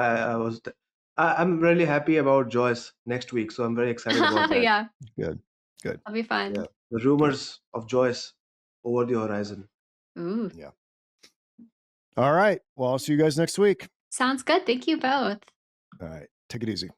I'm really happy about Joyce next week, so I'm very excited about that. Yeah, Good. that'll be fun. Yeah, the rumors of Joyce over the horizon. Ooh, Yeah. All right. Well, I'll see you guys next week. sounds good. Thank you both. All right. Take it easy.